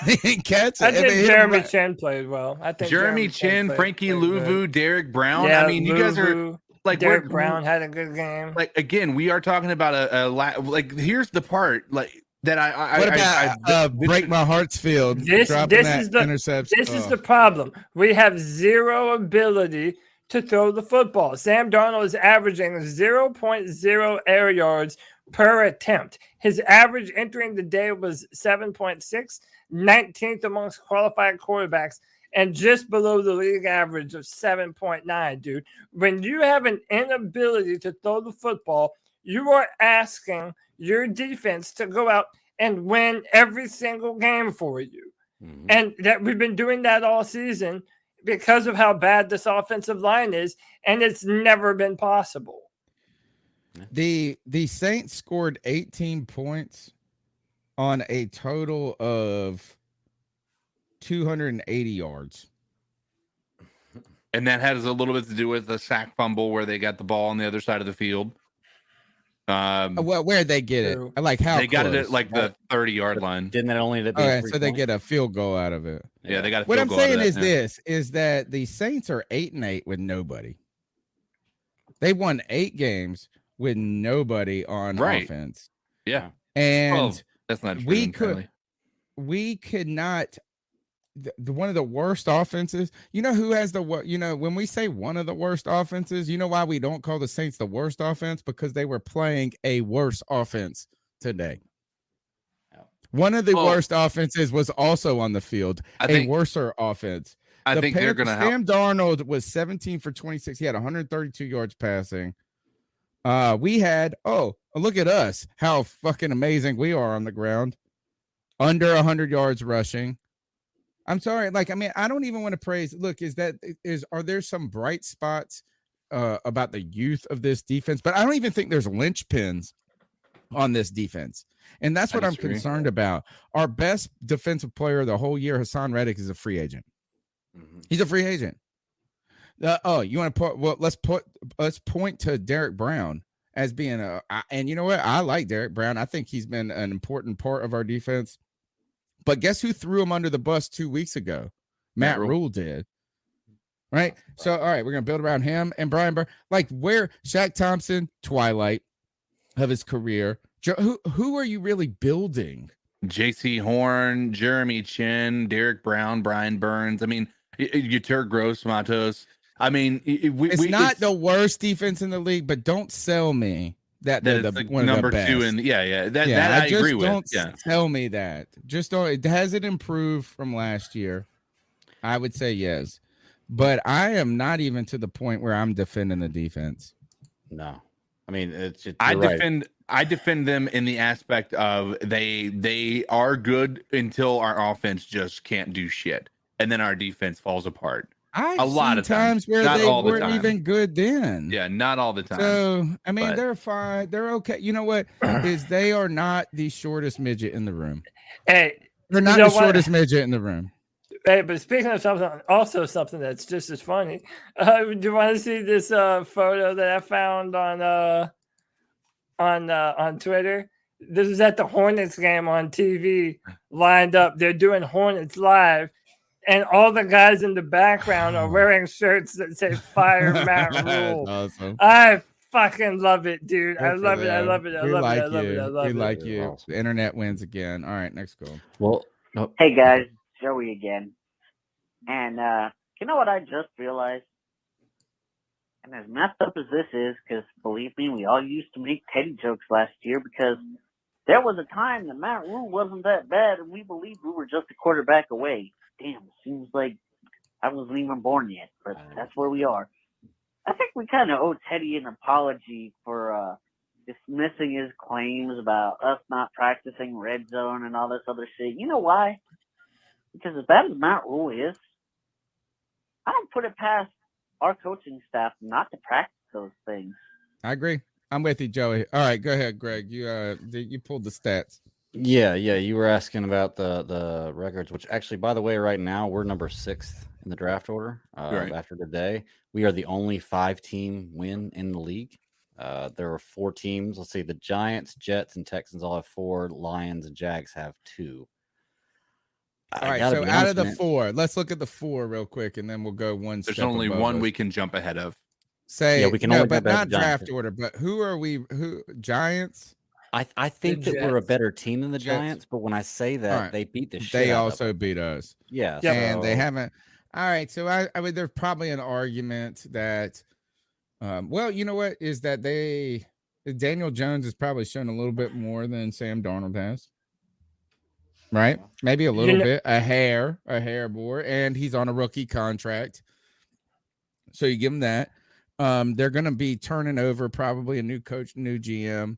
He didn't catch it. I think Jeremy Chin played well. I think Jeremy Chin, Frankie Louvu, Derek Brown. Yeah, I mean, you guys are like Derek Brown had a good game. Like again, we are talking about like here's the part like that I break my heart's field. This is the interception. This is the problem. We have zero ability to throw the football. Sam Darnold is averaging 0.0 air yards per attempt. His average entering the day was 7.6, 19th amongst qualified quarterbacks, and just below the league average of 7.9, dude. When you have an inability to throw the football, you are asking your defense to go out and win every single game for you. Mm-hmm. And that we've been doing that all season because of how bad this offensive line is, and it's never been possible. The Saints scored 18 points on a total of 280 yards. And that has a little bit to do with the sack fumble where they got the ball on the other side of the field. Well, where'd they get it? Like how they got it at like the 30-yard line. Didn't that only? Okay, so they get a field goal out of it. Yeah, they got a what field I'm goal out of saying that, is that the Saints are 8-8 with nobody. They won 8 games with nobody on offense. Yeah, and that's not true. We could not. One of the worst offenses. You know who has when we say one of the worst offenses, you know why we don't call the Saints the worst offense? Because they were playing a worse offense today. One of the worst offenses was also on the field, a worser offense. I think they're going to Sam Darnold was 17 for 26. He had 132 yards passing. We had, look at us, how fucking amazing we are on the ground. Under 100 yards rushing. I'm sorry. Like, I mean, I don't even want to praise. Look, are there some bright spots about the youth of this defense? But I don't even think there's linchpins on this defense. And that's what I'm concerned about. Our best defensive player the whole year, Hassan Reddick, is a free agent. Mm-hmm. He's a free agent. You want to put? Well, let's point to Derek Brown as being and you know what? I like Derek Brown. I think he's been an important part of our defense. But guess who threw him under the bus 2 weeks ago? Matt Rule did. Right? So, all right, we're going to build around him and Brian Burr. Like, where Shaq Thompson, twilight of his career. Who are you really building? J.C. Horn, Jeremy Chin, Derek Brown, Brian Burns. I mean, Yetur Gross-Matos. I mean, it's not the worst defense in the league, but don't sell me that they're one number of the best. 2 and that I agree with. Don't tell me that. Just don't. Has it improved from last year? I would say yes, but I am not even to the point where I'm defending the defense. No, I mean I defend them in the aspect of they are good until our offense just can't do shit, and then our defense falls apart. A lot of times where they weren't even good then. Yeah, not all the time. So, I mean, they're fine. They're okay. You know what? They are not the shortest midget in the room. Hey, They're not the shortest midget in the room. Hey, but speaking of something that's just as funny, do you want to see this photo that I found on Twitter? This is at the Hornets game on TV, lined up. They're doing Hornets live, and all the guys in the background are wearing shirts that say "Fire Matt Rule." Awesome. I fucking love it, dude. I Good for love it. I them. love it. I We love it. like I love you. it. I love We it. like you. The internet wins again. All right, next goal. Well, Hey guys, Joey again. And you know what I just realized? And as messed up as this is, because believe me, we all used to make Teddy jokes last year because there was a time that Matt Rule wasn't that bad and we believed we were just a quarterback away. Damn, seems like I wasn't even born yet, but that's where we are. I think we kind of owe Teddy an apology for dismissing his claims about us not practicing red zone and all this other shit. You know why? Because as bad as Matt Rule is, I don't put it past our coaching staff not to practice those things. I agree. I'm with you, Joey. All right, go ahead, Greg. You pulled the stats. Yeah. You were asking about the records, which actually, by the way, right now we're number 6th in the draft order. Right. After today, we are the only 5-team win in the league. There are 4 teams. Let's see, the Giants, Jets, and Texans all have 4. Lions and Jags have 2. All right, so out of the 4, let's look at the 4 real quick, and then we'll go one step. There's only above one us. we can jump ahead of. Say, Yeah, we can no, only but go not back to draft Giants. order. But who are we? Who Giants? I think that we're a better team than the Giants, but when I say that, right. they beat the shit They out also of them. beat us. Yeah, and they so- haven't. All right, so I mean, there's probably an argument that, well, you know what is that Daniel Jones has probably shown a little bit more than Sam Darnold has. Right, maybe a little bit, a hair more, and he's on a rookie contract, so you give him that. They're going to be turning over probably a new coach, new GM.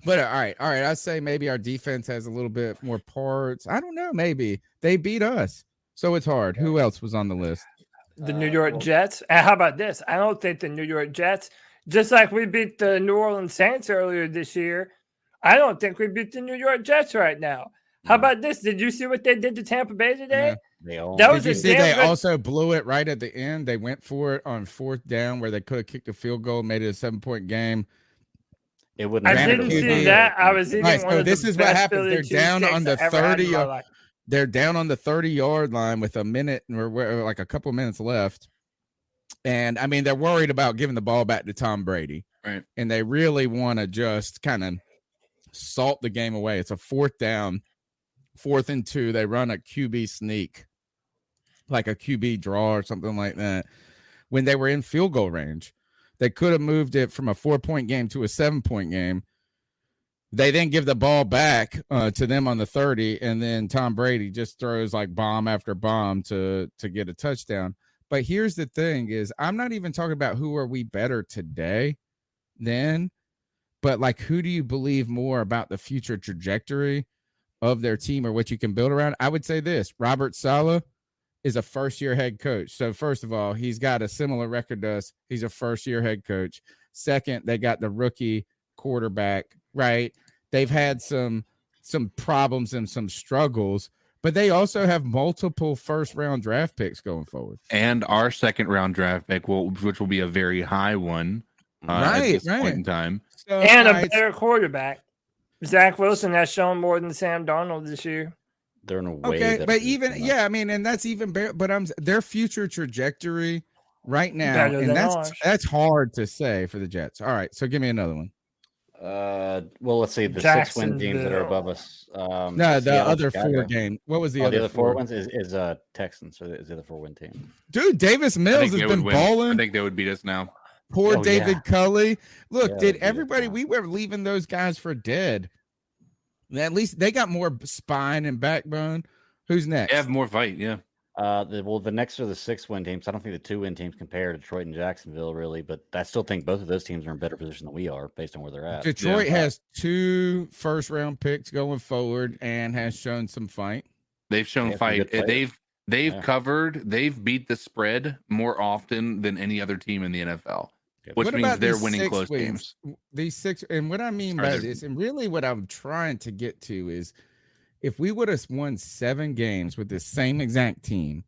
But all right, I say maybe our defense has a little bit more parts. I don't know, maybe they beat us, so it's hard. Who else was on the list? The New York Jets. And how about this? I don't think the New York Jets, just like we beat the New Orleans Saints earlier this year, I don't think we beat the New York Jets right now. How about this? Did you see what they did to Tampa Bay today? Did you see they also blew it right at the end? They went for it on 4th down where they could have kicked a field goal, made it a 7-point game. It wouldn't. I didn't see that. I was eating one of this the is what best happens. Philly They're down on the cheesesteaks I ever had in 30. my life. They're down on the 30-yard line with a minute or like a couple minutes left. And I mean, they're worried about giving the ball back to Tom Brady. Right. And they really want to just kind of salt the game away. It's a 4th down, 4th and 2. They run a QB sneak, like a QB draw or something like that. When they were in field goal range, they could have moved it from a 4-point game to a 7-point game. They then give the ball back to them on the 30, and then Tom Brady just throws like bomb after bomb to get a touchdown. But here's the thing is I'm not even talking about who are we better today than, but like who do you believe more about the future trajectory of their team or what you can build around? I would say this: Robert Saleh is a first-year head coach. So first of all, he's got a similar record to us. He's a first-year head coach. Second, they got the rookie quarterback, right? They've had some problems and some struggles, but they also have multiple first-round draft picks going forward. And our 2nd-round draft pick, which will be a very high one at this point in time. So, And a better quarterback. Zach Wilson has shown more than Sam Darnold this year. They're in a way. Okay, but even I mean, and that's even better. But their future trajectory right now, Better and than that's ours. hard to say for the Jets. All right, so give me another one. Well, let's see the 6-win teams that are above us. No, the Seattle, other Chicago. 4 game. What was the The other other 4 4 ones is Texans. So is the other 4-win team. Dude, Davis Mills has been I balling. think they would beat us now. Poor David Culley. Look, Yeah, did they beat us everybody? We were leaving those guys for dead. At least they got more spine and backbone. Who's next? They have more fight, yeah. The next are the 6-win teams. I don't think the 2-win teams compare to Detroit and Jacksonville really, but I still think both of those teams are in better position than we are based on where they're at. Detroit has 2 first-round picks going forward and has shown some fight. They've shown fight. They've covered. They've beat the spread more often than any other team in the NFL, which What means about they're these winning 6 close wins? games. These 6, and what I mean by this, and really what I'm trying to get to is if we would have won 7 games with the same exact team,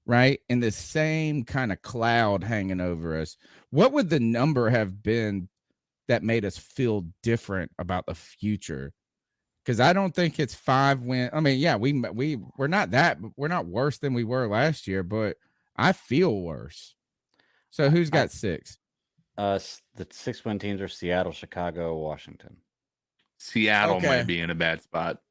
right, and the same kind of cloud hanging over us, what would the number have been that made us feel different about the future? Because I don't think it's 5 wins. I mean, yeah, we're not worse than we were last year, but I feel worse. So who's got 6? The 6-win teams are Seattle, Chicago, Washington. Seattle might be in a bad spot.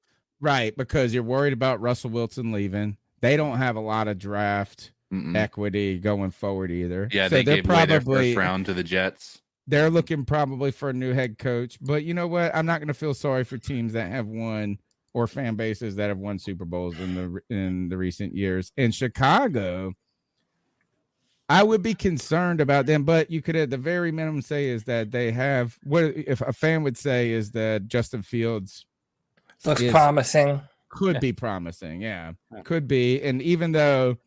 Right, because you're worried about Russell Wilson leaving. They don't have a lot of draft equity going forward either. Yeah, so they gave away their first round to the Jets. They're looking probably for a new head coach. But you know what? I'm not going to feel sorry for teams that have won or fan bases that have won Super Bowls in the recent years. In Chicago, I would be concerned about them, but you could at the very minimum say is that they have what if a fan would say is that Justin Fields looks promising. Could be promising, yeah. Could be. And even though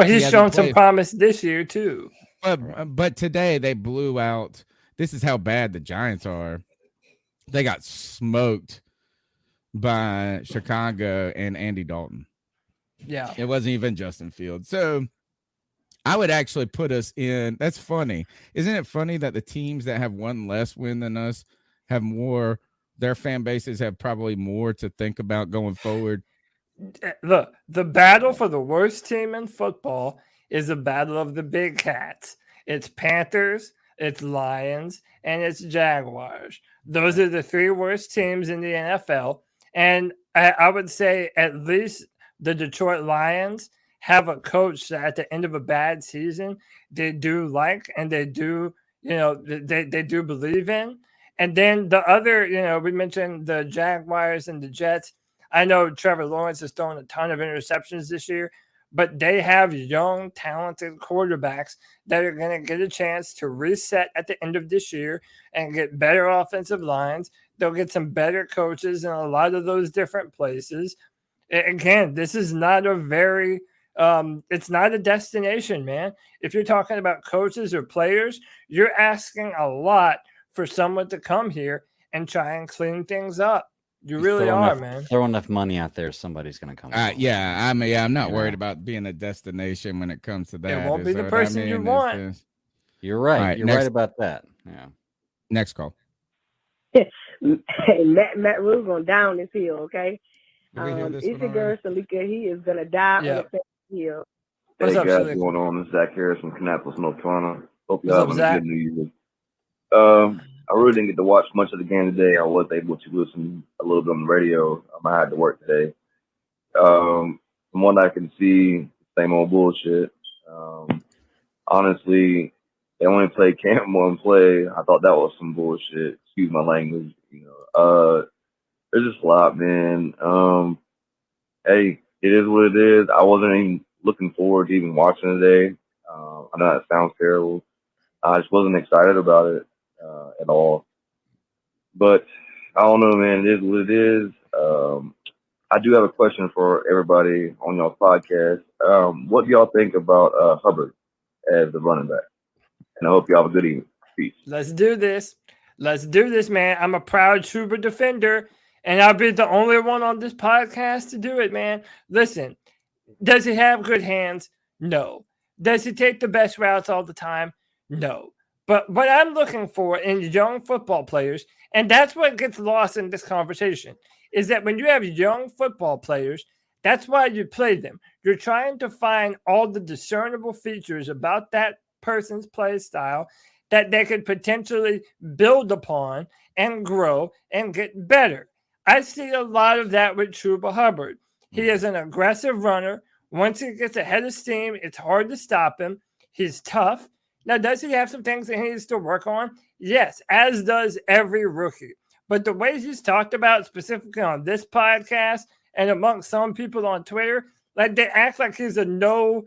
he's shown some promise this year too. But today they blew out. This is how bad the Giants are. They got smoked by Chicago and Andy Dalton. Yeah. It wasn't even Justin Fields. So I would actually put us in. That's funny. Isn't it funny that the teams that have one less win than us have more, their fan bases have probably more to think about going forward? Look, the battle for the worst team in football is the battle of the big cats. It's Panthers, it's Lions, and it's Jaguars. Those are the 3 worst teams in the NFL. And I would say at least the Detroit Lions have a coach that at the end of a bad season, they do like, and they do, they do believe in. And then the other, we mentioned the Jaguars and the Jets. I know Trevor Lawrence has thrown a ton of interceptions this year, but they have young, talented quarterbacks that are going to get a chance to reset at the end of this year and get better offensive lines. They'll get some better coaches in a lot of those different places. Again, this is not a very it's not a destination, man. If you're talking about coaches or players, you're asking a lot for someone to come here and try and clean things up. You really are, man. Throw enough money out there, somebody's going to come. Yeah, I'm not worried about being a destination when it comes to that. It won't be the person you want. You're right. You're right about that. Yeah. Next call. Hey, Matt Rule going down this hill, okay? Isigur Salika, he is going to die on the hill. Hey guys, what's going on? This is Zach Harris from Kannapolis, North Carolina. Hope you're having a good New Year. I really didn't get to watch much of the game today. I was able to listen a little bit on the radio. I had to work today. From what I can see, same old bullshit. Honestly, they only played Cam one play. I thought that was some bullshit. Excuse my language. There's just a lot, man. Hey, it is what it is. I wasn't even looking forward to even watching today. I know that sounds terrible. I just wasn't excited about it at all. But I don't know, man. It is what it is. I do have a question for everybody on your podcast. What do y'all think about Hubbard as the running back? And I hope y'all have a good evening. Peace. Let's do this. Let's do this, man. I'm a proud Trooper defender, and I'll be the only one on this podcast to do it, man. Listen, does he have good hands? No. Does he take the best routes all the time? No. But what I'm looking for in young football players, and that's what gets lost in this conversation, is that when you have young football players, that's why you play them. You're trying to find all the discernible features about that person's play style that they could potentially build upon and grow and get better. I see a lot of that with Chuba Hubbard. He is an aggressive runner. Once he gets ahead of steam, it's hard to stop him. He's tough. Now, does he have some things that he needs to work on? Yes, as does every rookie. But the way he's talked about specifically on this podcast and among some people on Twitter, like they act like he's a no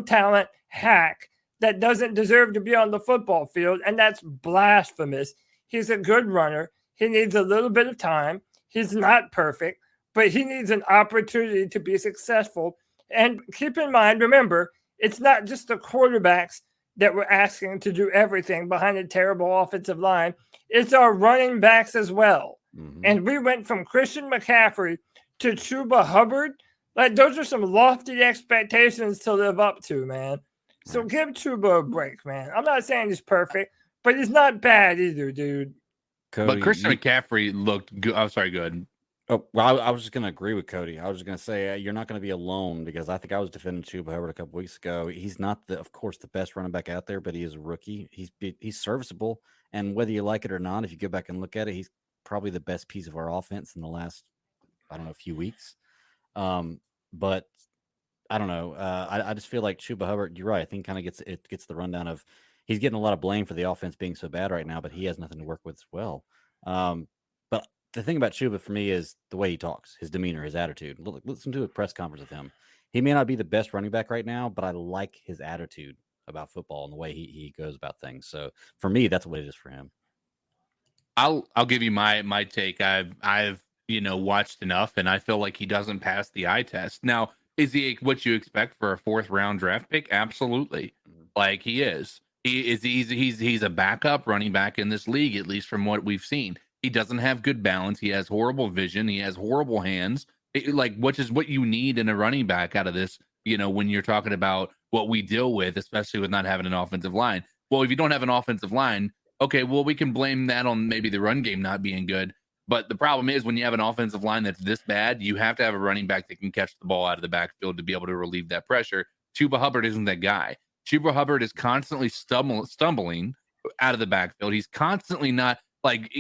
talent hack that doesn't deserve to be on the football field, and that's blasphemous. He's a good runner. He needs a little bit of time. He's not perfect, but he needs an opportunity to be successful. And keep in mind, remember, it's not just the quarterbacks that we're asking to do everything behind a terrible offensive line. It's our running backs as well. and we went from Christian McCaffrey to Chuba Hubbard. Like, those are some lofty expectations to live up to, man. So give Chuba a break, man. I'm not saying he's perfect, but he's not bad either, dude. Cody, but Christian McCaffrey looked good. I'm sorry, good. Oh, well, I was just going to agree with Cody. I was just going to say you're not going to be alone, because I think I was defending Chuba Hubbard a couple weeks ago. He's not, of course, the best running back out there, but he is a rookie. He's serviceable, and whether you like it or not, if you go back and look at it, he's probably the best piece of our offense in the last, I don't know, few weeks. But I don't know. I just feel like Chuba Hubbard, you're right. I think kind of gets the rundown of he's getting a lot of blame for the offense being so bad right now, but he has nothing to work with as well. But the thing about Chuba for me is the way he talks, his demeanor, his attitude. Listen to a press conference with him. He may not be the best running back right now, but I like his attitude about football and the way he goes about things. So for me, that's what it is for him. I'll give you my take. I've watched enough, and I feel like he doesn't pass the eye test. Now, is he what you expect for a 4th round draft pick? Absolutely. Like, he is. He's a backup running back in this league, at least from what we've seen. He doesn't have good balance. He has horrible vision. He has horrible hands. Which is what you need in a running back out of this, when you're talking about what we deal with, especially with not having an offensive line. Well, if you don't have an offensive line, okay, well, we can blame that on maybe the run game not being good. But the problem is, when you have an offensive line that's this bad, you have to have a running back that can catch the ball out of the backfield to be able to relieve that pressure. Chuba Hubbard isn't that guy. Chuba Hubbard is constantly stumbling out of the backfield. He's constantly not like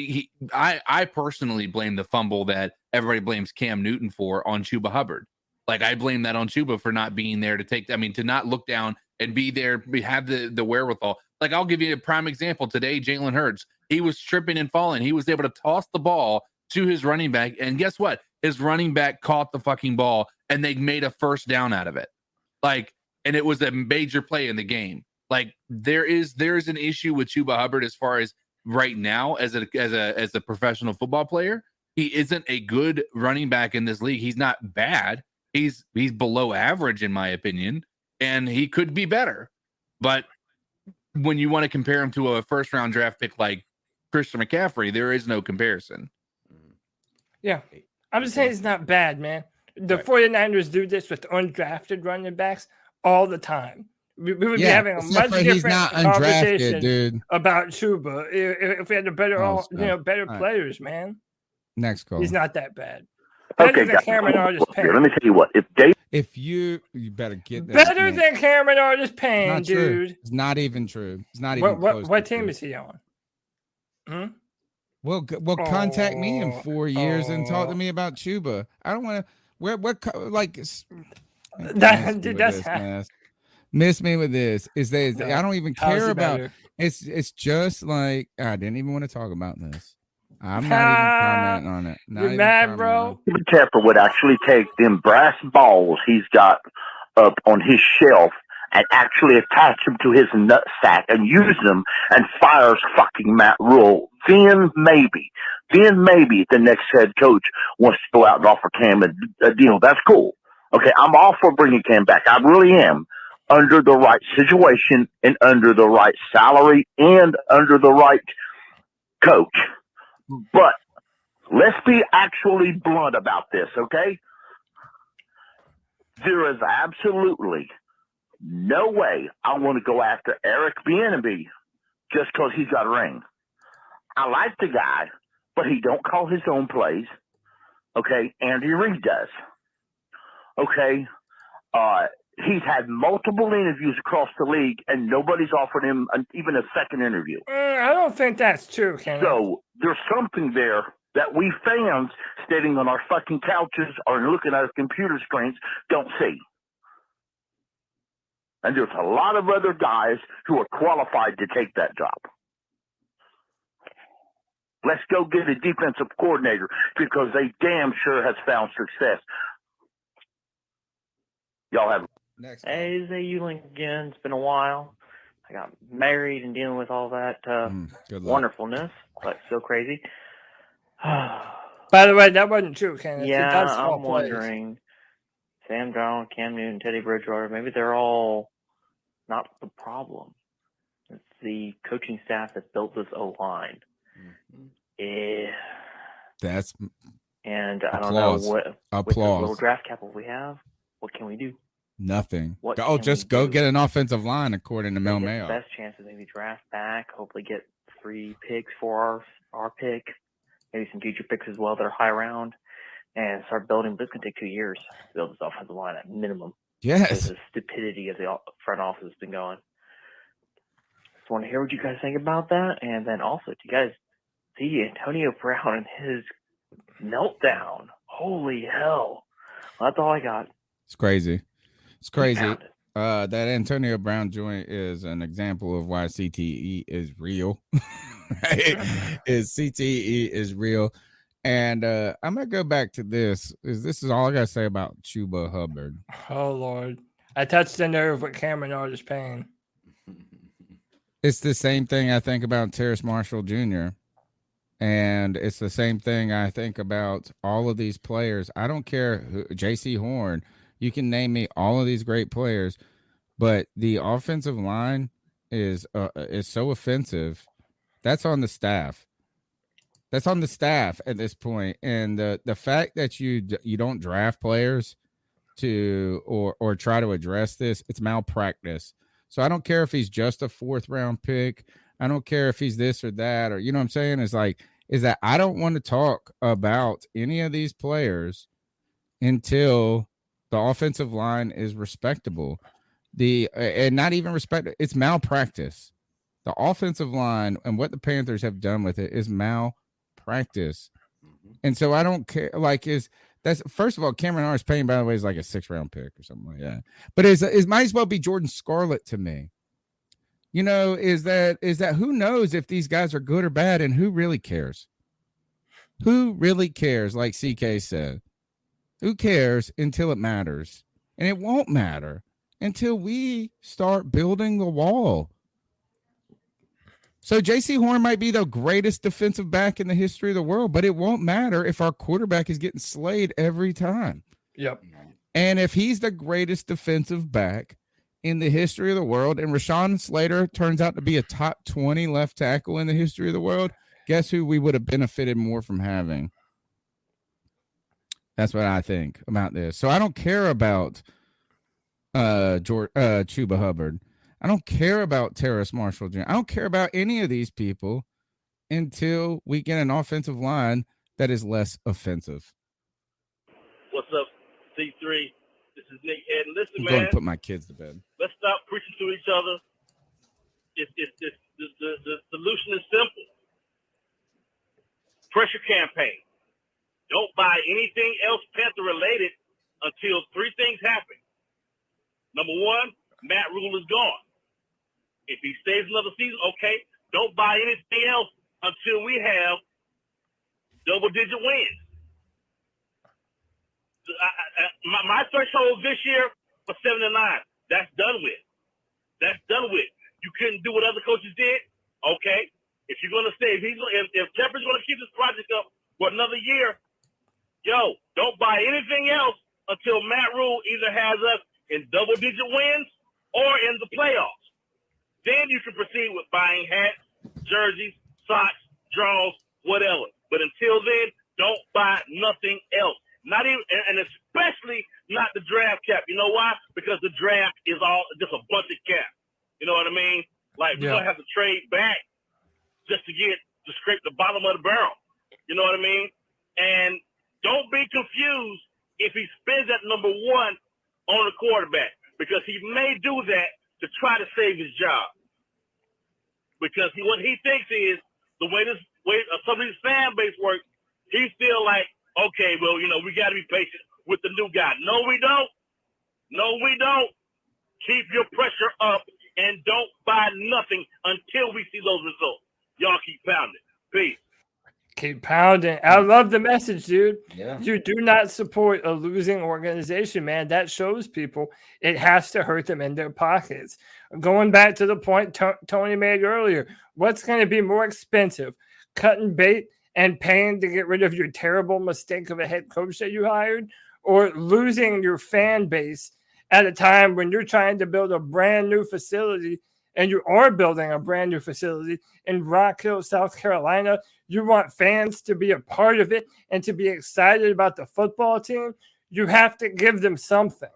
I personally blame the fumble that everybody blames Cam Newton for on Chuba Hubbard. Like, I blame that on Chuba for not being there to not look down and be there, have the wherewithal. Like, I'll give you a prime example. Today, Jalen Hurts, he was tripping and falling. He was able to toss the ball to his running back. And guess what? His running back caught the fucking ball, and they made a first down out of it. Like, and it was a major play in the game. Like, there is an issue with Chuba Hubbard as far as right now as a professional football player. He isn't a good running back in this league. He's not bad. He's below average, in my opinion, and he could be better. But when you want to compare him to a 1st round draft pick like Christian McCaffrey, there is no comparison. Yeah. I'm just saying it's not bad, man. The 49ers do this with undrafted running backs all the time. We would be having a much different conversation about Chuba if we had a better players, man. Next call. He's not that bad. Okay, Better than Cameron Artis-Payne. Let me tell you what. If you better get that. Better than Cameron Artis-Payne, dude. It's not even true. It's not even close. What team is he on? Well, contact me in 4 years and talk to me about Chuba. I don't want to. Miss me with this. I don't even care about. It's just like I didn't even want to talk about this. I'm not even commenting on it. You mad, bro? Even Tepper would actually take them brass balls he's got up on his shelf and actually attach them to his nutsack and use them and fires fucking Matt Rule. Then maybe the next head coach wants to go out and offer Cam a deal. That's cool. Okay, I'm all for bringing Cam back. I really am. Under the right situation and under the right salary and under the right coach. But let's be actually blunt about this, okay? There is absolutely no way I want to go after Eric Bieniemy just because he's got a ring. I like the guy, but he don't call his own plays. Okay, Andy Reid does. Okay, he's had multiple interviews across the league, and nobody's offered him even a second interview. I don't think that's true, Ken. So there's something there that we fans sitting on our fucking couches or looking at our computer screens don't see. And there's a lot of other guys who are qualified to take that job. Let's go get a defensive coordinator because they damn sure has found success. Y'all have next. Hey, Zay Euling again. It's been a while. I got married and dealing with all that wonderfulness, but still crazy. By the way, that wasn't true, Ken. Yeah, I'm wondering. Sam Darnold, Cam Newton, Teddy Bridgewater, maybe they're all not the problem. It's the coaching staff that built this O-line. That's And I don't know applause. what with the Applause. little draft capital we have, what can we do? Nothing. What Oh, can just we go do? get an offensive line, according to Mel Get the Mayo. best chance to maybe draft back, hopefully get 3 picks for our pick, maybe some future picks as well that are high round, and start building. But it's going to take 2 years to build this offensive line at minimum. Yes. Because the stupidity of the front office has been going. Just want to hear what you guys think about that. And then also, do you guys see Antonio Brown and his meltdown? Holy hell. Well, that's all I got. It's crazy. It's crazy. That Antonio Brown joint is an example of why CTE is real. CTE is real. And I'm gonna go back to this. This is all I gotta say about Chuba Hubbard. Oh Lord. I touched the nerve with Cameron Artis Payne. It's the same thing I think about Terrace Marshall Jr. And it's the same thing I think about all of these players. I don't care who, J.C. Horn. You can name me all of these great players, but the offensive line is so offensive. That's on the staff. That's on the staff at this point. And the fact that you don't draft players to or try to address this, it's malpractice. So I don't care if he's just a 4th round pick. I don't care if he's this or that, or, you know what I'm saying? Is that I don't want to talk about any of these players until the offensive line is respectable. And not even respect, it's malpractice. The offensive line and what the Panthers have done with it is malpractice. And so I don't care. That's first of all, Cameron Artis Payne, by the way, is like a 6th round pick or something like that. But it might as well be Jordan Scarlett to me. You know, is that who knows if these guys are good or bad, and who really cares? Who really cares? Like CK said, who cares until it matters? And it won't matter until we start building the wall. So J.C. Horn might be the greatest defensive back in the history of the world, but it won't matter if our quarterback is getting slayed every time. Yep. And if he's the greatest defensive back in the history of the world, and Rashawn Slater turns out to be a top 20 left tackle in the history of the world, guess who we would have benefited more from having? That's what I think about this. So I don't care about Chuba Hubbard. I don't care about Terrace Marshall Jr. I don't care about any of these people until we get an offensive line that is less offensive. What's up, C3? This is Nick Head. And listen, I'm man. going to put my kids to bed. Let's stop preaching to each other. The solution is simple. Pressure campaign. Don't buy anything else Panther related until 3 things happen. Number 1, Matt Rule is gone. If he stays another season, okay. Don't buy anything else until we have double-digit wins. My threshold this year was 7-9. That's done with. That's done with. You couldn't do what other coaches did, okay? If you're gonna stay, if Jeffrey's gonna keep this project up for another year, don't buy anything else until Matt Rule either has us in double-digit wins or in the playoffs. Then you can proceed with buying hats, jerseys, socks, draws, whatever. But until then, don't buy nothing else. Not even, and especially not the draft cap. You know why? Because the draft is all just a bunch of cap. You know what I mean? Like, we're gonna have to trade back just to scrape the bottom of the barrel. You know what I mean? And don't be confused if he spends that number 1 on the quarterback, because he may do that to try to save his job. Because what he thinks is the way some of these fan base works, he feel like, okay, well, we got to be patient with the new guy. No, we don't. No, we don't. Keep your pressure up and don't buy nothing until we see those results. Y'all keep pounding. Peace. Keep pounding. I love the message, dude. Yeah. You do not support a losing organization, man. That shows people it has to hurt them in their pockets. Going back to the point Tony made earlier, what's going to be more expensive? Cutting bait and paying to get rid of your terrible mistake of a head coach that you hired, or losing your fan base at a time when you're trying to build a brand new facility and you are building a brand new facility in Rock Hill, South Carolina. You want fans to be a part of it and to be excited about the football team. You have to give them something.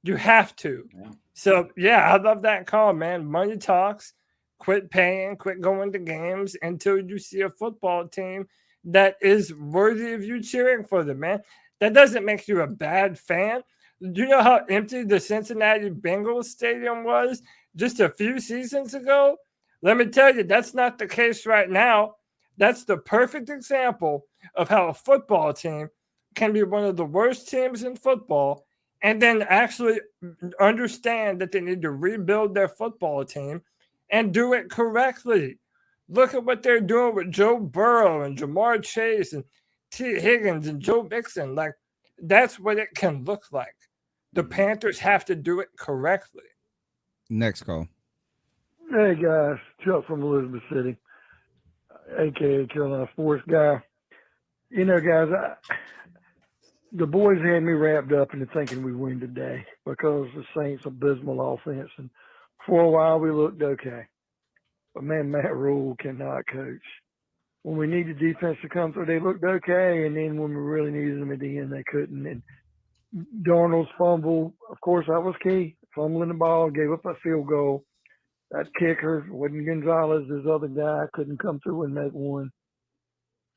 You have to. Yeah. So, yeah, I love that call, man. Money talks. Quit paying, quit going to games until you see a football team that is worthy of you cheering for them, man. That doesn't make you a bad fan. Do you know how empty the Cincinnati Bengals stadium was just a few seasons ago? Let me tell you, that's not the case right now. That's the perfect example of how a football team can be one of the worst teams in football and then actually understand that they need to rebuild their football team and do it correctly. Look at what they're doing with Joe Burrow and Jamar Chase and T. Higgins and Joe Mixon. Like, that's what it can look like. The Panthers have to do it correctly. Next call. Hey, guys. Chuck from Elizabeth City, a.k.a. Carolina Force guy. You know, guys, the boys had me wrapped up into thinking we win today because the Saints' abysmal offense. And for a while, we looked okay. But, man, Matt Rule cannot coach. When we needed defense to come through, they looked okay. And then when we really needed them at the end, they couldn't. And Darnold's fumble, of course, that was key. Fumbling the ball, gave up a field goal. That kicker, wasn't Gonzalez, his other guy, couldn't come through and make one.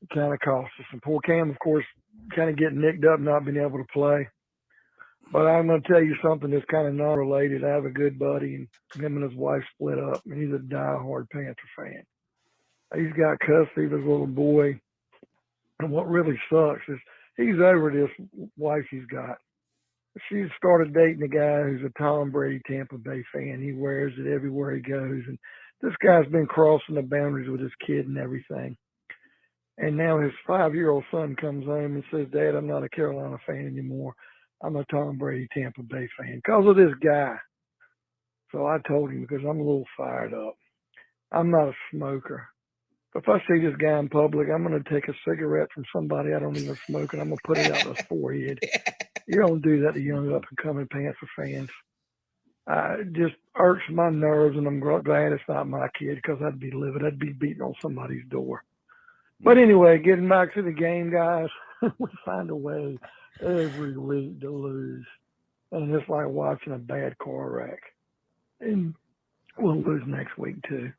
It kind of cost us. And poor Cam, of course, kind of getting nicked up, not being able to play. But I'm going to tell you something that's kind of non-related. I have a good buddy, and him and his wife split up, and he's a diehard Panther fan. He's got custody of his little boy. And what really sucks is he's over this wife he's got. She started dating a guy who's a Tom Brady Tampa Bay fan. He wears it everywhere he goes. And this guy's been crossing the boundaries with his kid and everything. And now his 5-year-old son comes home and says, Dad, I'm not a Carolina fan anymore. I'm a Tom Brady Tampa Bay fan because of this guy. So I told him, because I'm a little fired up, I'm not a smoker. If I see this guy in public, I'm going to take a cigarette from somebody I don't even smoke, and I'm going to put it out his forehead. You don't do that to young up-and-coming Panther fans. It just irks my nerves, and I'm glad it's not my kid because I'd be livid. I'd be beating on somebody's door. But anyway, getting back to the game, guys, we find a way every week to lose. And it's like watching a bad car wreck. And we'll lose next week, too.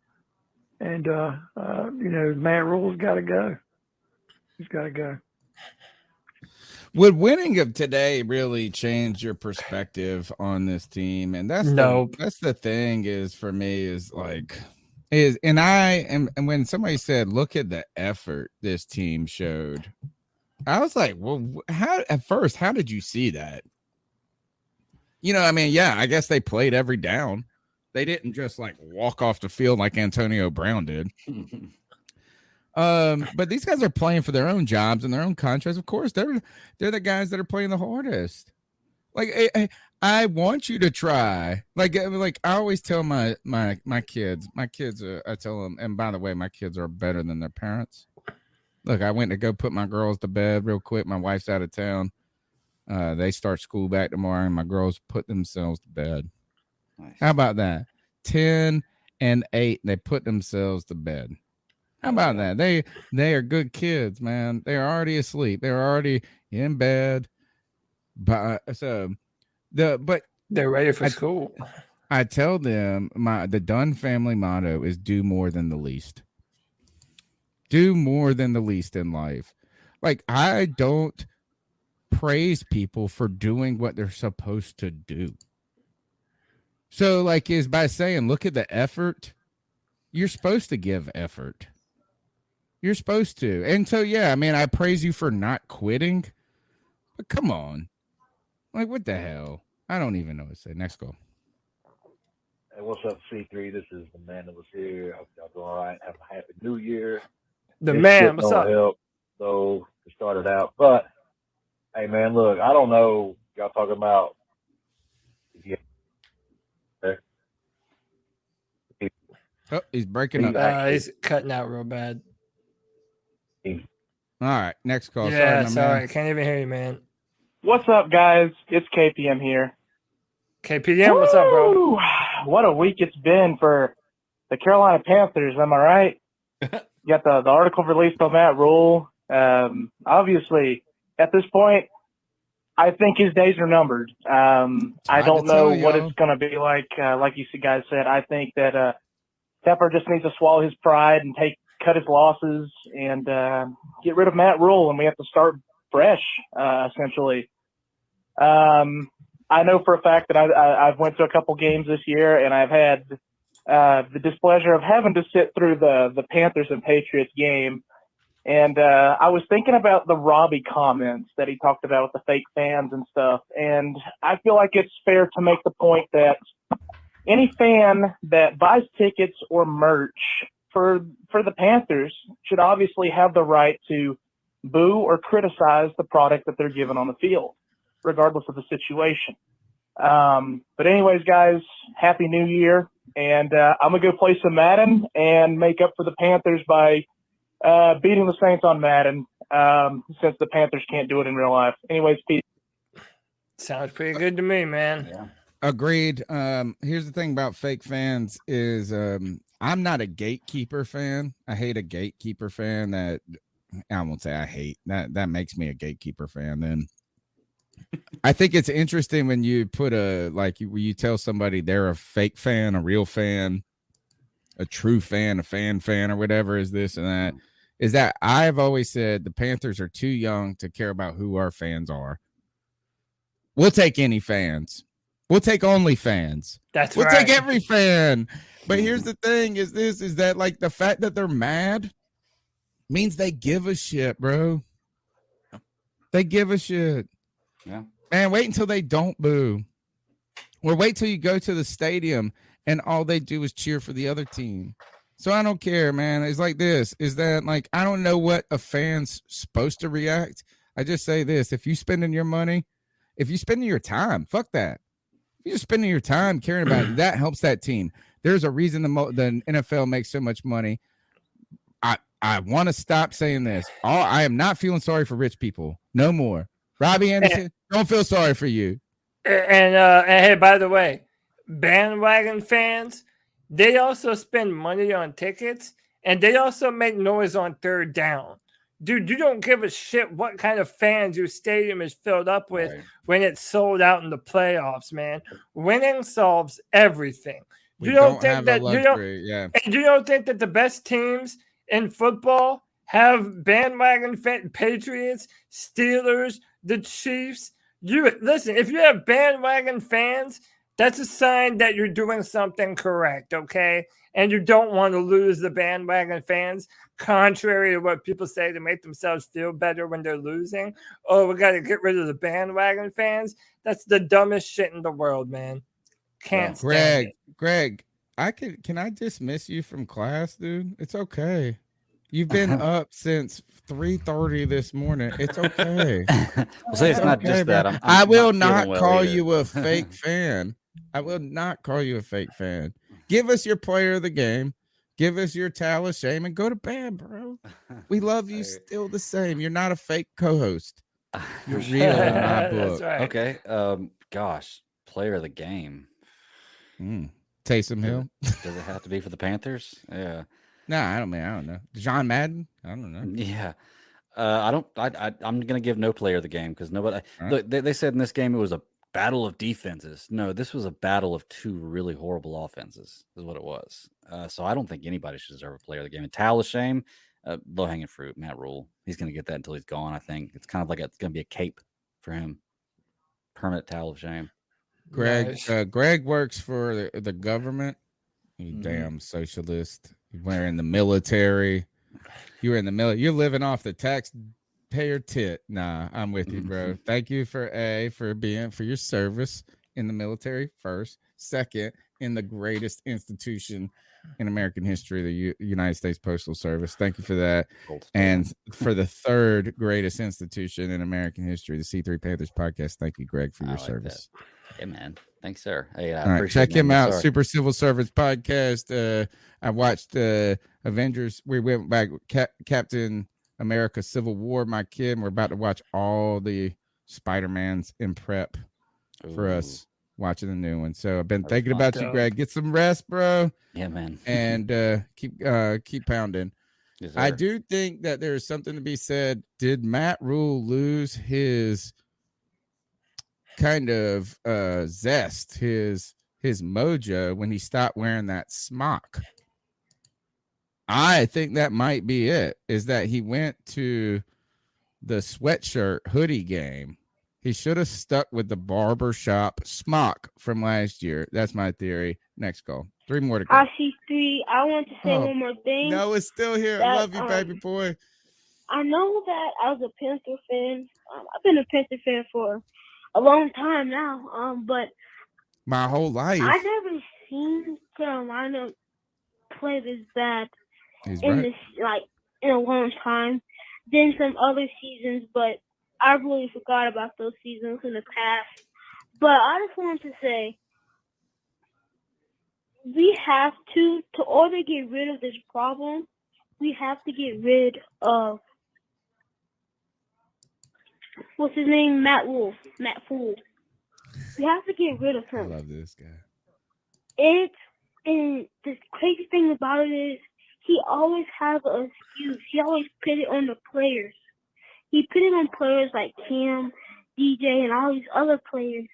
And, you know, Matt Rule's got to go. He's got to go. Would winning of today really change your perspective on this team? And that's that's the thing is for me is like and when somebody said, look at the effort this team showed, I was like, well, how did you see that? You know, I mean, yeah, I guess they played every down. They didn't just like walk off the field like Antonio Brown did. But these guys are playing for their own jobs and their own contracts. Of course, they're the guys that are playing the hardest. Like I want you to try. Like I always tell my kids. I tell them. And by the way, my kids are better than their parents. Look, I went to go put my girls to bed real quick. My wife's out of town. They start school back tomorrow, and my girls put themselves to bed. Nice. How about that? 10 and 8, they put themselves to bed. How about that? They are good kids, man. They're already asleep. They're already in bed. But they're ready for school. I tell them the Dunn family motto is do more than the least. Do more than the least in life. Like, I don't praise people for doing what they're supposed to do. So, like, is by saying, look at the effort. You're supposed to give effort. You're supposed to. And so, yeah, I mean, I praise you for not quitting. But come on. Like, what the hell? I don't even know what to say. Next call. Hey, what's up, C3? This is the man that was here. I hope y'all doing all right. Have a happy new year. The man, what's up? Help, so it started out. But, hey, man, look, I don't know. Y'all talking about. Oh, he's breaking up. He's cutting out real bad. All right, next call. Yeah, sorry. Can't even hear you, man. What's up, guys? It's KPM here. KPM, what's up, bro? What a week it's been for the Carolina Panthers. Am I right? You got the article released on Matt Rule. Obviously, at this point, I think his days are numbered. I don't know what it's going to be like. Like you guys said, I think that Tepper just needs to swallow his pride and cut his losses and get rid of Matt Rule, and we have to start fresh, essentially. I know for a fact that I've went to a couple games this year, and I've had the displeasure of having to sit through the Panthers and Patriots game. And I was thinking about the Robbie comments that he talked about with the fake fans and stuff. And I feel like it's fair to make the point that any fan that buys tickets or merch for the Panthers should obviously have the right to boo or criticize the product that they're given on the field, regardless of the situation. But anyways, guys, Happy New Year. And I'm going to go play some Madden and make up for the Panthers by beating the Saints on Madden, since the Panthers can't do it in real life. Anyways, peace. Sounds pretty good to me, man. Yeah. Agreed. Here's the thing about fake fans is I'm not a gatekeeper fan. I hate a gatekeeper fan. That I won't say I hate. That makes me a gatekeeper fan. Then I think it's interesting when you put when you tell somebody they're a fake fan, a real fan, a true fan, a fan, or whatever is this and that. Is that I've always said the Panthers are too young to care about who our fans are. We'll take any fans. We'll take only fans. We'll take every fan. But here's the thing is that like the fact that they're mad means they give a shit, bro. They give a shit. Yeah. Man, wait until they don't boo. Or wait till you go to the stadium and all they do is cheer for the other team. So I don't care, man. It's like this. Is that like I don't know what a fan's supposed to react. I just say this. If you spending your money, if you spending your time, fuck that. If you're spending your time caring about it, that helps that team. There's a reason the NFL makes so much money. I want to stop saying this. I am not feeling sorry for rich people. No more. Robbie Anderson, don't feel sorry for you. And hey, by the way, bandwagon fans, they also spend money on tickets, and they also make noise on third down. Dude, you don't give a shit what kind of fans your stadium is filled up with when it's sold out in the playoffs, man. Winning solves everything. You don't think that you don't think that the best teams in football have bandwagon Patriots, Steelers, the Chiefs? Listen, if you have bandwagon fans, that's a sign that you're doing something correct, okay? And you don't want to lose the bandwagon fans, contrary to what people say to make themselves feel better when they're losing. Oh, we got to get rid of the bandwagon fans. That's the dumbest shit in the world, man. Can't stand it. Greg, can I dismiss you from class, dude? It's okay. You've been up since 3:30 this morning. It's okay. Well, say it's not just that. I will not call you a fake fan. I will not call you a fake fan. Give us your player of the game. Give us your towel of shame and go to bed, bro. We love you still the same. You're not a fake co-host. You're real in my book. That's right. Okay. Gosh, player of the game. Taysom Hill. Does it have to be for the Panthers? Yeah. No, I don't know. John Madden? I don't know. Yeah. I'm gonna give no player of the game because nobody. Look, they said in this game it was a battle of defenses. No, this was a battle of two really horrible offenses. Is what it was. So I don't think anybody should deserve a player of the game. And towel of shame, low hanging fruit. Matt Rule, he's gonna get that until he's gone. I think it's kind of like it's gonna be a cape for him. Permanent towel of shame. Greg, Greg works for the government. You damn socialist. You're in the military. You're in the military. You're living off the taxpayer tit. Nah, I'm with you, bro. Thank you for your service in the military first. Second, in the greatest institution in American history, the United States Postal Service. Thank you for that. And for the third greatest institution in American history, the C3 Panthers podcast. Thank you, Greg, for your service. Hey, man. Thanks, sir. Hey, all right, check him out. Super Civil Servants podcast. I watched Avengers. We went back Captain America Civil War. My kid. We're about to watch all the Spider-Mans in prep for us watching the new one. So I've been was thinking fun. about you, Greg. Get some rest, bro. Yeah, man. And keep pounding. Yes, I sir. do think that there's something to be said. Did Matt Rule lose his kind of zest, his mojo when he stopped wearing that smock? I think that might be it, is that he went to the sweatshirt hoodie game. He should have stuck with the barbershop smock from last year. That's my theory. Next call. 3 more to go. I see 3. I want to say one more thing. No, it's still here. That, Love you, baby boy. I know that as a Panther fan, I've been a Panther fan for a long time now. But my whole life, I never seen Carolina play this bad He's in right. this in a long time. Then some other seasons, but I really forgot about those seasons in the past. But I just wanted to say, we have to order get rid of this problem, we have to get rid of what's his name? Matt Fool. We have to get rid of him. I love this guy. And the crazy thing about it is he always has an excuse. He always put it on the players. He put it on players like Cam, DJ, and all these other players.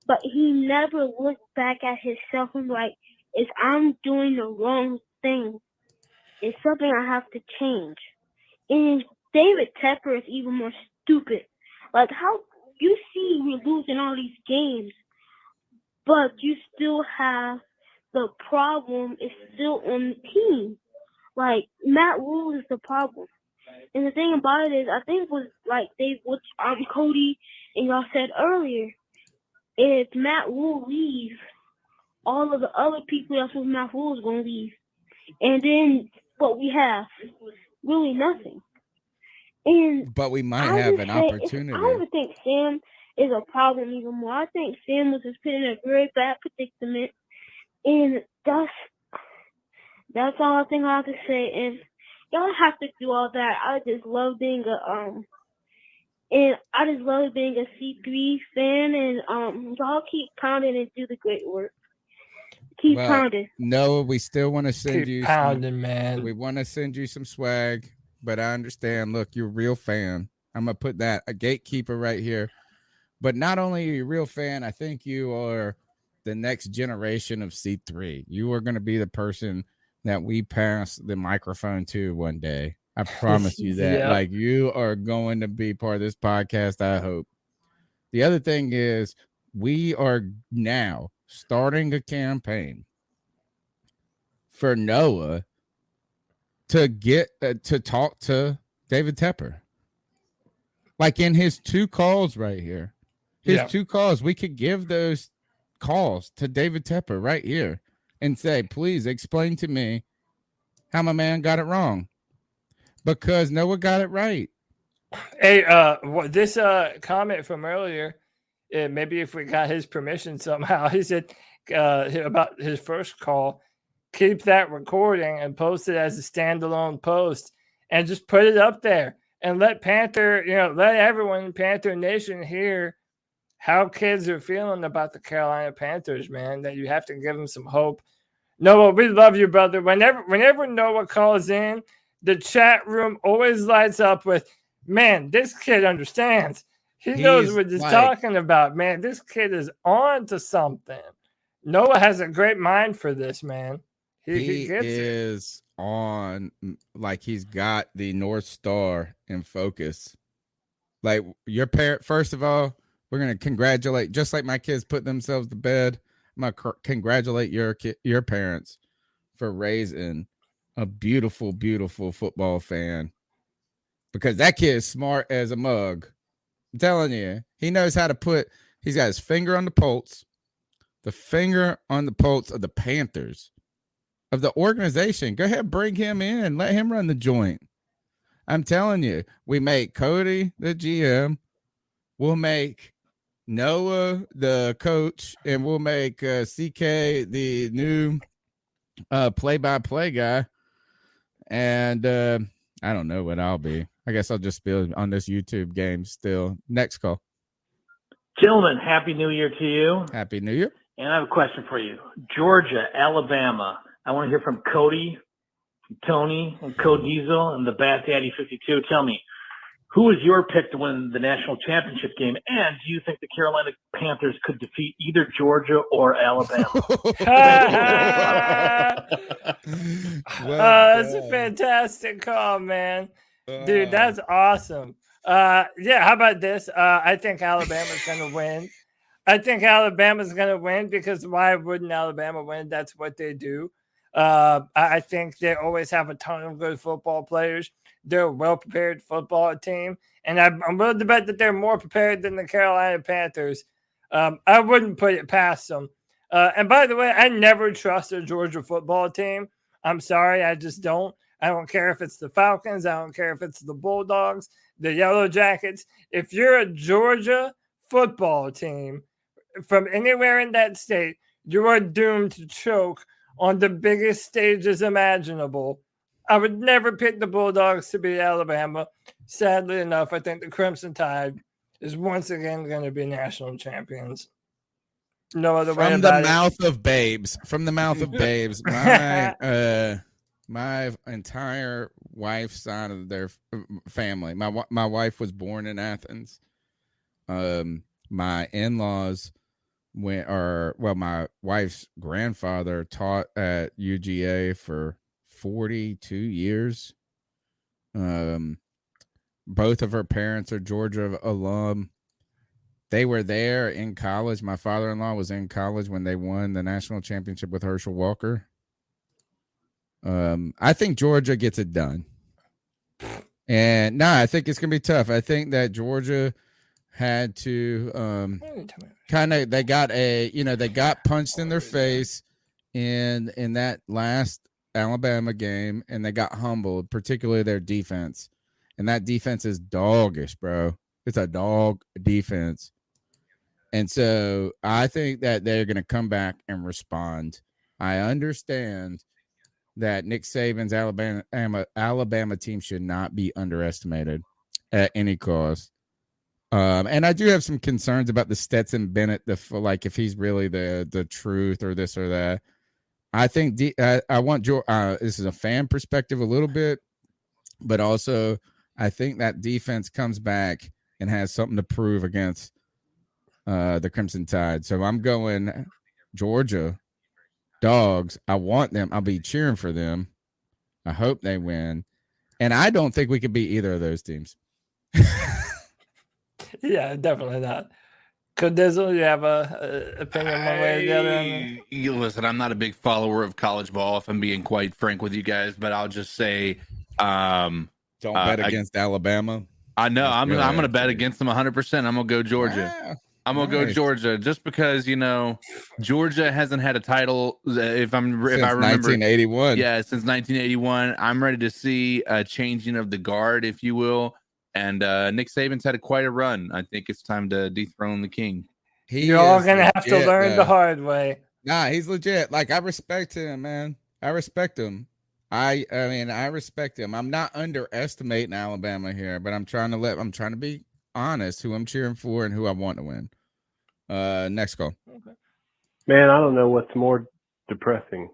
But he never looked back at himself and like, if I'm doing the wrong thing, it's something I have to change. And David Tepper is even more stupid. Like, how you see we're losing all these games, but you still have the problem is still on the team. Like, Matt Rule is the problem. And the thing about it is, I think was like Cody and y'all said earlier, if Matt Rule leaves, all of the other people that's with Matt Rule is going to leave. And then what we have, really nothing. But we might have an opportunity. I don't even think Sam is a problem even more. I think Sam was just put in a very bad predicament. And that's all I think I have to say. And y'all have to do all that. I just love being a C3 fan, and y'all keep pounding and do the great work. Keep pounding. No, we still want to send Keep you pounding, man. We want to send you some swag, but I understand. Look, you're a real fan. I'm gonna put that a gatekeeper right here. But not only are you a real fan, I think you are the next generation of C3. You are going to be the person that we pass the microphone to one day. I promise you that. Yep. Like, you are going to be part of this podcast, I hope. The other thing is, we are now starting a campaign for Noah to get to talk to David Tepper. Like, in his 2 calls right here. His 2 calls, we could give those calls to David Tepper right here and say, please explain to me how my man got it wrong, because Noah got it right. Hey, this comment from earlier, maybe if we got his permission somehow, he said about his first call, keep that recording and post it as a standalone post and just put it up there and let everyone in Panther Nation hear how kids are feeling about the Carolina Panthers, man, that you have to give them some hope. Noah, we love you, brother. Whenever Noah calls in, the chat room always lights up with, man, this kid understands. He knows what he's talking about, man. This kid is on to something. Noah has a great mind for this, man. He gets is on, like, he's got the North Star in focus. Like, your parent, first of all, we're going to congratulate, just like my kids put themselves to bed, I'm going to congratulate your parents for raising a beautiful, beautiful football fan, because that kid is smart as a mug. I'm telling you, he knows how to he's got his finger on the pulse of the Panthers, of the organization. Go ahead, bring him in, let him run the joint. I'm telling you, we make Cody the GM, we'll make Noah the coach, and we'll make CK the new play-by-play guy. And I don't know what I'll be. I guess I'll just be on this YouTube game still. Next call. Gentlemen, Happy New Year to you. Happy New Year. And I have a question for you. Georgia, Alabama. I want to hear from Cody, Tony, and Code Diesel, and the Bat Daddy 52. Tell me, who was your pick to win the national championship game? And do you think the Carolina Panthers could defeat either Georgia or Alabama? That's a fantastic call, man. Dude, that's awesome. Yeah, how about this? I think Alabama's going to win. I think Alabama's going to win because why wouldn't Alabama win? That's what they do. I think they always have a ton of good football players. They're a well-prepared football team, and I'm willing to bet that they're more prepared than the Carolina Panthers. I wouldn't put it past them. And by the way, I never trust a Georgia football team. I'm sorry, I just don't. I don't care if it's the Falcons. I don't care if it's the Bulldogs, the Yellow Jackets. If you're a Georgia football team from anywhere in that state, you are doomed to choke on the biggest stages imaginable. I would never pick the Bulldogs to beat Alabama. Sadly enough, I think the Crimson Tide is once again going to be national champions. No other way From about the mouth of babes. From the mouth of babes. My entire wife's side of their family. My wife was born in Athens. My in-laws my wife's grandfather taught at UGA for 42 years. Both of her parents are Georgia alum. They were there in college. My father-in-law was in college when they won the national championship with Herschel Walker. I think Georgia gets it done. And I think it's going to be tough. I think that Georgia had to they got punched in their face in that last Alabama game, and they got humbled, particularly their defense. And that defense is doggish, bro. It's a dog defense. And so I think that they're going to come back and respond. I understand that Nick Saban's Alabama team should not be underestimated at any cost. And I do have some concerns about the Stetson Bennett, if he's really the truth or this or that. I think I want this is a fan perspective a little bit, but also I think that defense comes back and has something to prove against the Crimson Tide. So I'm going Georgia Dogs. I want them. I'll be cheering for them. I hope they win. And I don't think we could beat either of those teams. Yeah, definitely not. Codizzle, you have a opinion one way or the other? Listen, I'm not a big follower of college ball, if I'm being quite frank with you guys, but I'll just say don't bet against Alabama. I know. I'm going to bet against them 100%. I'm going to go Georgia. Wow. I'm going to go Georgia just because, Georgia hasn't had a title if I remember 1981. Yeah, since 1981. I'm ready to see a changing of the guard, if you will. And Nick Saban's had quite a run. I think it's time to dethrone the king. You're all going to have to learn the hard way. Nah, he's legit. Like, I respect him, man. I respect him. I respect him. I'm not underestimating Alabama here, but I'm trying to be honest who I'm cheering for and who I want to win. Next call. Okay. Man, I don't know what's more depressing.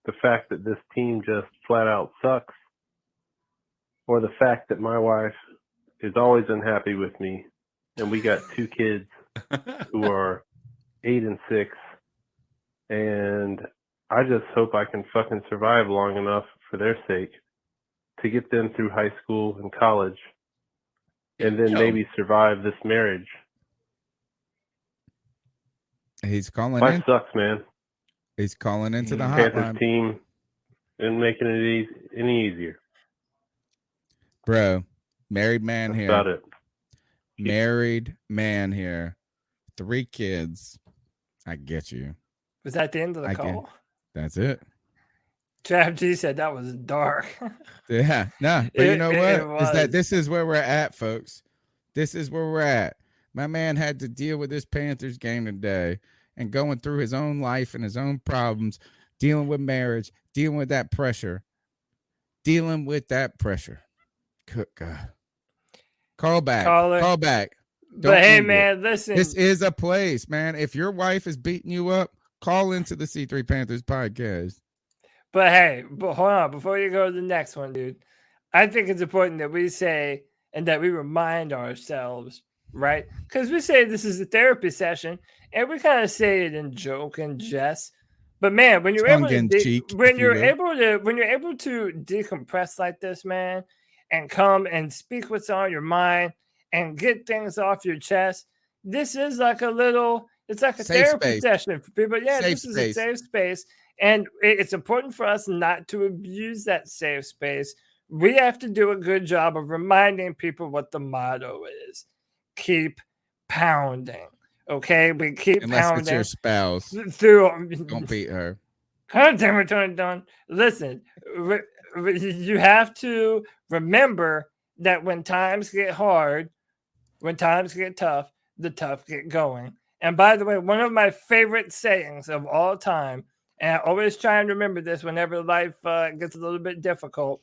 The fact that this team just flat out sucks, or the fact that my wife is always unhappy with me, and we got two kids who are 8 and 6, and I just hope I can fucking survive long enough for their sake to get them through high school and college, and then maybe survive this marriage. He's calling Life in. sucks, man. He's calling into the Panthers hotline. team isn't making it any easier. Bro, married man That's here. about it. Married man here. 3 kids. I get you. Was that the end of the call? That's it. Trav G said that was dark. Yeah. No, but you know what? Is that this is where we're at, folks. This is where we're at. My man had to deal with this Panthers game today and going through his own life and his own problems, dealing with marriage, dealing with that pressure. Good God. Call back. Caller. Call back. But hey, leave it. man, listen. This is a place, man. If your wife is beating you up, call into the C3 Panthers podcast. But hey, hold on. Before you go to the next one, dude, I think it's important that we say and that we remind ourselves, right? Because we say this is a therapy session, and we kind of say it in joke and jest. But man, when you're able to when you're able to decompress like this, man, and come and speak what's on your mind and get things off your chest, this is like a little. It's like a Safe therapy space. session for people. Yeah, Safe this is space. a safe space. And it's important for us not to abuse that safe space. We have to do a good job of reminding people what the motto is. Keep pounding. Okay? We keep Unless pounding. it's your spouse. Don't beat her. God damn it, Tony. Listen, you have to remember that when times get hard, when times get tough, the tough get going. And by the way, one of my favorite sayings of all time, and I always try and remember this whenever life gets a little bit difficult: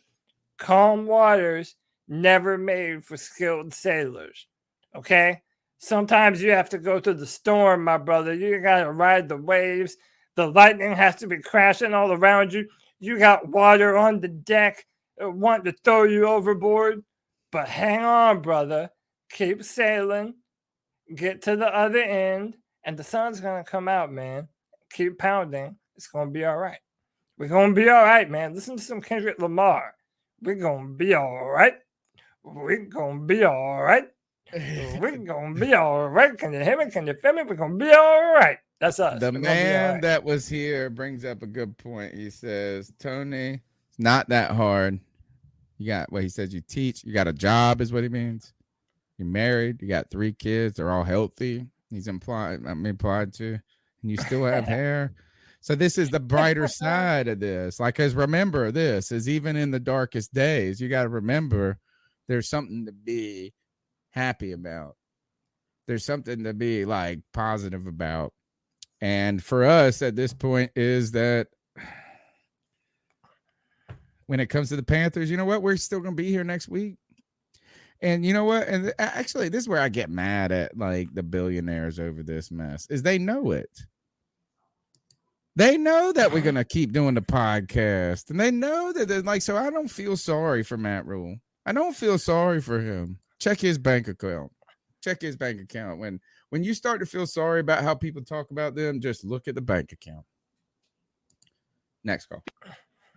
calm waters never made for skilled sailors. Okay? Sometimes you have to go through the storm, my brother. You got to ride the waves. The lightning has to be crashing all around you. You got water on the deck wanting to throw you overboard. But hang on, brother. Keep sailing. Get to the other end, and the sun's going to come out, man. Keep pounding. It's going to be all right. We're going to be all right, man. Listen to some Kendrick Lamar. We're going to be all right. We're going to be all right. We're going to be all right. Can you hear me? Can you feel me? We're going to be all right. That's us. The man that was here brings up a good point. He says, Tony, it's not that hard. You got what he says you teach. You got a job is what he means. You're married. You got 3 kids. They're all healthy. He's implied to. And you still have hair. So this is the brighter side of this. Like, because remember, this is even in the darkest days. You got to remember there's something to be happy about. There's something to be like positive about. And for us at this point is that when it comes to the Panthers, you know what? We're still going to be here next week. And you know what? And actually, this is where I get mad at like the billionaires over this mess is they know it. They know that we're going to keep doing the podcast and they know that they're like, so I don't feel sorry for Matt Rule. I don't feel sorry for him. Check his bank account. Check his bank account. When you start to feel sorry about how people talk about them, just look at the bank account. Next call.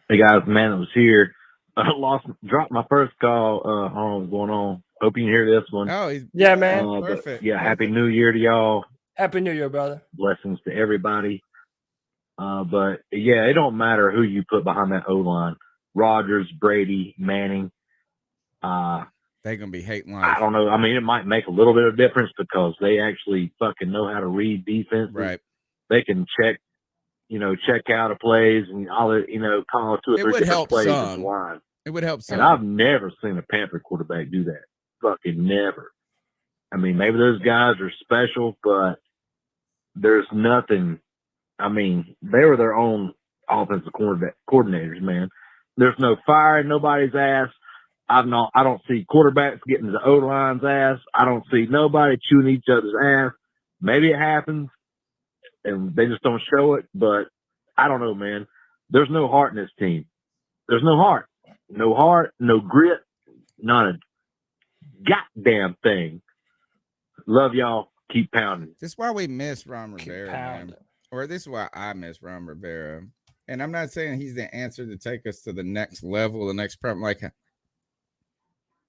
Hey guys, man, that was here. Dropped my first call. I don't know what's going on. Hope you can hear this one. Oh, yeah, man. Perfect. Yeah, Happy New Year to y'all. Happy New Year, brother. Blessings to everybody. But yeah, it don't matter who you put behind that O line. Rodgers, Brady, Manning. They're gonna be hating life. I don't know. I mean, it might make a little bit of difference because they actually fucking know how to read defense. Right. They can check out of plays and all it, call 2 or 3 different plays at the line. It would help some. And I've never seen a Panther quarterback do that. Fucking never. I mean, maybe those guys are special, but there's nothing. I mean, they were their own offensive coordinators, man. There's no fire in nobody's ass. I don't see quarterbacks getting the O-line's ass. I don't see nobody chewing each other's ass. Maybe it happens, and they just don't show it, but I don't know, man. There's no heart in this team. There's no heart. No heart, no grit, not a goddamn thing. Love y'all. Keep pounding. This is why we miss Ron Rivera, man. Or this is why I miss Ron Rivera. And I'm not saying he's the answer to take us to the next level, the next problem. Like,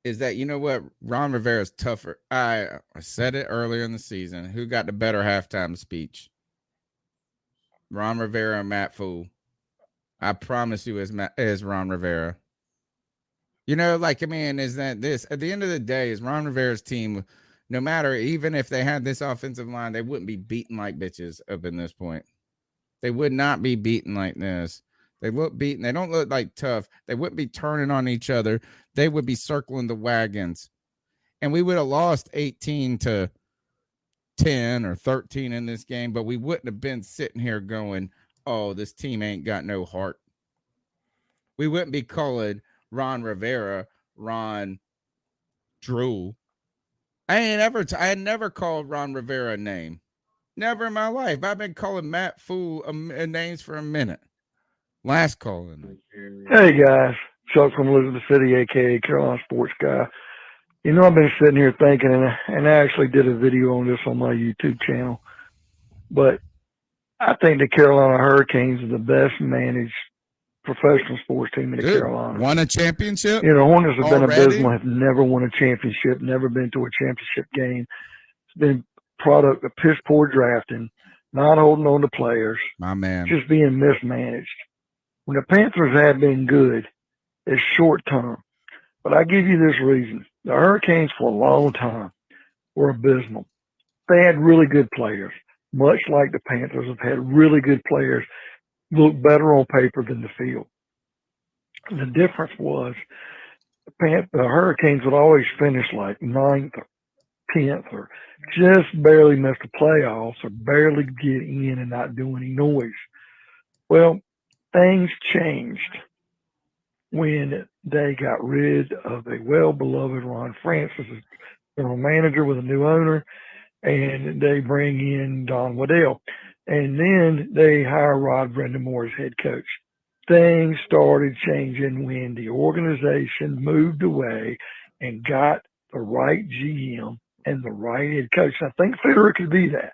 is that, you know what? Ron Rivera's tougher. I said it earlier in the season. Who got the better halftime speech? Ron Rivera and Matt Fool. I promise you, is Ron Rivera. You know, like, I mean, is that this? At the end of the day, is Ron Rivera's team, no matter, even if they had this offensive line, they wouldn't be beaten like bitches up in this point. They would not be beaten like this. They look beaten. They don't look like tough. They wouldn't be turning on each other. They would be circling the wagons. And we would have lost 18-10 or 13 in this game, but we wouldn't have been sitting here going, oh, this team ain't got no heart. We wouldn't be calling Ron Rivera Ron Drool. I had never called Ron Rivera a name. Never in my life. I've been calling Matt Fool names for a minute. Last calling. Hey guys, Chuck from Elizabeth City, aka Carolina Sports Guy. You know, I've been sitting here thinking, and I actually did a video on this on my YouTube channel. But I think the Carolina Hurricanes are the best managed professional sports team in the Carolinas. Won a championship? You know, Hornets have been already? abysmal, have never won a championship, never been to a championship game. It's been product of piss poor drafting, not holding on to players, My man. just being mismanaged. When the Panthers have been good, it's short term. But I give you this reason. The Hurricanes for a long time were abysmal. They had really good players, much like the Panthers have had really good players, look better on paper than the field. The difference was the Hurricanes would always finish like 9th or 10th or just barely miss the playoffs or barely get in and not do any noise. Well, things changed when they got rid of a well-beloved Ron Francis as general manager with a new owner, and they bring in Don Waddell. And then they hire Rod Brindamore as head coach. Things started changing when the organization moved away and got the right GM and the right head coach. I think Federer could be that,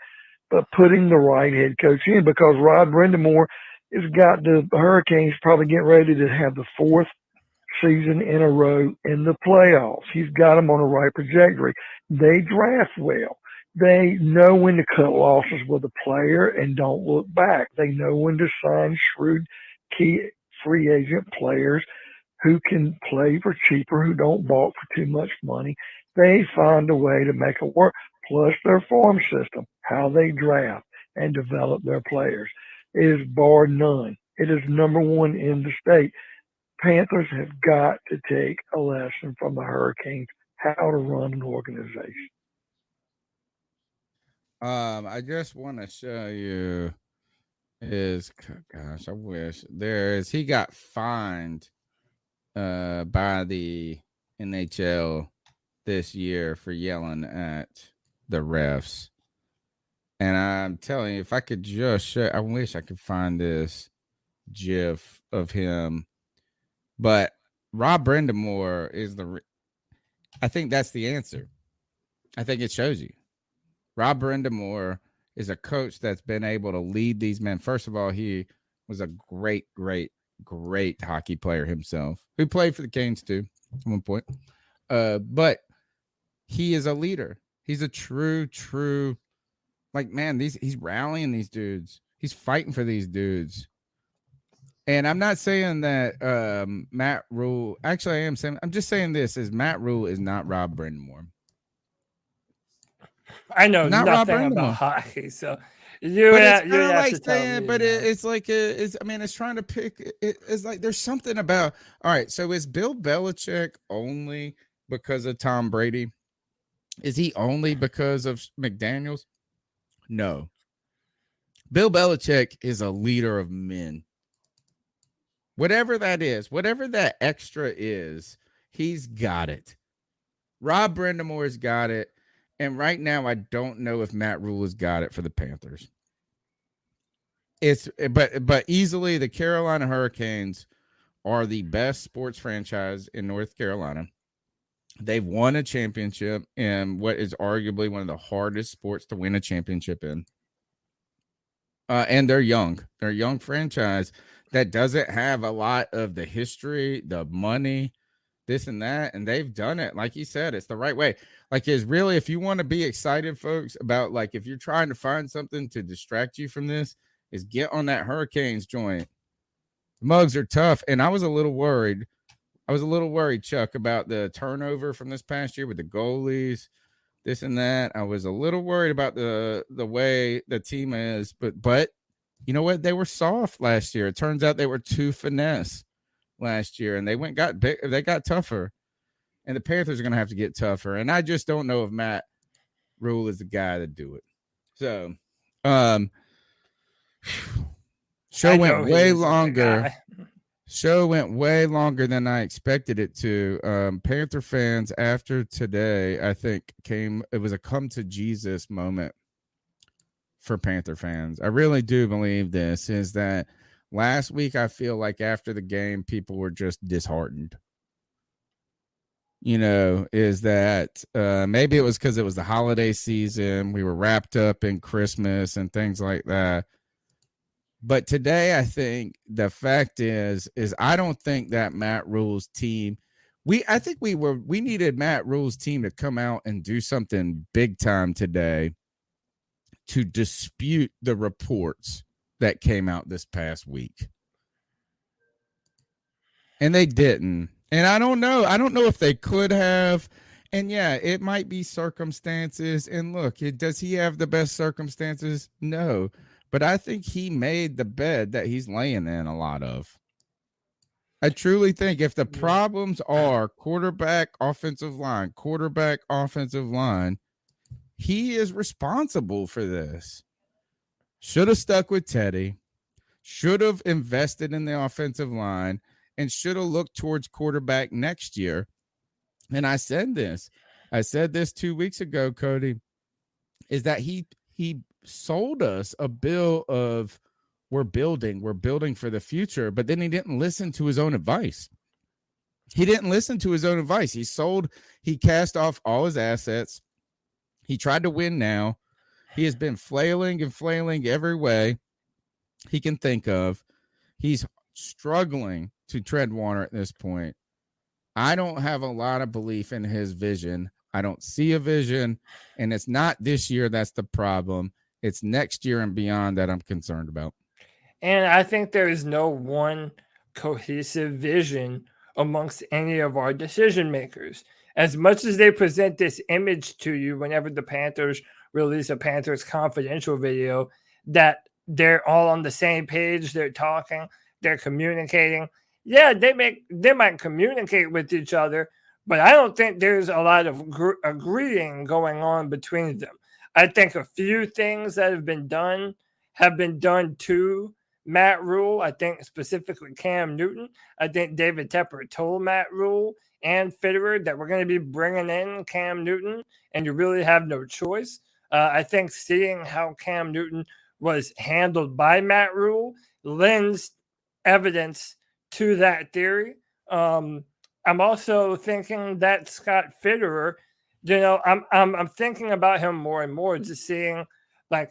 but putting the right head coach in, because Rod Brindamore has got the Hurricanes probably getting ready to have the 4th season in a row in the playoffs. He's got them on the right trajectory. They draft well. They know when to cut losses with a player and don't look back. They know when to sign shrewd key free agent players who can play for cheaper, who don't balk for too much money. They find a way to make it work. Plus their farm system, how they draft and develop their players, is bar none. It is number one in the state. Panthers have got to take a lesson from the Hurricanes how to run an organization. I just want to show you gosh, I wish he got fined by the NHL this year for yelling at the refs. And I'm telling you, if I could just show, I wish I could find this GIF of him. But Rob Brindamore is I think that's the answer. I think it shows you. Rob Brindamore is a coach that's been able to lead these men. First of all, he was a great hockey player himself, who played for the Canes too at one point. But he is a leader. He's a true, like, man, he's rallying these dudes. He's fighting for these dudes. And I'm not saying that Matt Rule, actually I am saying, I'm just saying this, is Matt Rule is not Rob Brindamore. I know not nothing about hockey, so you would have to tell me. But it's like it's trying to pick. It's like there's something about. All right, so is Bill Belichick only because of Tom Brady? Is he only because of McDaniels? No. Bill Belichick is a leader of men. Whatever that is, whatever that extra is, he's got it. Rob Brindamore's got it. And right now, I don't know if Matt Rule has got it for the Panthers. But easily the Carolina Hurricanes are the best sports franchise in North Carolina. They've won a championship in what is arguably one of the hardest sports to win a championship in. And they're young. They're a young franchise that doesn't have a lot of the history, the money, this and that, and they've done it. Like you said, it's the right way. Like, is really, if you want to be excited, folks, about, like, if you're trying to find something to distract you from this, is get on that Hurricanes joint. The Mugs are tough, and I was a little worried. Chuck, about the turnover from this past year with the goalies, this and that. I was a little worried about the way the team is, but you know what? They were soft last year. It turns out they were too finesse last year, and they got tougher. And the Panthers are going to have to get tougher. And I just don't know if Matt Rule is the guy to do it. So, show went way longer. Show went way longer than I expected it to. Panther fans after today, I think it was a come to Jesus moment for Panther fans. I really do believe this is that last week, I feel like after the game, people were just disheartened. Is that maybe it was because it was the holiday season. We were wrapped up in Christmas and things like that. But today, I think the fact is I don't think that Matt Rule's team, I think we needed Matt Rule's team to come out and do something big time today to dispute the reports that came out this past week. And they didn't. And I don't know if they could have. And yeah, it might be circumstances. And look, does he have the best circumstances? No. But I think he made the bed that he's laying in a lot of. I truly think if the problems are quarterback, offensive line, he is responsible for this. Should have stuck with Teddy, should have invested in the offensive line, and should have looked towards quarterback next year. And I said this 2 weeks ago, Cody, is that he sold us a bill of we're building for the future, but then he didn't listen to his own advice. He cast off all his assets. He tried to win now. He has been flailing every way he can think of. He's struggling to tread water at this point. I don't have a lot of belief in his vision. I don't see a vision, and it's not this year that's the problem. It's next year and beyond that I'm concerned about. And I think there is no one cohesive vision amongst any of our decision makers. As much as they present this image to you whenever the Panthers release a Panthers confidential video, that they're all on the same page, they're talking, they're communicating. Yeah, they might communicate with each other, but I don't think there's a lot of agreeing going on between them. I think a few things that have been done to Matt Rule. I think specifically Cam Newton. I think David Tepper told Matt Rule and Fitterer that we're going to be bringing in Cam Newton, and you really have no choice. I think seeing how Cam Newton was handled by Matt Rule lends evidence to that theory. I'm also thinking that Scott Fitterer, I'm thinking about him more and more, just seeing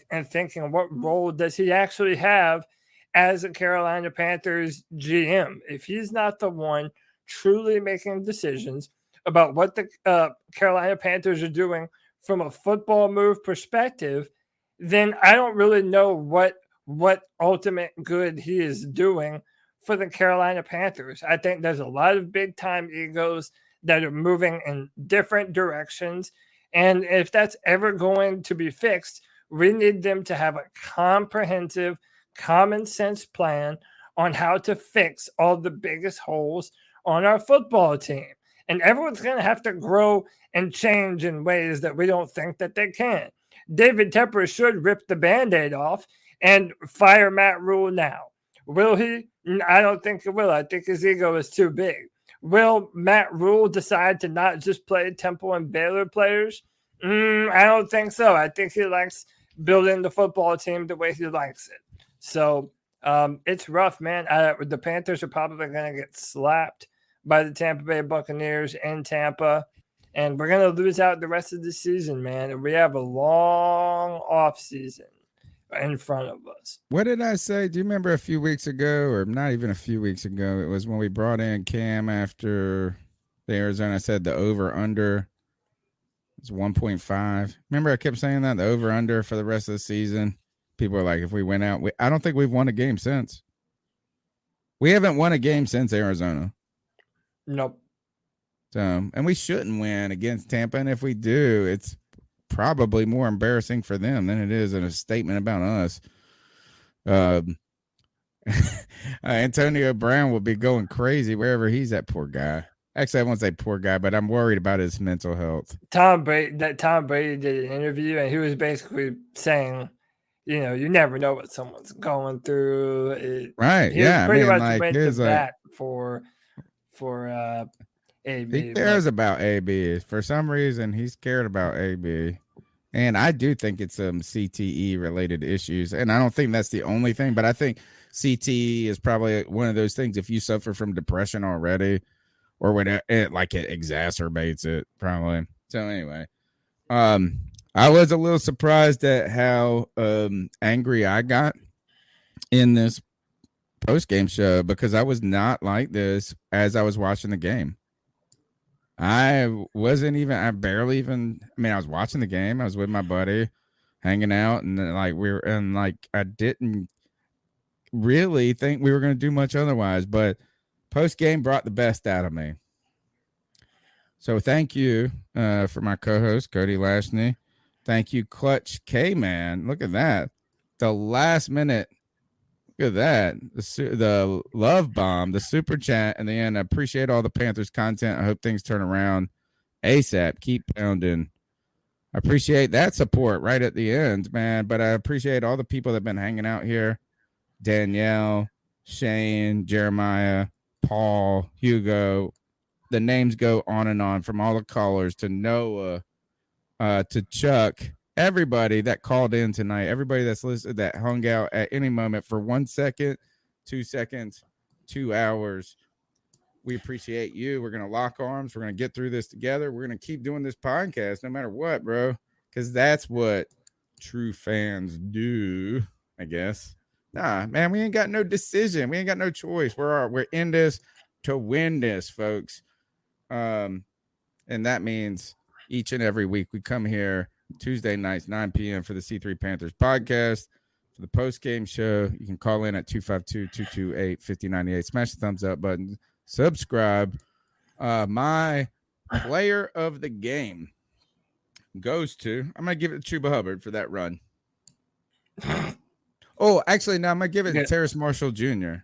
and thinking what role does he actually have as a Carolina Panthers GM? If he's not the one truly making decisions about what the Carolina Panthers are doing from a football move perspective, then I don't really know what ultimate good he is doing for the Carolina Panthers. I think there's a lot of big time egos that are moving in different directions. And if that's ever going to be fixed, we need them to have a comprehensive, common sense plan on how to fix all the biggest holes on our football team. And everyone's going to have to grow and change in ways that we don't think that they can. David Tepper should rip the Band-Aid off and fire Matt Rule now. Will he? I don't think he will. I think his ego is too big. Will Matt Rule decide to not just play Temple and Baylor players? I don't think so. I think he likes building the football team the way he likes it. So it's rough, man. The Panthers are probably going to get slapped by the Tampa Bay Buccaneers in Tampa, and we're going to lose out the rest of the season, man. And we have a long off season in front of us. What did I say? Do you remember a few weeks ago, or not even a few weeks ago? It was when we brought in Cam after the Arizona. I said the over-under is 1.5. Remember I kept saying that, the over-under for the rest of the season? People are like, if we went out, I don't think we've won a game since. We haven't won a game since Arizona. Nope. So, and we shouldn't win against Tampa. And if we do, it's probably more embarrassing for them than it is in a statement about us. Antonio Brown will be going crazy wherever he's at, poor guy. Actually, I won't say poor guy, but I'm worried about his mental health. Tom Brady did an interview, and he was basically saying, you never know what someone's going through. Right. He Yeah. I pretty mean, much like, went to he's like, bat for he AB, cares about AB. For some reason, he's cared about AB. And I do think it's some CTE related issues. And I don't think that's the only thing, but I think CTE is probably one of those things. If you suffer from depression already, or whatever, it exacerbates it probably. So anyway, I was a little surprised at how angry I got in this post game show, because I was not like this as I was watching the game. I barely even, I mean, I was watching the game. I was with my buddy hanging out, and I didn't really think we were going to do much otherwise, but post game brought the best out of me. So thank you for my co-host, Cody Lashney. Thank you, Clutch K-Man. Look at that. The last minute. Look at that. The love bomb, the super chat, and the end. I appreciate all the Panthers content. I hope things turn around ASAP. Keep pounding. I appreciate that support right at the end, man. But I appreciate all the people that have been hanging out here. Danielle, Shane, Jeremiah, Paul, Hugo. The names go on and on, from all the callers to Noah, to Chuck, everybody that called in tonight, everybody that's listened, that hung out at any moment for 1 second, 2 seconds, 2 hours. We appreciate you. We're going to lock arms. We're going to get through this together. We're going to keep doing this podcast no matter what, bro, because that's what true fans do, I guess. Nah, man, we ain't got no decision. We ain't got no choice. We're in this to win this, folks. And that means each and every week we come here Tuesday nights, 9 p.m. for the C3 Panthers podcast. For the post-game show, you can call in at 252-228-5098. Smash the thumbs up button. Subscribe. My player of the game goes to, I'm going to give it to Chuba Hubbard for that run. Oh, actually, no, I'm going to give it to Terrace Marshall Jr.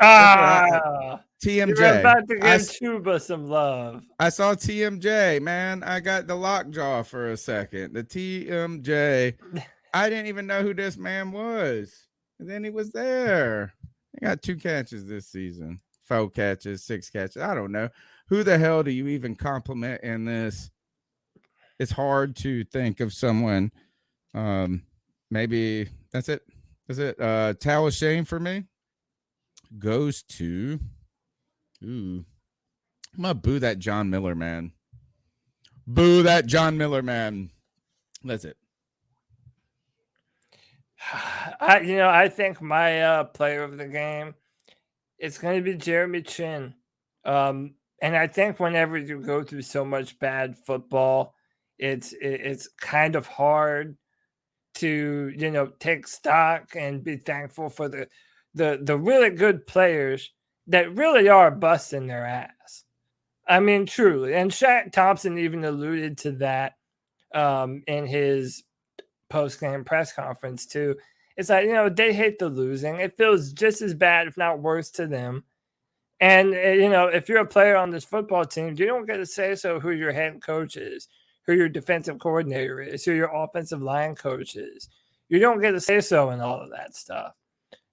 TMJ. You're about to give Chuba some love. I saw TMJ, man. I got the lockjaw for a second. The TMJ. I didn't even know who this man was. And then he was there. He got 2 catches this season. 4 catches, 6 catches. I don't know. Who the hell do you even compliment in this? It's hard to think of someone. Maybe that's it. That's it. Towel of shame for me goes to, I'm gonna boo that John Miller man. Boo that John Miller man. That's it. I think my player of the game, it's going to be Jeremy Chin. And I think whenever you go through so much bad football, it's kind of hard to take stock and be thankful for the really good players that really are busting their ass. I mean, truly. And Shaq Thompson even alluded to that in his post-game press conference too. It's like, they hate the losing. It feels just as bad, if not worse, to them. And, if you're a player on this football team, you don't get to say so who your head coach is, who your defensive coordinator is, who your offensive line coach is. You don't get to say so in all of that stuff.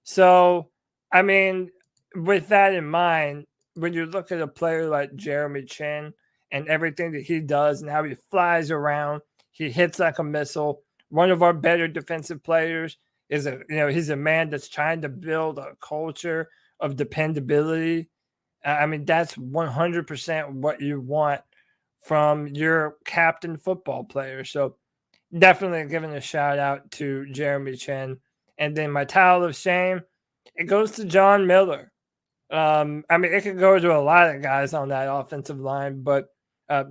So, I mean, with that in mind, when you look at a player like Jeremy Chin and everything that he does and how he flies around, he hits like a missile. One of our better defensive players is he's a man that's trying to build a culture of dependability. I mean, that's 100% what you want from your captain football player. So definitely giving a shout out to Jeremy Chin. And then my towel of shame, it goes to John Miller. I mean, it could go to a lot of guys on that offensive line, but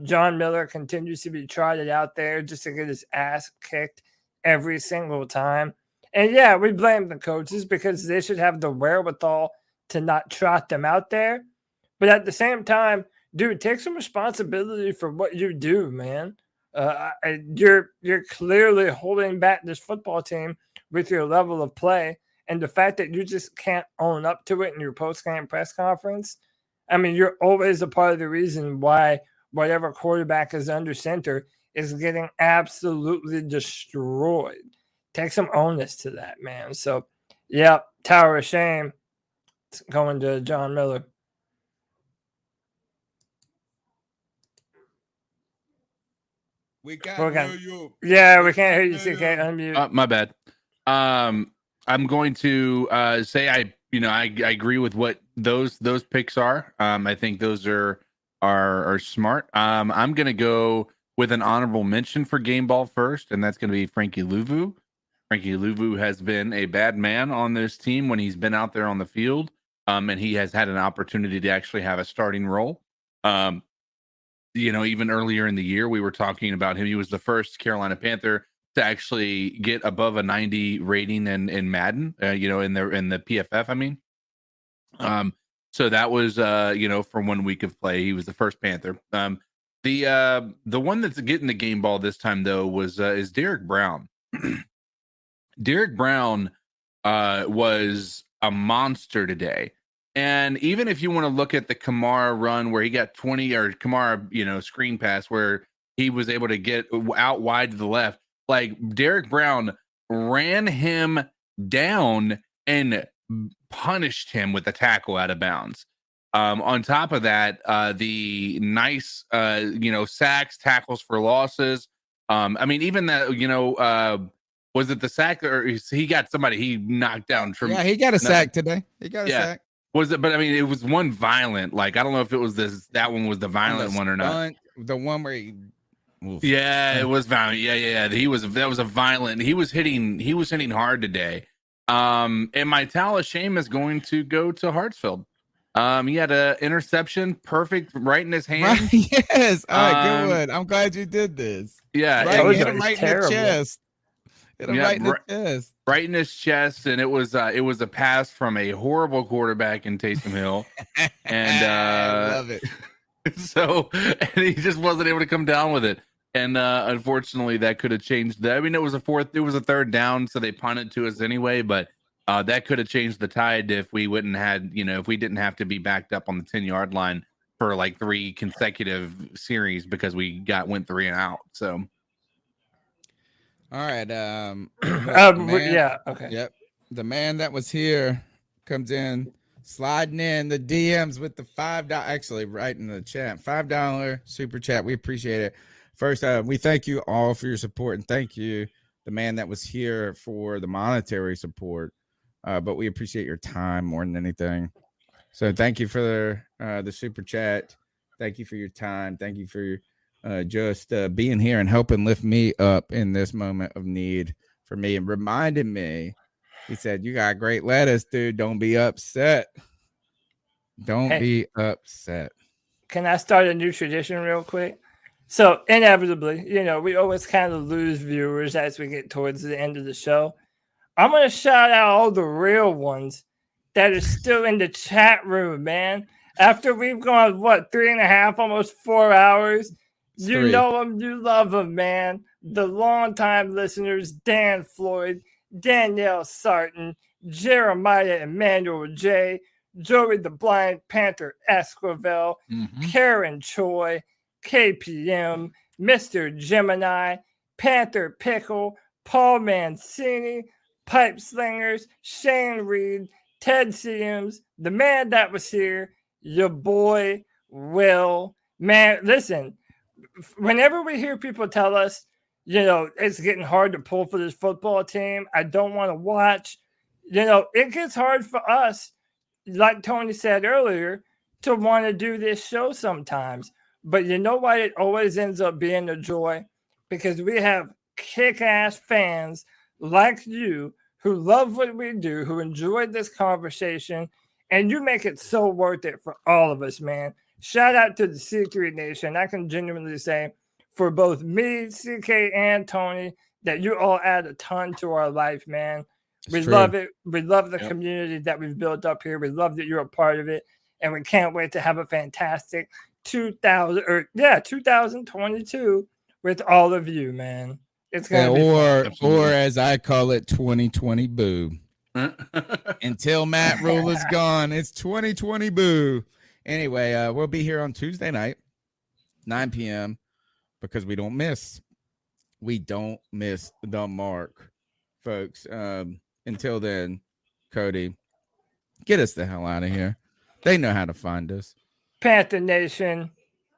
John Miller continues to be trotted out there just to get his ass kicked every single time. And yeah, we blame the coaches because they should have the wherewithal to not trot them out there. But at the same time, dude, take some responsibility for what you do, man. You're clearly holding back this football team with your level of play, and the fact that you just can't own up to it in your post-game press conference. I mean, you're always a part of the reason why whatever quarterback is under center is getting absolutely destroyed. take some onus to that, man. So, yeah, Tower of Shame. It's going to John Miller. We can't hear you. Yeah, we can't hear you, CK. Unmute. My bad. I'm going to say I agree with what those picks are. I think those are smart. I'm gonna go with an honorable mention for game ball first, and that's gonna be Frankie Louvu. Frankie Louvu has been a bad man on this team when he's been out there on the field, and he has had an opportunity to actually have a starting role. Even earlier in the year, we were talking about him. He was the first Carolina Panther to actually get above a 90 rating in Madden, in the PFF. I mean, so that was for 1 week of play, he was the first Panther. The one that's getting the game ball this time though is Derek Brown. Derek Brown was a monster today. And even if you want to look at the Kamara run where he got 20 or Kamara, screen pass where he was able to get out wide to the left, like Derek Brown ran him down and punished him with a tackle out of bounds. On top of that, the nice, sacks, tackles for losses. Even that, was it the sack or he got somebody he knocked down? Yeah, he got a sack today. He got a sack. Was it? But it was one violent. Like I don't know if it was that one was the violent one or not. The one where he. Oof. Yeah, it was violent. Yeah. That was a violent. He was hitting hard today. And my towel of shame is going to go to Hartsfield. He had an interception, perfect, right in his hand. Right, yes. All right, good one. I'm glad you did this. Yeah, hit him right in the chest. Right in the chest. Right in his chest, and it was a pass from a horrible quarterback in Taysom Hill, and I love it. So, and he just wasn't able to come down with it, and unfortunately, that could have changed that. It was a third down, so they punted to us anyway, but that could have changed the tide if we didn't have to be backed up on the 10-yard line for like 3 consecutive series because we went 3 and out. So. All right. Yeah. Okay. Yep. The man that was here comes in, sliding in the DMs with the $5. Actually, right in the chat, $5 super chat. We appreciate it. First, we thank you all for your support, and thank you, the man that was here, for the monetary support. But we appreciate your time more than anything. So thank you for the super chat. Thank you for your time. Thank you for just being here and helping lift me up in this moment of need for me, and reminded me, he said, you got great lettuce, dude. Don't be upset. Don't be upset. Can I start a new tradition real quick? So inevitably, we always kind of lose viewers as we get towards the end of the show. I'm going to shout out all the real ones that are still in the chat room, man. After we've gone, 3.5, almost 4 hours, you know them, you love them, man. The longtime listeners, Dan Floyd, Danielle Sarton, Jeremiah Emmanuel J., Joey the Blind Panther Esquivel, Karen Choi, KPM, Mr. Gemini, Panther Pickle, Paul Mancini, Pipe Slingers, Shane Reed, Ted Seams, the man that was here, your boy Will. Man, listen, whenever we hear people tell us, it's getting hard to pull for this football team, I don't want to watch, it gets hard for us, like Tony said earlier, to want to do this show sometimes. But you know what? It always ends up being a joy because we have kick-ass fans like you who love what we do, who enjoyed this conversation, and you make it so worth it for all of us, man. Shout out to the C3 Nation. I can genuinely say for both me, CK, and Tony that you all add a ton to our life, man. We love it. We love the community that we've built up here. We love that you're a part of it. And we can't wait to have a fantastic 2022 with all of you, man. It's gonna be fun. Or as I call it, 2020 boo. Until Matt Rule is gone, it's 2020 boo. Anyway, we'll be here on Tuesday night, 9 p.m. because we don't miss. We don't miss the mark. folks. Until then, Cody, get us the hell out of here. They know how to find us. Panther Nation,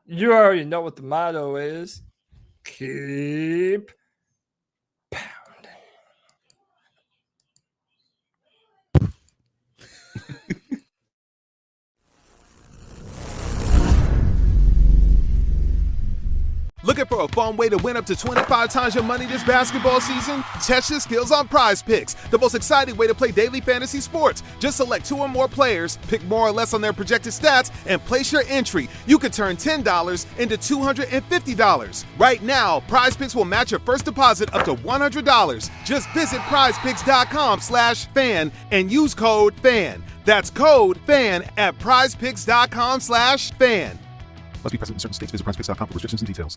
you already know what the motto is. Keep pounding. Looking for a fun way to win up to 25 times your money this basketball season? Test your skills on Prize Picks, the most exciting way to play daily fantasy sports. Just select 2 or more players, pick more or less on their projected stats, and place your entry. You could turn $10 into $250. Right now, Prize Picks will match your first deposit up to $100. Just visit prizepicks.com/fan and use code FAN. That's code FAN at prizepicks.com/fan. Must be present in certain states. Visit prizepicks.com for restrictions and details.